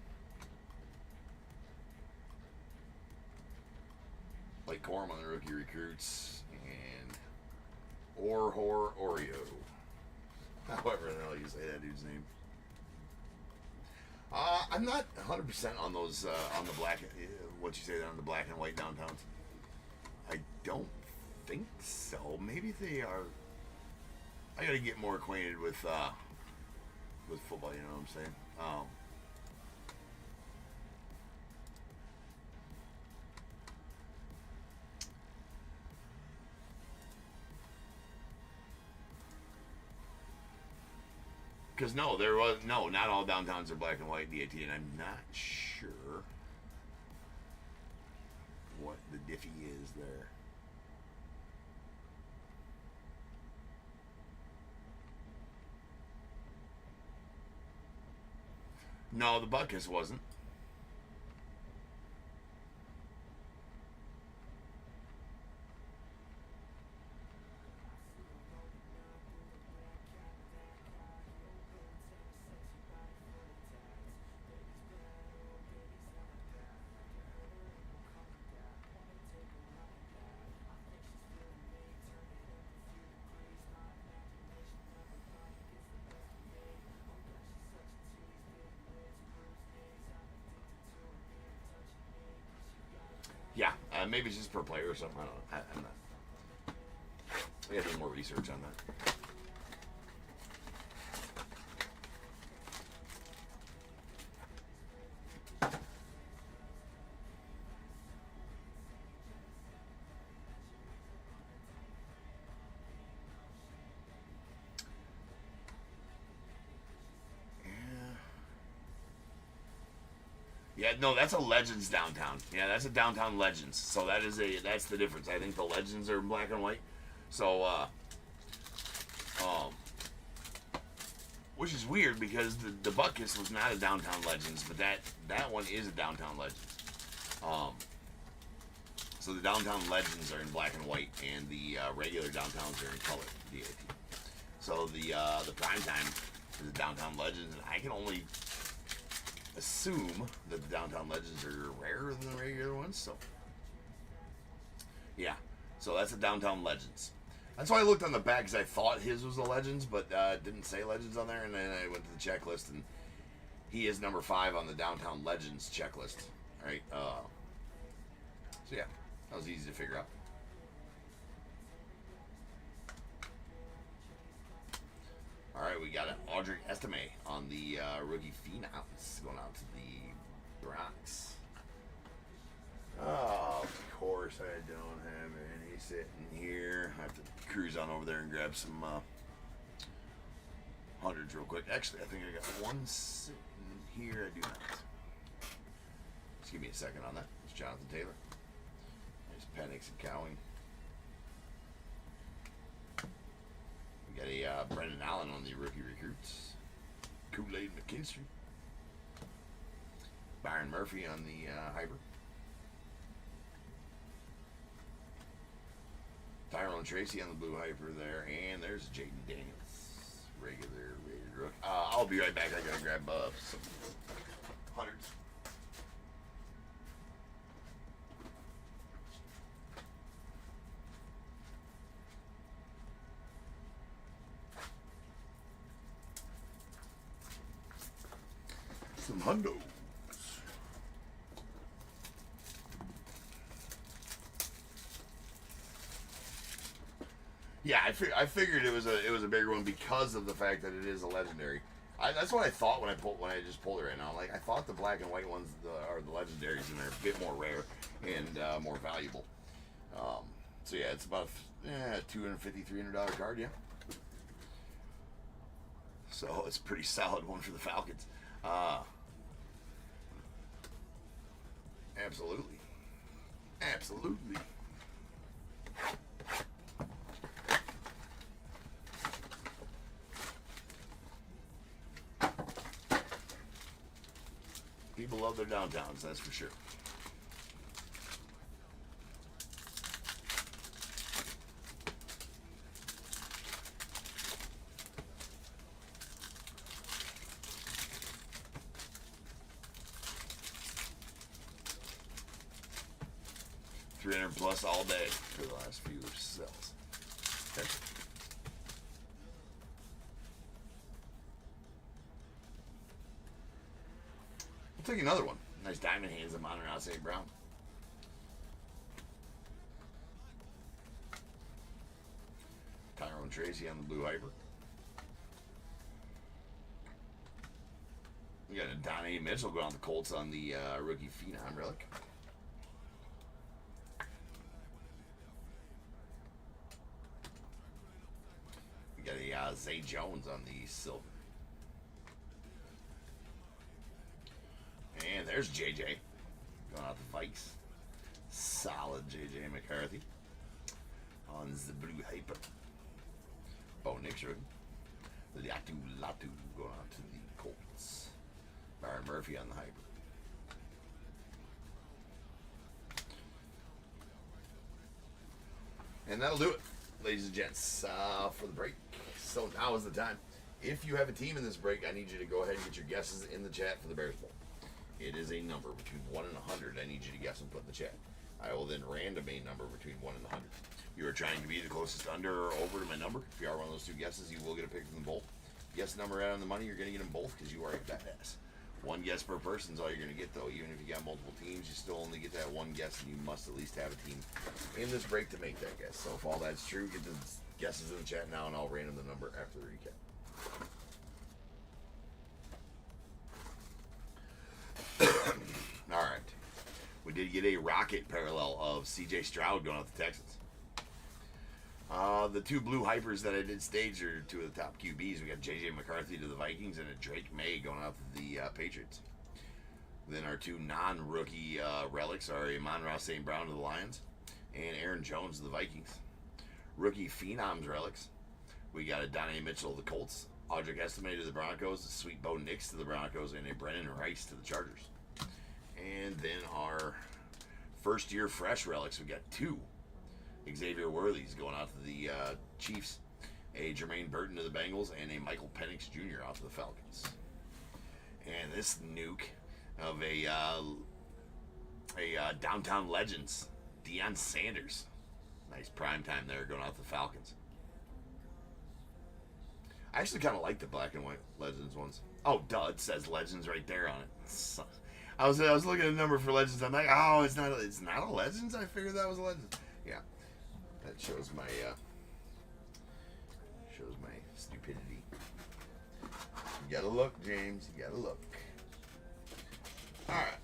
Blake Corum on the rookie recruits. And Oreo. However the hell you say that dude's name. I'm not 100% on those, on the black, what you say there on the black and white downtowns. I don't think so. Maybe they are. I gotta get more acquainted with football, you know what I'm saying? Because no, there was not all downtowns are black and white DAT, and I'm not sure what the diffy is there. No, the Buckus wasn't. Yeah, maybe it's just per player or something. I don't know. I'm not. We have to do more research on that. Yeah, no, that's a Legends downtown. Yeah, that's a downtown Legends. So that's the difference. I think the Legends are in black and white. So, which is weird because the Buckus was not a downtown Legends, but that one is a downtown Legends. So the downtown Legends are in black and white, and the regular downtowns are in color. DAT. So the primetime is a downtown Legends, and I can only assume that the downtown Legends are rarer than the regular ones. So yeah, so that's a downtown Legends. That's why I looked on the back, because I thought his was a Legends, but didn't say Legends on there. And then I went to the checklist, and he is number 5 on the downtown Legends checklist. All right. So yeah, that was easy to figure out. All right, we got an Audrey Estime on the rookie phenoms going out to the Bronx. Oh, of course I don't have any sitting here. I have to cruise on over there and grab some hundreds real quick. Actually, I think I got one sitting here. I do not. Just give me a second on that. It's Jonathan Taylor. There's Penix and Cowing. We got a Brendan Allen on the rookie recruits. Kool-Aid McKinstry. Byron Murphy on the hyper. Tyrone Tracy on the blue hyper there. And there's Jaden Daniels. Regular rated rook. I'll be right back. I gotta grab some hundreds. Some hundos. Yeah, I figured it was a bigger one because of the fact that it is a legendary. That's what I thought when I just pulled it right now. Like, I thought the black and white ones are the legendaries, and they're a bit more rare and more valuable. So yeah, it's about $250, $300 card, yeah. So it's a pretty solid one for the Falcons. Absolutely. Absolutely. People love their downtowns, that's for sure. $300 plus all day for the last few cells. Okay. We'll take another one. Nice diamond hands of Monterey St. Brown. Tyrone Tracy on the blue hyper. We got a Donnie Mitchell going on the Colts on the rookie Phenom relic. We got a Zay Jones on the silver. And there's JJ going out the Vikes. Solid JJ McCarthy on the blue hyper. Oh, Nick's rookie. Latu going out to the Colts. Byron Murphy on the hyper. And that'll do it, ladies and gents, for the break. So now is the time. If you have a team in this break, I need you to go ahead and get your guesses in the chat for the Bears Bowl. It is a number between 1 and 100. I need you to guess and put in the chat. I will then random a number between 1 and 100. You are trying to be the closest under or over to my number. If you are one of those two guesses, you will get a pick from them both. Guess number out on the money, you're going to get them both because you are a badass. One guess per person is all you're going to get, though. Even if you got multiple teams, you still only get that one guess, and you must at least have a team in this break to make that guess. So if all that's true, get the guesses in the chat now, and I'll random the number after the recap. All right. We did get a rocket parallel of C.J. Stroud going out the Texans. The two blue hypers that I did stage are two of the top QBs. We got J.J. McCarthy to the Vikings and a Drake May going out to the Patriots. Then our two non-rookie relics are a Monroe St. Brown to the Lions and Aaron Jones to the Vikings. Rookie Phenoms relics, we got a Donnie Mitchell to the Colts, Audric Estime to the Broncos, a Sweet Bo Nix to the Broncos, and a Brennan Rice to the Chargers. And then our first-year fresh relics, we got two Xavier Worthies going out to the Chiefs, a Jermaine Burton to the Bengals, and a Michael Penix Jr. out to the Falcons. And this nuke of a Downtown Legends, Deion Sanders. Nice prime time there going out to the Falcons. I actually kind of like the black and white Legends ones. Oh, duh, it says Legends right there on it. I was looking at the number for Legends. I'm like, oh, it's not a Legends. I figured that was a Legends. Yeah, that shows my stupidity. You gotta look, James. You gotta look. All right,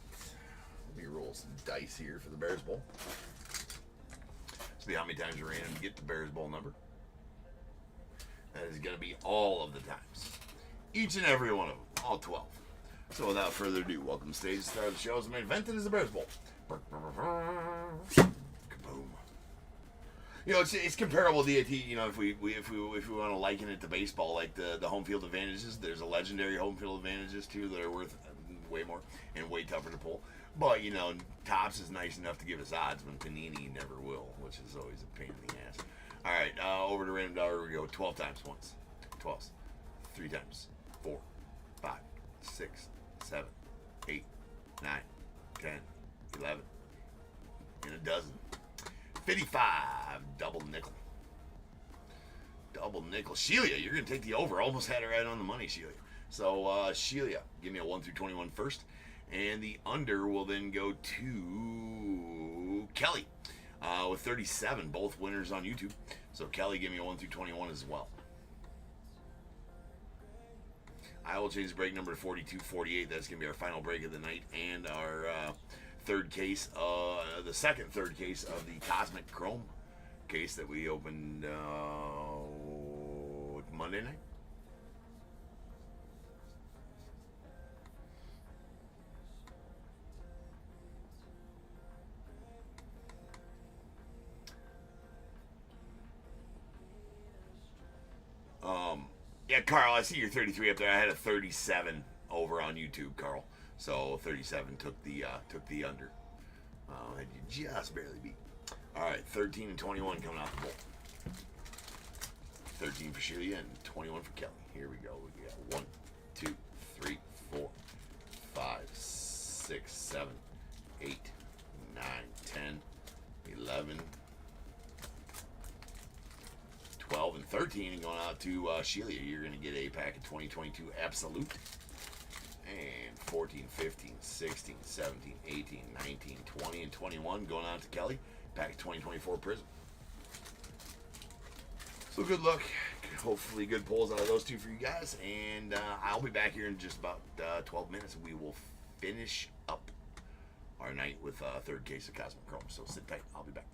let me roll some dice here for the Bears Bowl. See how many times you're random to get the Bears Bowl number. That is going to be all of the times. Each and every one of them. All 12. So without further ado, welcome to stage start of the show. The main event is the Bears Bowl. Kaboom. You know, it's comparable to DAT. You know, if we want to liken it to baseball, like the home field advantages, there's a legendary home field advantages too that are worth way more and way tougher to pull. But, you know, Topps is nice enough to give us odds when Panini never will, which is always a pain in the ass. All right, over to Random Dollar we go. 12 times once. 12s. 3 times. 4, 5, 6, 7, 8, 9, 10, 11. And a dozen. 55. Double nickel. Double nickel. Shelia, you're going to take the over. Almost had it right on the money, Shelia. So, Shelia, give me a 1 through 21 first. And the under will then go to Kelly with 37, both winners on YouTube. So Kelly, give me a 1 through 21 as well. I will change the break number to 42-48. That's going to be our final break of the night and our third case, the second third case of the Cosmic Chrome case that we opened Monday night. Yeah, Carl, I see your 33 up there. I had a 37 over on YouTube, Carl. So 37 took the under. And you just barely beat. All right, 13 and 21 coming out the bowl. 13 for Sheila and 21 for Kelly. Here we go. We got 1, 2, 3, 4, 5, 6, 7, 8, 9, 10, 11, 12, and 13. And going out to Sheila, you're going to get a pack of 2022 Absolute. And 14, 15, 16, 17, 18, 19, 20, and 21 going out to Kelly. Pack of 2024 Prism. So good luck. Hopefully good pulls out of those two for you guys. And I'll be back here in just about 12 minutes. We will finish up our night with a third case of Cosmic Chrome. So sit tight. I'll be back.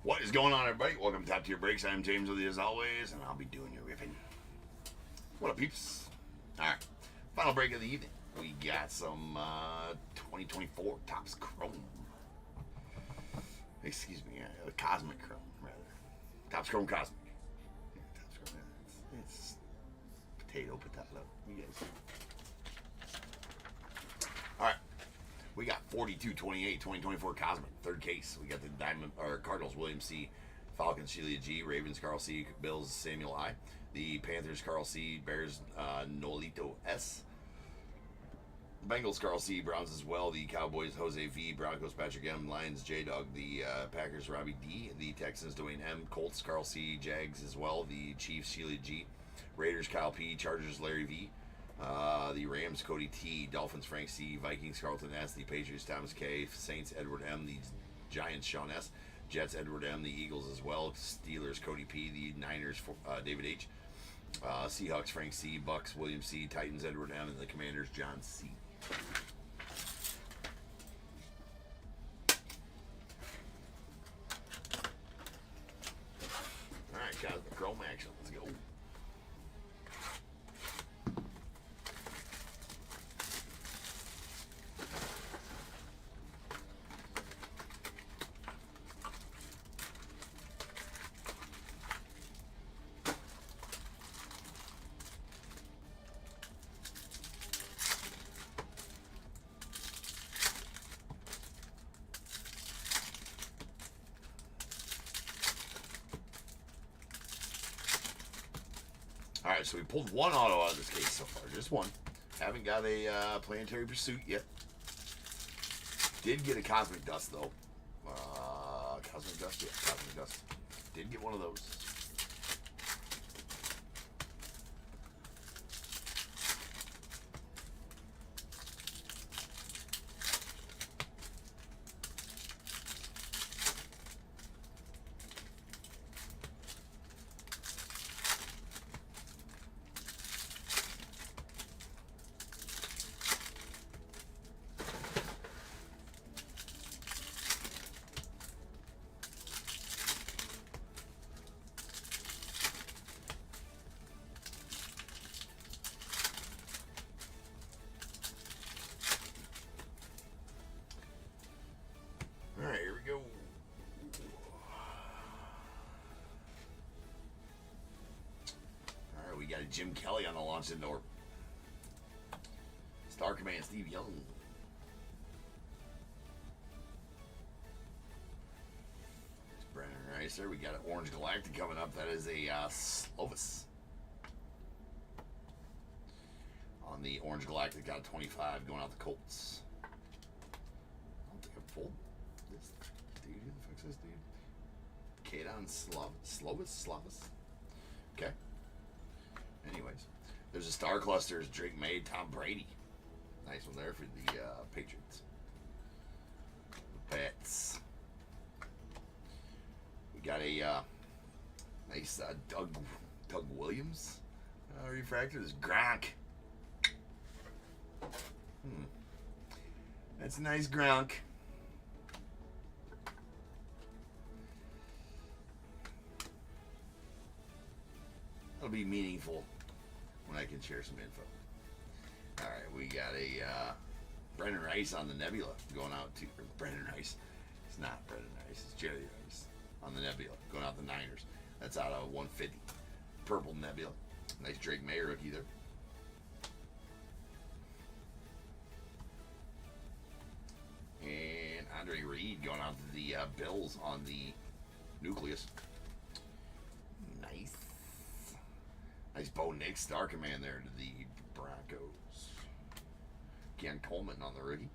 What is going on, everybody? Welcome to Top Tier Breaks. I'm James with you as always, and I'll be doing your ripping. What up, peeps? Alright, final break of the evening. We got some 2024 Topps Chrome. Excuse me, Cosmic Chrome, rather. Topps Chrome Cosmic. Yeah, Topps Chrome. It's potato. You guys. Alright. We got 42-28, 2024 Cosmic, third case. We got the Cardinals, William C. Falcons, Sheila G. Ravens, Carl C. Bills, Samuel I. The Panthers, Carl C. Bears, Nolito S. Bengals, Carl C. Browns as well. The Cowboys, Jose V. Broncos, Patrick M. Lions, J-Dog. The Packers, Robbie D. The Texans, Dwayne M. Colts, Carl C. Jags as well. The Chiefs, Sheila G. Raiders, Kyle P. Chargers, Larry V. The Rams, Cody T. Dolphins, Frank C. Vikings, Carlton S. The Patriots, Thomas K. Saints, Edward M. The Giants, Sean S. Jets, Edward M. The Eagles as well. Steelers, Cody P. The Niners, David H. Seahawks, Frank C. Bucks, William C. Titans, Edward M. And the Commanders, John C. Alright, Cosmic Chrome action. Let's go. Alright, so we pulled one auto out of this case so far. Just one. Haven't got a Planetary Pursuit yet. Did get a Cosmic Dust, though. Cosmic Dust? Yeah, Cosmic Dust. Did get one of those. Alright, here we go. Alright, we got a Jim Kelly on the launch door. Star Command Steve Young. Brennan Ricer. We got an Orange Galactic coming up. That is a Slovis. On the Orange Galactic, got 25 going out the Colts. I don't think I pulled this dude. Who the fuck's this dude? Kadon Slovis? Okay. Anyways, there's a Star Clusters, Drake May, Tom Brady. Nice one there for the Patriots. Bets. We got a nice Doug Williams refractor. This Gronk. That's a nice Gronk. It'll be meaningful when I can share some info. Alright, we got a Brennan Rice on the Nebula going out to Brennan Rice. It's not Brennan Rice, it's Jerry Rice on the Nebula going out the Niners. That's out of 150. Purple Nebula. Nice Drake May rookie there. And Andre Reed going out to the Bills on the Nucleus. Nice. Nice Bo Nix Star Command there to the Broncos. Ken Coleman on the rookie.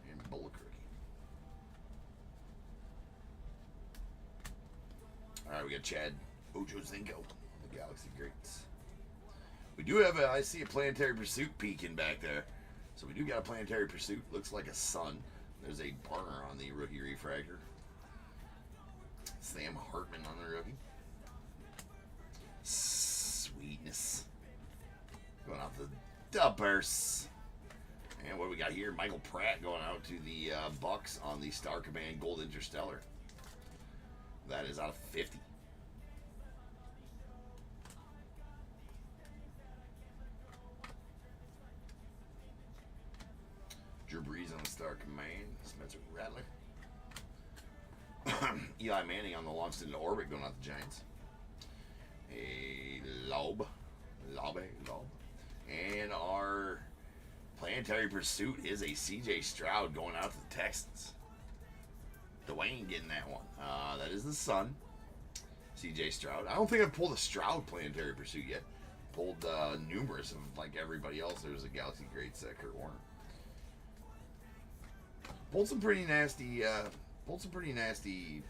And Bullock rookie. Alright, we got Chad Ochocinco on the Galaxy Greats. We do have I see a Planetary Pursuit peeking back there. So we do got a Planetary Pursuit. Looks like a sun. There's a Barner on the rookie refractor. Sam Hartman on the rookie. Sweetness. Going off the Duppers. And what do we we got here? Michael Pratt going out to the Bucks on the Star Command Gold Interstellar. That is out of 50. Drew Brees on the Star Command. Spencer Rattler. Eli Manning on the launched into orbit going out the Giants. A Lob. And our planetary pursuit is a CJ Stroud going out to the Texans. Dwayne getting that one. That is the Sun. CJ Stroud. I don't think I've pulled a Stroud planetary pursuit yet. Pulled numerous of like everybody else. There's a Galaxy Greats Kurt Warner. Pulled some pretty nasty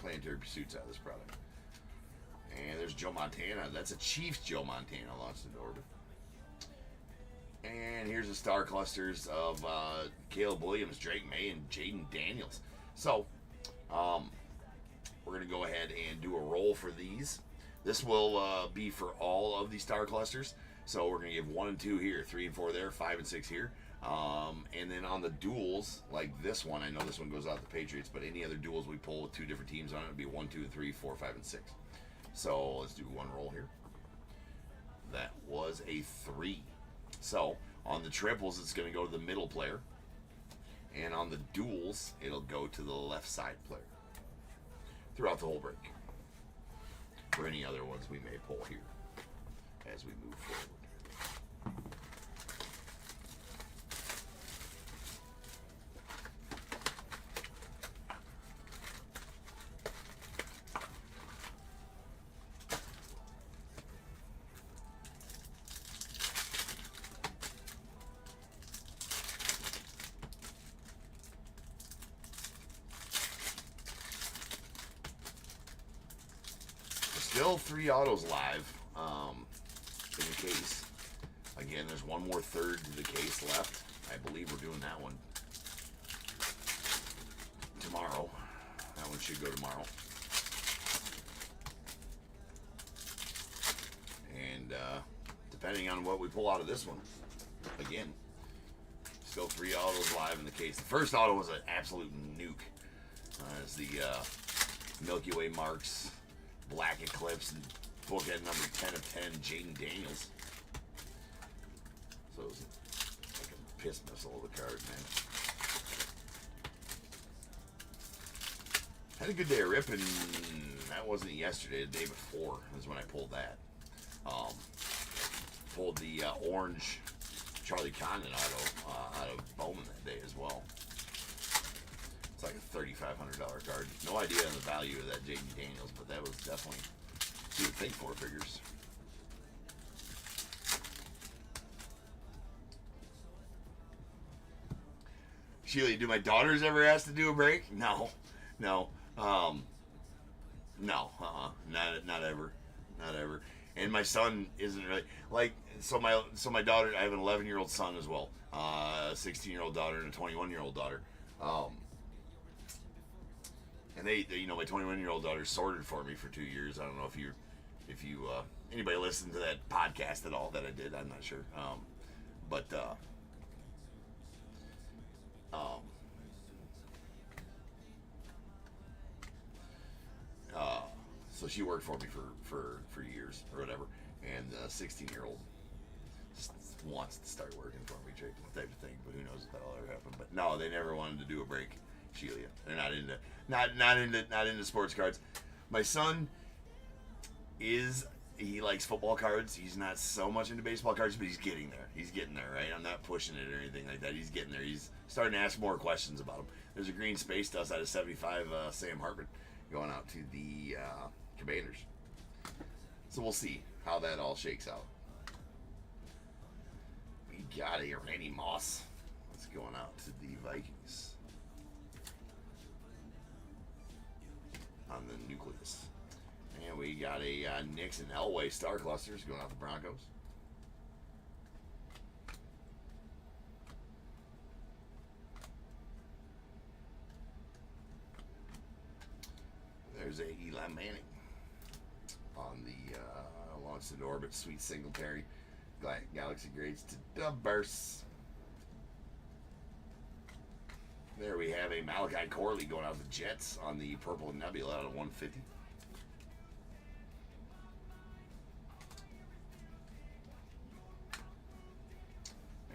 planetary pursuits out of this product. And there's Joe Montana. That's a Chiefs Joe Montana launched into orbit. And here's the star clusters of Caleb Williams, Drake May, and Jaden Daniels. So, we're going to go ahead and do a roll for these. This will be for all of the star clusters. So we're going to give 1 and 2 here, 3 and 4 there, 5 and 6 here. And then on the duels, like this one, I know this one goes out to the Patriots, but any other duels we pull with 2 different teams on it would be 1, 2, and 3, 4, 5, and 6. So let's do one roll here. That was a 3. So on the triples, it's going to go to the middle player. And on the duels, it'll go to the left side player throughout the whole break. For any other ones we may pull here as we move forward. Still 3 autos live in the case. Again, there's one more third to the case left. I believe we're doing that one tomorrow. That one should go tomorrow. And depending on what we pull out of this one, again, still 3 autos live in the case. The first auto was an absolute nuke. It's the Milky Way Marks Black Eclipse and bookhead number 10 of 10, Jaden Daniels. So it was like a piss missile of the card, man. Had a good day of ripping. That wasn't yesterday, the day before is when I pulled that. Pulled the orange Charlie Condon auto out of Bowman that day as well. It's like a $3,500 card. No idea on the value of that Jaden Daniels, but that was definitely, you would think, 4 figures. Sheila, do my daughters ever ask to do a break? No. Not ever. And my son isn't really like. So my daughter, I have an 11-year-old son as well, a 16-year-old daughter and a 21-year-old daughter. And they my 21-year-old daughter sorted for me for 2 years. I don't know if you anybody listened to that podcast at all that I did. I'm not sure. So she worked for me for years or whatever. And 16-year-old wants to start working for me, type of thing. But who knows if that'll ever happen. But no, they never wanted to do a break. Sheila, they're not into sports cards. My son he likes football cards. He's not so much into baseball cards, but he's getting there. Right? I'm not pushing it or anything like that. He's getting there. He's starting to ask more questions about them. There's a green space dust out of 75, Sam Hartman, going out to the Commanders. So we'll see how that all shakes out. We got a Randy Moss. That's going out to the Vikings. On the nucleus. And we got a Nixon Elway Star Clusters going out the Broncos. There's a Eli Manning on the launched into orbit, Sweet Singletary, Galaxy Grades to DONRUSS. There we have a Malachi Corley going out the Jets on the Purple Nebula out of 150.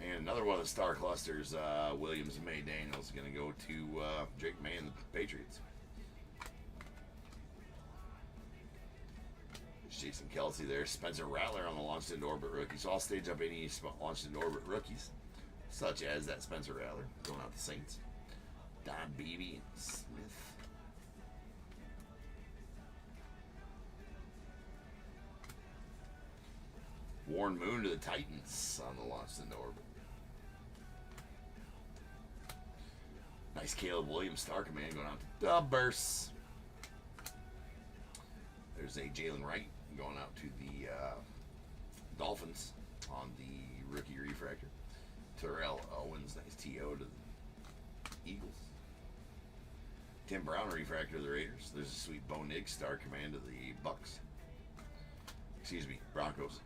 And another one of the star clusters, Williams and May Daniels, is going to go to Drake May and the Patriots. Jason Kelsey there. Spencer Rattler on the launched into orbit rookies. So I'll stage up any launched into orbit rookies, such as that Spencer Rattler going out the Saints. Don Beebe and Smith. Warren Moon to the Titans on the launched into orbit. Nice Caleb Williams Star Command going out to DONRUSS. There's a Jalen Wright going out to the Dolphins on the rookie refractor. Terrell Owens, nice TO to the Eagles. Tim Brown refractor to the Raiders. There's a sweet Bo Nix Star Command to the Bucks. Excuse me, Broncos.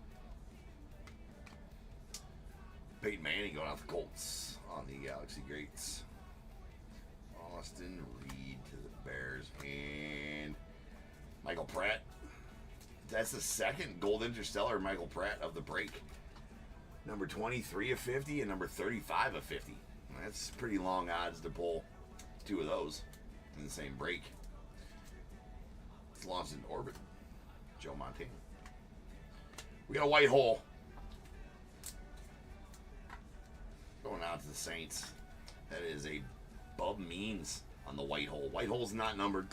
Peyton Manning going out the Colts on the Galaxy Greats. Austin Reed to the Bears. And Michael Pratt. That's the second Gold Interstellar Michael Pratt of the break. Number 23 of 50 and number 35 of 50. That's pretty long odds to pull two of those in the same break. It's launched in orbit. Joe Montana. We got a white hole going out to the Saints. That is a Bub Means on the white hole. White hole's not numbered.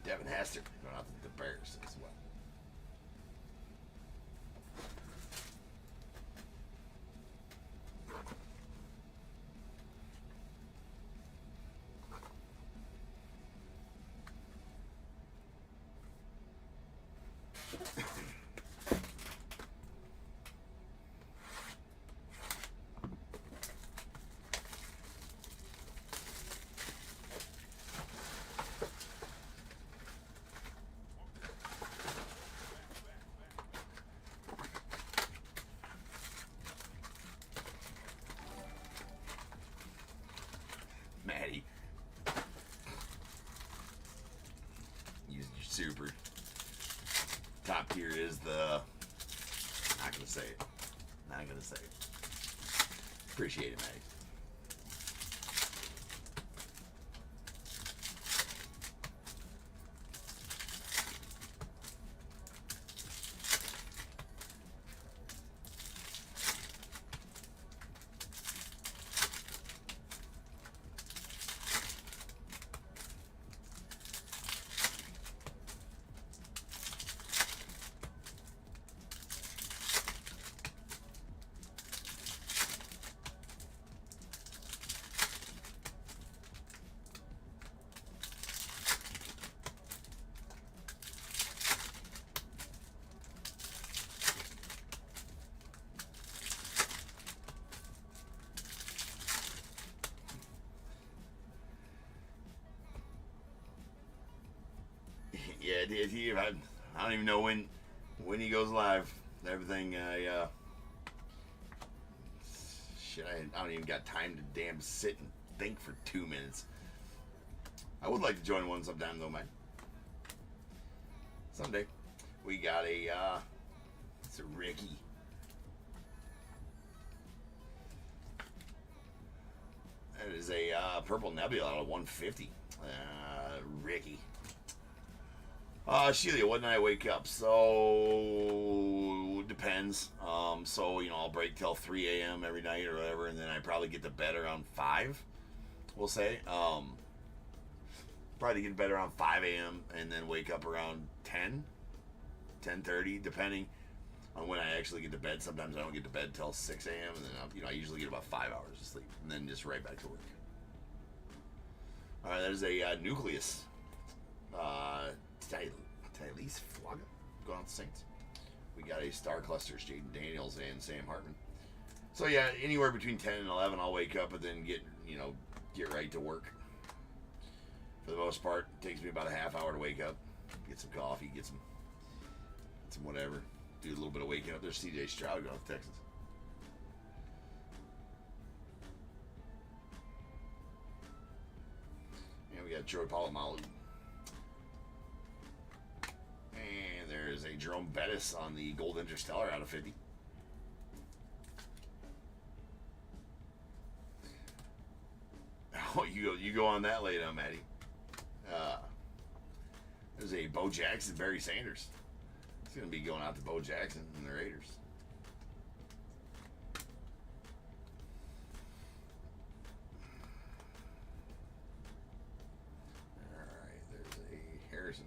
Devin Hester going out to the Bears as well. Maddie. Using your super. Top tier is the... Not going to say it. Not going to say it. Appreciate it, Maddie. Yeah, I don't even know when he goes live. Everything, shit, I don't even got time to damn sit and think for 2 minutes. I would like to join one sometime though, man. Someday. We got it's a Ricky. That is a Purple Nebula out of 150. Ricky. Sheila, what night I wake up? So, depends. So, I'll break till 3 a.m. every night or whatever, and then I probably get to bed around 5, we'll say. Probably get to bed around 5 a.m. and then wake up around 10, 10:30, depending on when I actually get to bed. Sometimes I don't get to bed till 6 a.m. and then, I usually get about 5 hours of sleep, and then just right back to work. All right, that is a Nucleus. Tylese Flaga going on the Saints. We got a Star Clusters, Jaden Daniels and Sam Hartman. So yeah, anywhere between 10 and 11 I'll wake up and then get right to work. For the most part, it takes me about a half hour to wake up, get some coffee, get some whatever, do a little bit of waking up. There's CJ Stroud going to Texas. Troy Polamalu. And there's a Jerome Bettis on the Gold Interstellar out of 50. Oh, you go on that late on, Maddie. There's a Bo Jackson, Barry Sanders. It's going to be going out to Bo Jackson and the Raiders. All right, there's a Harrison.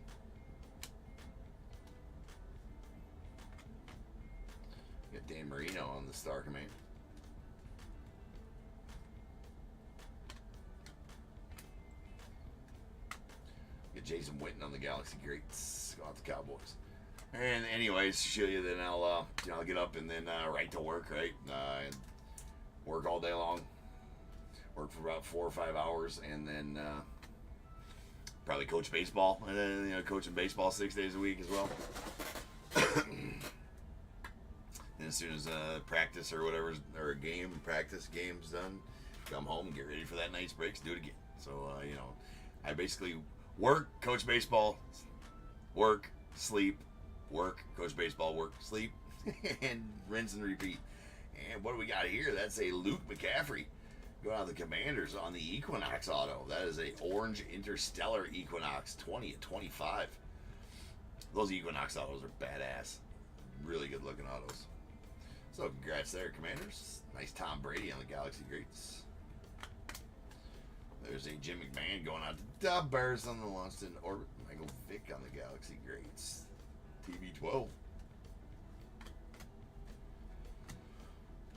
Got Dan Marino on the Star Command. Get Jason Witten on the Galaxy Greats. Go out the Cowboys. And anyways, show you, then I'll get up and then right to work, right? And work all day long. Work for about 4 or 5 hours, and then probably coach baseball, and then coaching baseball 6 days a week as well. And as soon as practice or whatever, or a game's done, come home and get ready for that night's breaks, do it again. So I basically work, coach baseball, work, sleep, work, coach baseball, work, sleep, and rinse and repeat. And what do we got here? That's a Luke McCaffrey going out the Commanders on the Equinox auto. That is a orange Interstellar Equinox 20/25. Those Equinox autos are badass. Really good looking autos. So congrats there, Commanders. Nice Tom Brady on the Galaxy Greats. There's a Jim McMahon going out to the Bears on the launched in orbit. Michael Vick on the Galaxy Greats. TB12.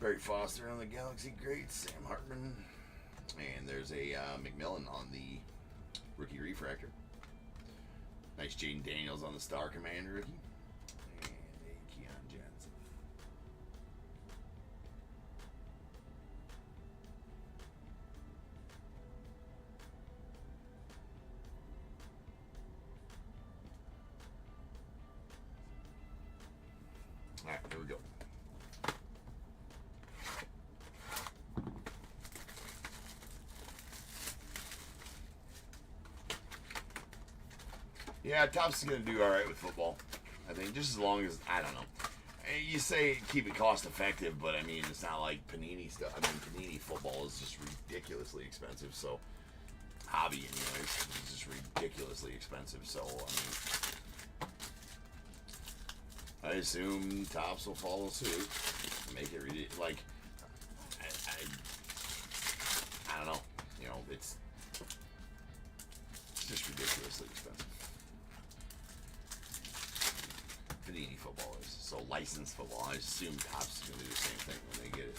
Barry Foster on the Galaxy Greats. Sam Hartman. And there's a McMillan on the rookie refractor. Nice Jaden Daniels on the Star Command rookie. And a Keon Johnson. Alright, here we go. Yeah, Topp's going to do all right with football. I think just as long as, I don't know. You say keep it cost effective, but I mean, it's not like Panini stuff. I mean, Panini football is just ridiculously expensive. So, hobby, anyways, is just ridiculously expensive. So, I assume Topps will follow suit. Make it ridiculous. Like, I don't know. It's just ridiculously expensive. Panini football is. So licensed football, I assume Topps is going to do the same thing when they get it.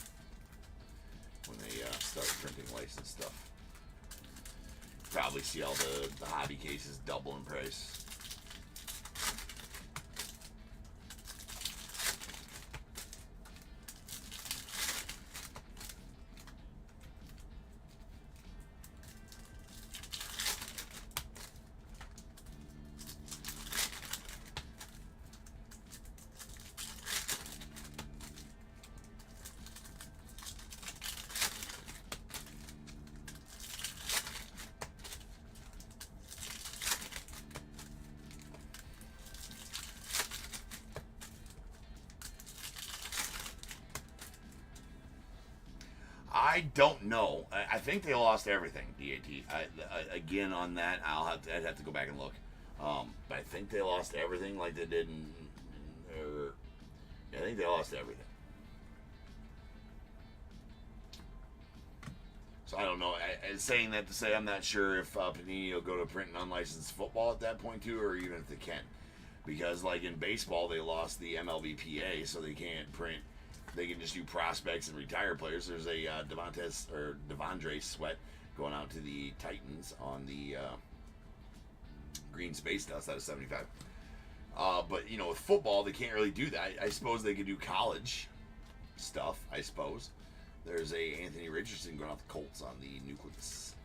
When they start printing licensed stuff. Probably see all the hobby cases double in price. I don't know. I think they lost everything, DAT. Again, on that, I'd have to go back and look. But I think they lost everything like they did I think they lost everything. So I don't know. Saying that to say, I'm not sure if Panini will go to print an unlicensed football at that point too, or even if they can. Because like in baseball, they lost the MLBPA, so they can't print. They can just do prospects and retired players. There's a Devondre Sweat going out to the Titans on the Green Space Dust out of 75. But, with football, they can't really do that. I suppose they could do college stuff, I suppose. There's a Anthony Richardson going out the Colts on the Nucleus.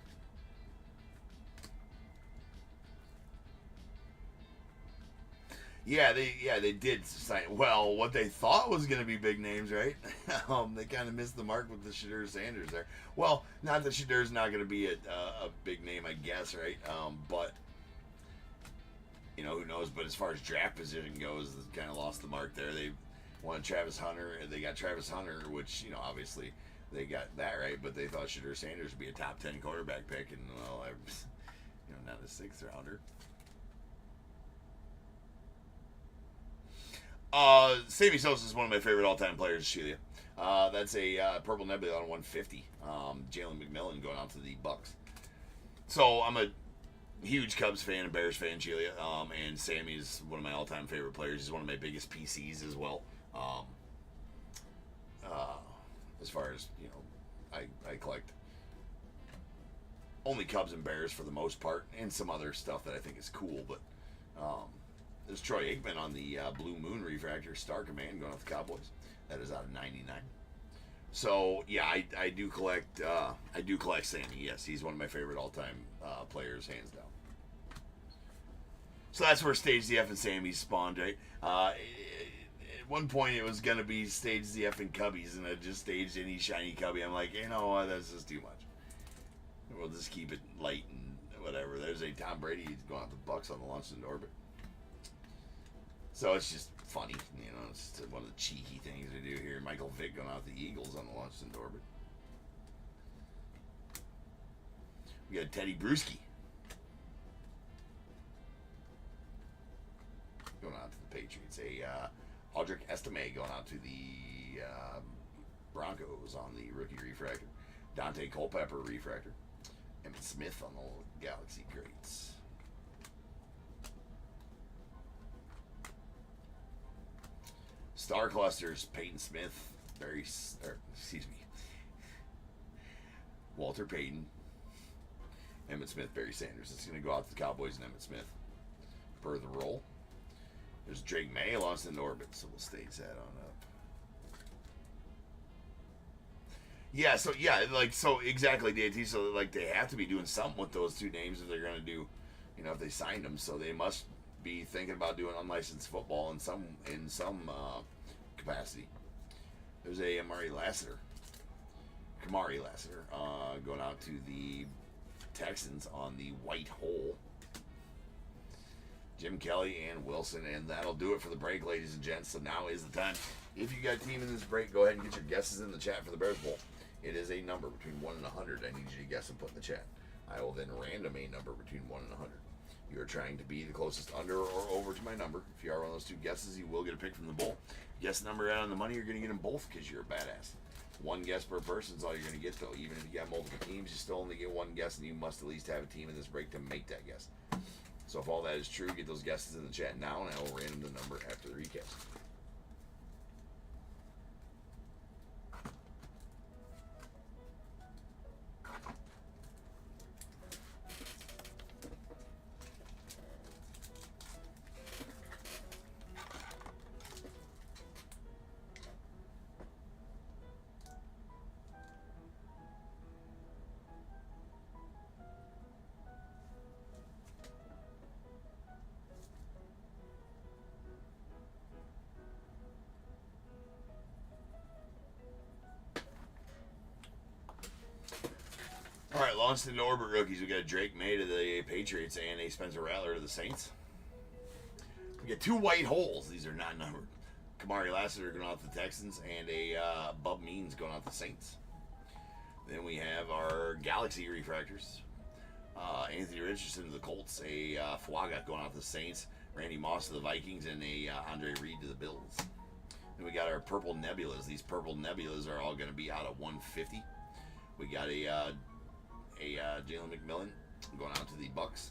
Yeah, they did sign. Well, what they thought was going to be big names, right? They kind of missed the mark with the Shadur Sanders there. Well, not that Shadur's not going to be a big name, I guess, right? But you know, who knows? But as far as draft position goes, they kind of lost the mark there. They wanted Travis Hunter. They got Travis Hunter, which, you know, obviously they got that right. But they thought Shadur Sanders would be a top 10 quarterback pick, and well, you know, not a 6th rounder. Sammy Sosa is one of my favorite all-time players, Sheila. That's a Purple Nebula on 150. Jalen McMillan going out to the Bucks. So I'm a huge Cubs fan and Bears fan, Sheila. And Sammy's one of my all-time favorite players. He's one of my biggest PCs as well. As far as, you know, I collect only Cubs and Bears for the most part, and some other stuff that I think is cool, but there's Troy Aikman on the Blue Moon Refractor Star Command going off the Cowboys. That is out of 99. So yeah, I do collect Sammy. Yes, he's one of my favorite all-time players, hands down. So that's where Stage ZF and Sammy spawned, right? At one point it was gonna be Stage ZF and Cubbies, and I just staged any shiny Cubby. I'm like, you know what, that's just too much. We'll just keep it light and whatever. There's a Tom Brady going out the Bucks on the launch into orbit. So it's just funny, you know, it's just one of the cheeky things we do here. Michael Vick going out the Eagles on the launch into orbit. We got Teddy Bruschi going out to the Patriots. Audric Estime going out to the Broncos on the rookie refractor. Dante Culpepper refractor. Emmitt Smith on the Galaxy Greats. Star Clusters, Peyton Smith, Walter Payton, Emmitt Smith, Barry Sanders. It's going to go out to the Cowboys and Emmitt Smith per the roll. There's Drake May launched into orbit, so we'll stage that on up. Yeah, so exactly, DAT. So like they have to be doing something with those two names if they're going to do, you know, if they signed them. So they must be thinking about doing unlicensed football in some capacity. There's a Kamari Lassiter, going out to the Texans on the white hole. Jim Kelly and Wilson, and that'll do it for the break, ladies and gents. So now is the time. If you got a team in this break, go ahead and get your guesses in the chat for the Bears Bowl. It is a number between 1 and 100. I need you to guess and put in the chat. I will then random a number between 1 and 100. You are trying to be the closest under or over to my number. If you are one of those two guesses, you will get a pick from the bowl. Guess number out on the money, you're going to get them both because you're a badass. One guess per person is all you're going to get, though. Even if you got multiple teams, you still only get one guess, and you must at least have a team in this break to make that guess. So if all that is true, get those guesses in the chat now, and I will random the number after the recap. Launched into orbit rookies. We got Drake May to the Patriots and a Spencer Rattler to the Saints. We got two white holes. These are not numbered. Kamari Lassiter going out to the Texans and a Bub Means going out to the Saints. Then we have our Galaxy refractors. Anthony Richardson to the Colts, a Fuaga going out to the Saints, Randy Moss to the Vikings, and a Andre Reed to the Bills. Then we got our purple nebulas. These purple nebulas are all going to be out of 150. We got a Jalen McMillan going out to the Bucks.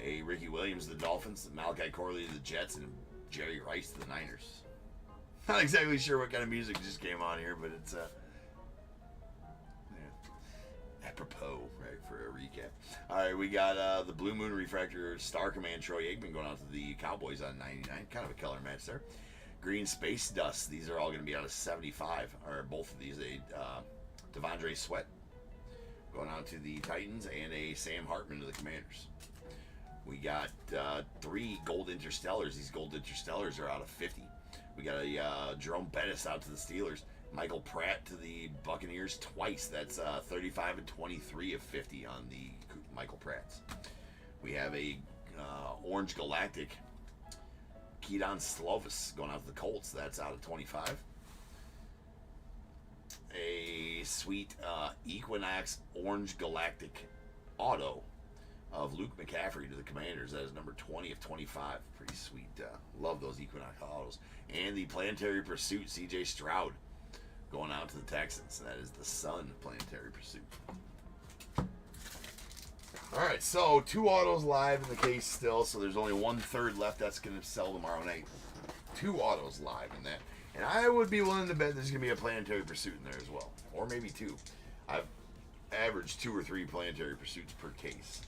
A Ricky Williams to the Dolphins, Malachi Corley to the Jets, and Jerry Rice to the Niners. Not exactly sure what kind of music just came on here, but it's apropos, right, for a recap. All right, we got the Blue Moon Refractor Star Command Troy Aikman going out to the Cowboys on 99. Kind of a color match there. Green Space Dust. These are all going to be out of 75. Or both of these. Devondre Sweat going out to the Titans and a Sam Hartman to the Commanders. We got 3 gold interstellars. These gold interstellars are out of 50. We got a Jerome Bettis out to the Steelers. Michael Pratt to the Buccaneers twice. That's 35 and 23 of 50 on the Michael Pratts. We have a Orange Galactic Keaton Slovis going out to the Colts. That's out of 25. A sweet Equinox Orange Galactic Auto of Luke McCaffrey to the Commanders. That is number 20 of 25. Pretty sweet. Love those Equinox autos. And the Planetary Pursuit CJ Stroud going out to the Texans. That is the Sun Planetary Pursuit. All right, so 2 autos live in the case still, so there's only 1/3 left. That's going to sell tomorrow night. 2 autos live in that. And I would be willing to bet there's going to be a Planetary Pursuit in there as well. Or maybe 2. I've averaged 2 or 3 Planetary Pursuits per case.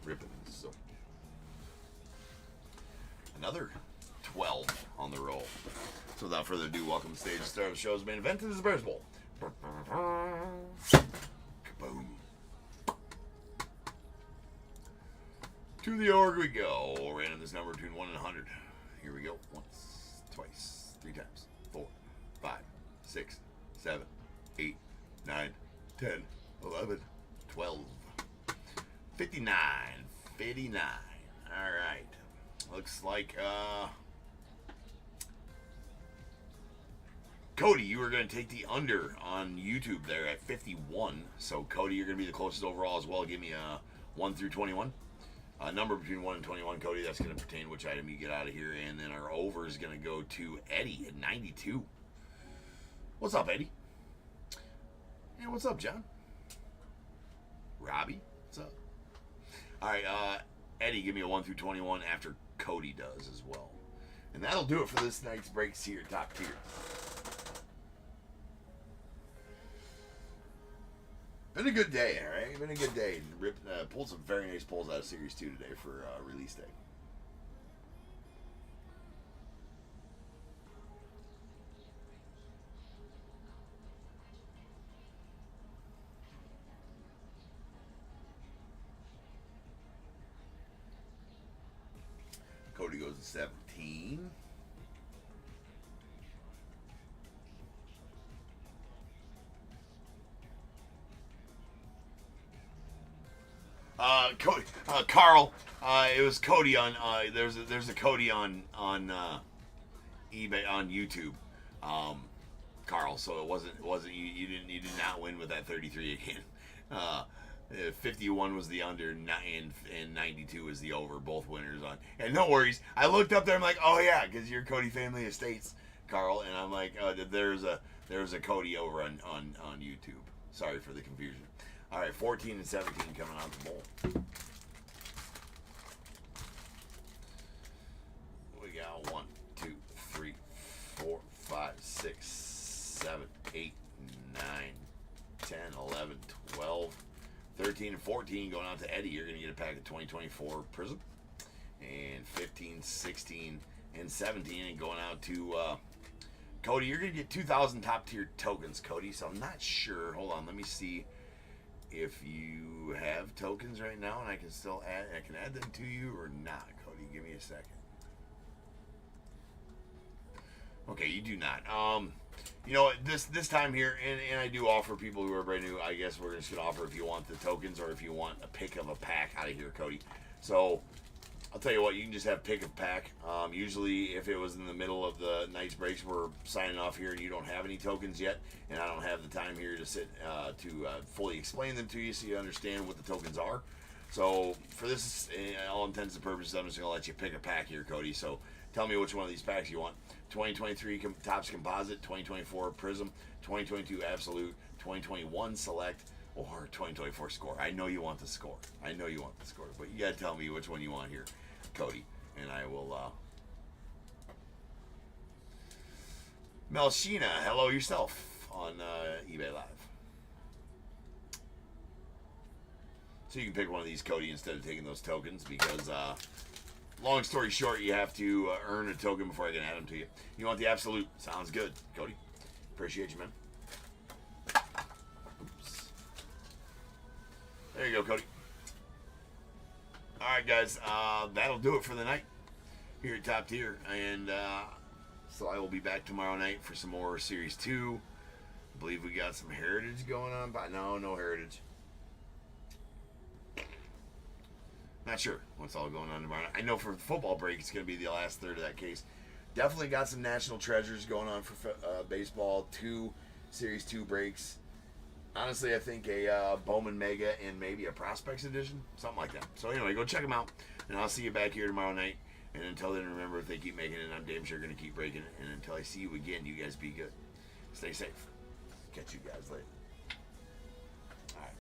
Ripping. So another 12 on the roll. So without further ado, welcome to the stage. Start of the show's main event. This is the Bears Bowl. Kaboom. To the org we go. Random this number between 1 and 100. Here we go. Once, twice, 3 times. 4, 5, 6, 7, 8, 9, 10, 11, 12. 59. 59. Alright. Looks like, Cody, you were going to take the under on YouTube there at 51. So, Cody, you're going to be the closest overall as well. Give me a 1 through 21. Number between 1 and 21, Cody. That's going to pertain which item you get out of here. And then our over is going to go to Eddie at 92. What's up, Eddie? Hey, what's up, John? Robbie, what's up? All right, Eddie, give me a 1 through 21 after Cody does as well. And that'll do it for this night's breaks here, top tier. Been a good day, all right? Been a good day. Pulled some very nice pulls out of Series 2 today for release day. Cody goes to 17. Cody, Carl, it was Cody on. There's a Cody on eBay on YouTube, Carl. So it wasn't you did not win with that 33 again. 51 was the under, and 92 was the over. Both winners on. And no worries, I looked up there. I'm like, oh yeah, because you're Cody Family Estates, Carl, and I'm like, there's a Cody over on YouTube. Sorry for the confusion. All right, 14 and 17 coming out the bowl. We got 1, 2, 3, 4, 5, 6, 7, 8, 9, 10, 11, 12, 13, and 14 going out to Eddie. You're going to get a pack of 2024 Prism. And 15, 16, and 17. And going out to Cody, you're going to get 2,000 top tier tokens, Cody. So I'm not sure. Hold on, let me see if you have tokens right now, and I can still add them to you or not. Cody, give me a second. Okay, you do not. You know, this time here, and I do offer people who are brand new, I guess we're just going to offer if you want the tokens or if you want a pick of a pack out of here, Cody. So, I'll tell you what, you can just have pick of pack. Usually, if it was in the middle of the night's breaks, we're signing off here and you don't have any tokens yet, and I don't have the time here to sit to fully explain them to you so you understand what the tokens are. So, for this, all intents and purposes, I'm just going to let you pick a pack here, Cody. So, tell me which one of these packs you want. 2023 Topps Composite, 2024 Prism, 2022 Absolute, 2021 Select, or 2024 Score. I know you want the Score. I know you want the Score, but you got to tell me which one you want here, Cody, and I will. Melshina, hello yourself on eBay Live. So you can pick one of these, Cody, instead of taking those tokens because, long story short, you have to earn a token before I can add them to you. You want the Absolute? Sounds good, Cody. Appreciate you, man. Oops. There you go, Cody. All right, guys. That'll do it for the night here at Top Tier. And so I will be back tomorrow night for some more Series 2. I believe we got some Heritage going on. But no Heritage. Not sure what's all going on tomorrow night. I know for football break, it's going to be the last third of that case. Definitely got some National Treasures going on for baseball. 2 Series 2 breaks. Honestly, I think a Bowman Mega and maybe a Prospects Edition. Something like that. So anyway, go check them out. And I'll see you back here tomorrow night. And until then, remember, if they keep making it, I'm damn sure going to keep breaking it. And until I see you again, you guys be good. Stay safe. Catch you guys later.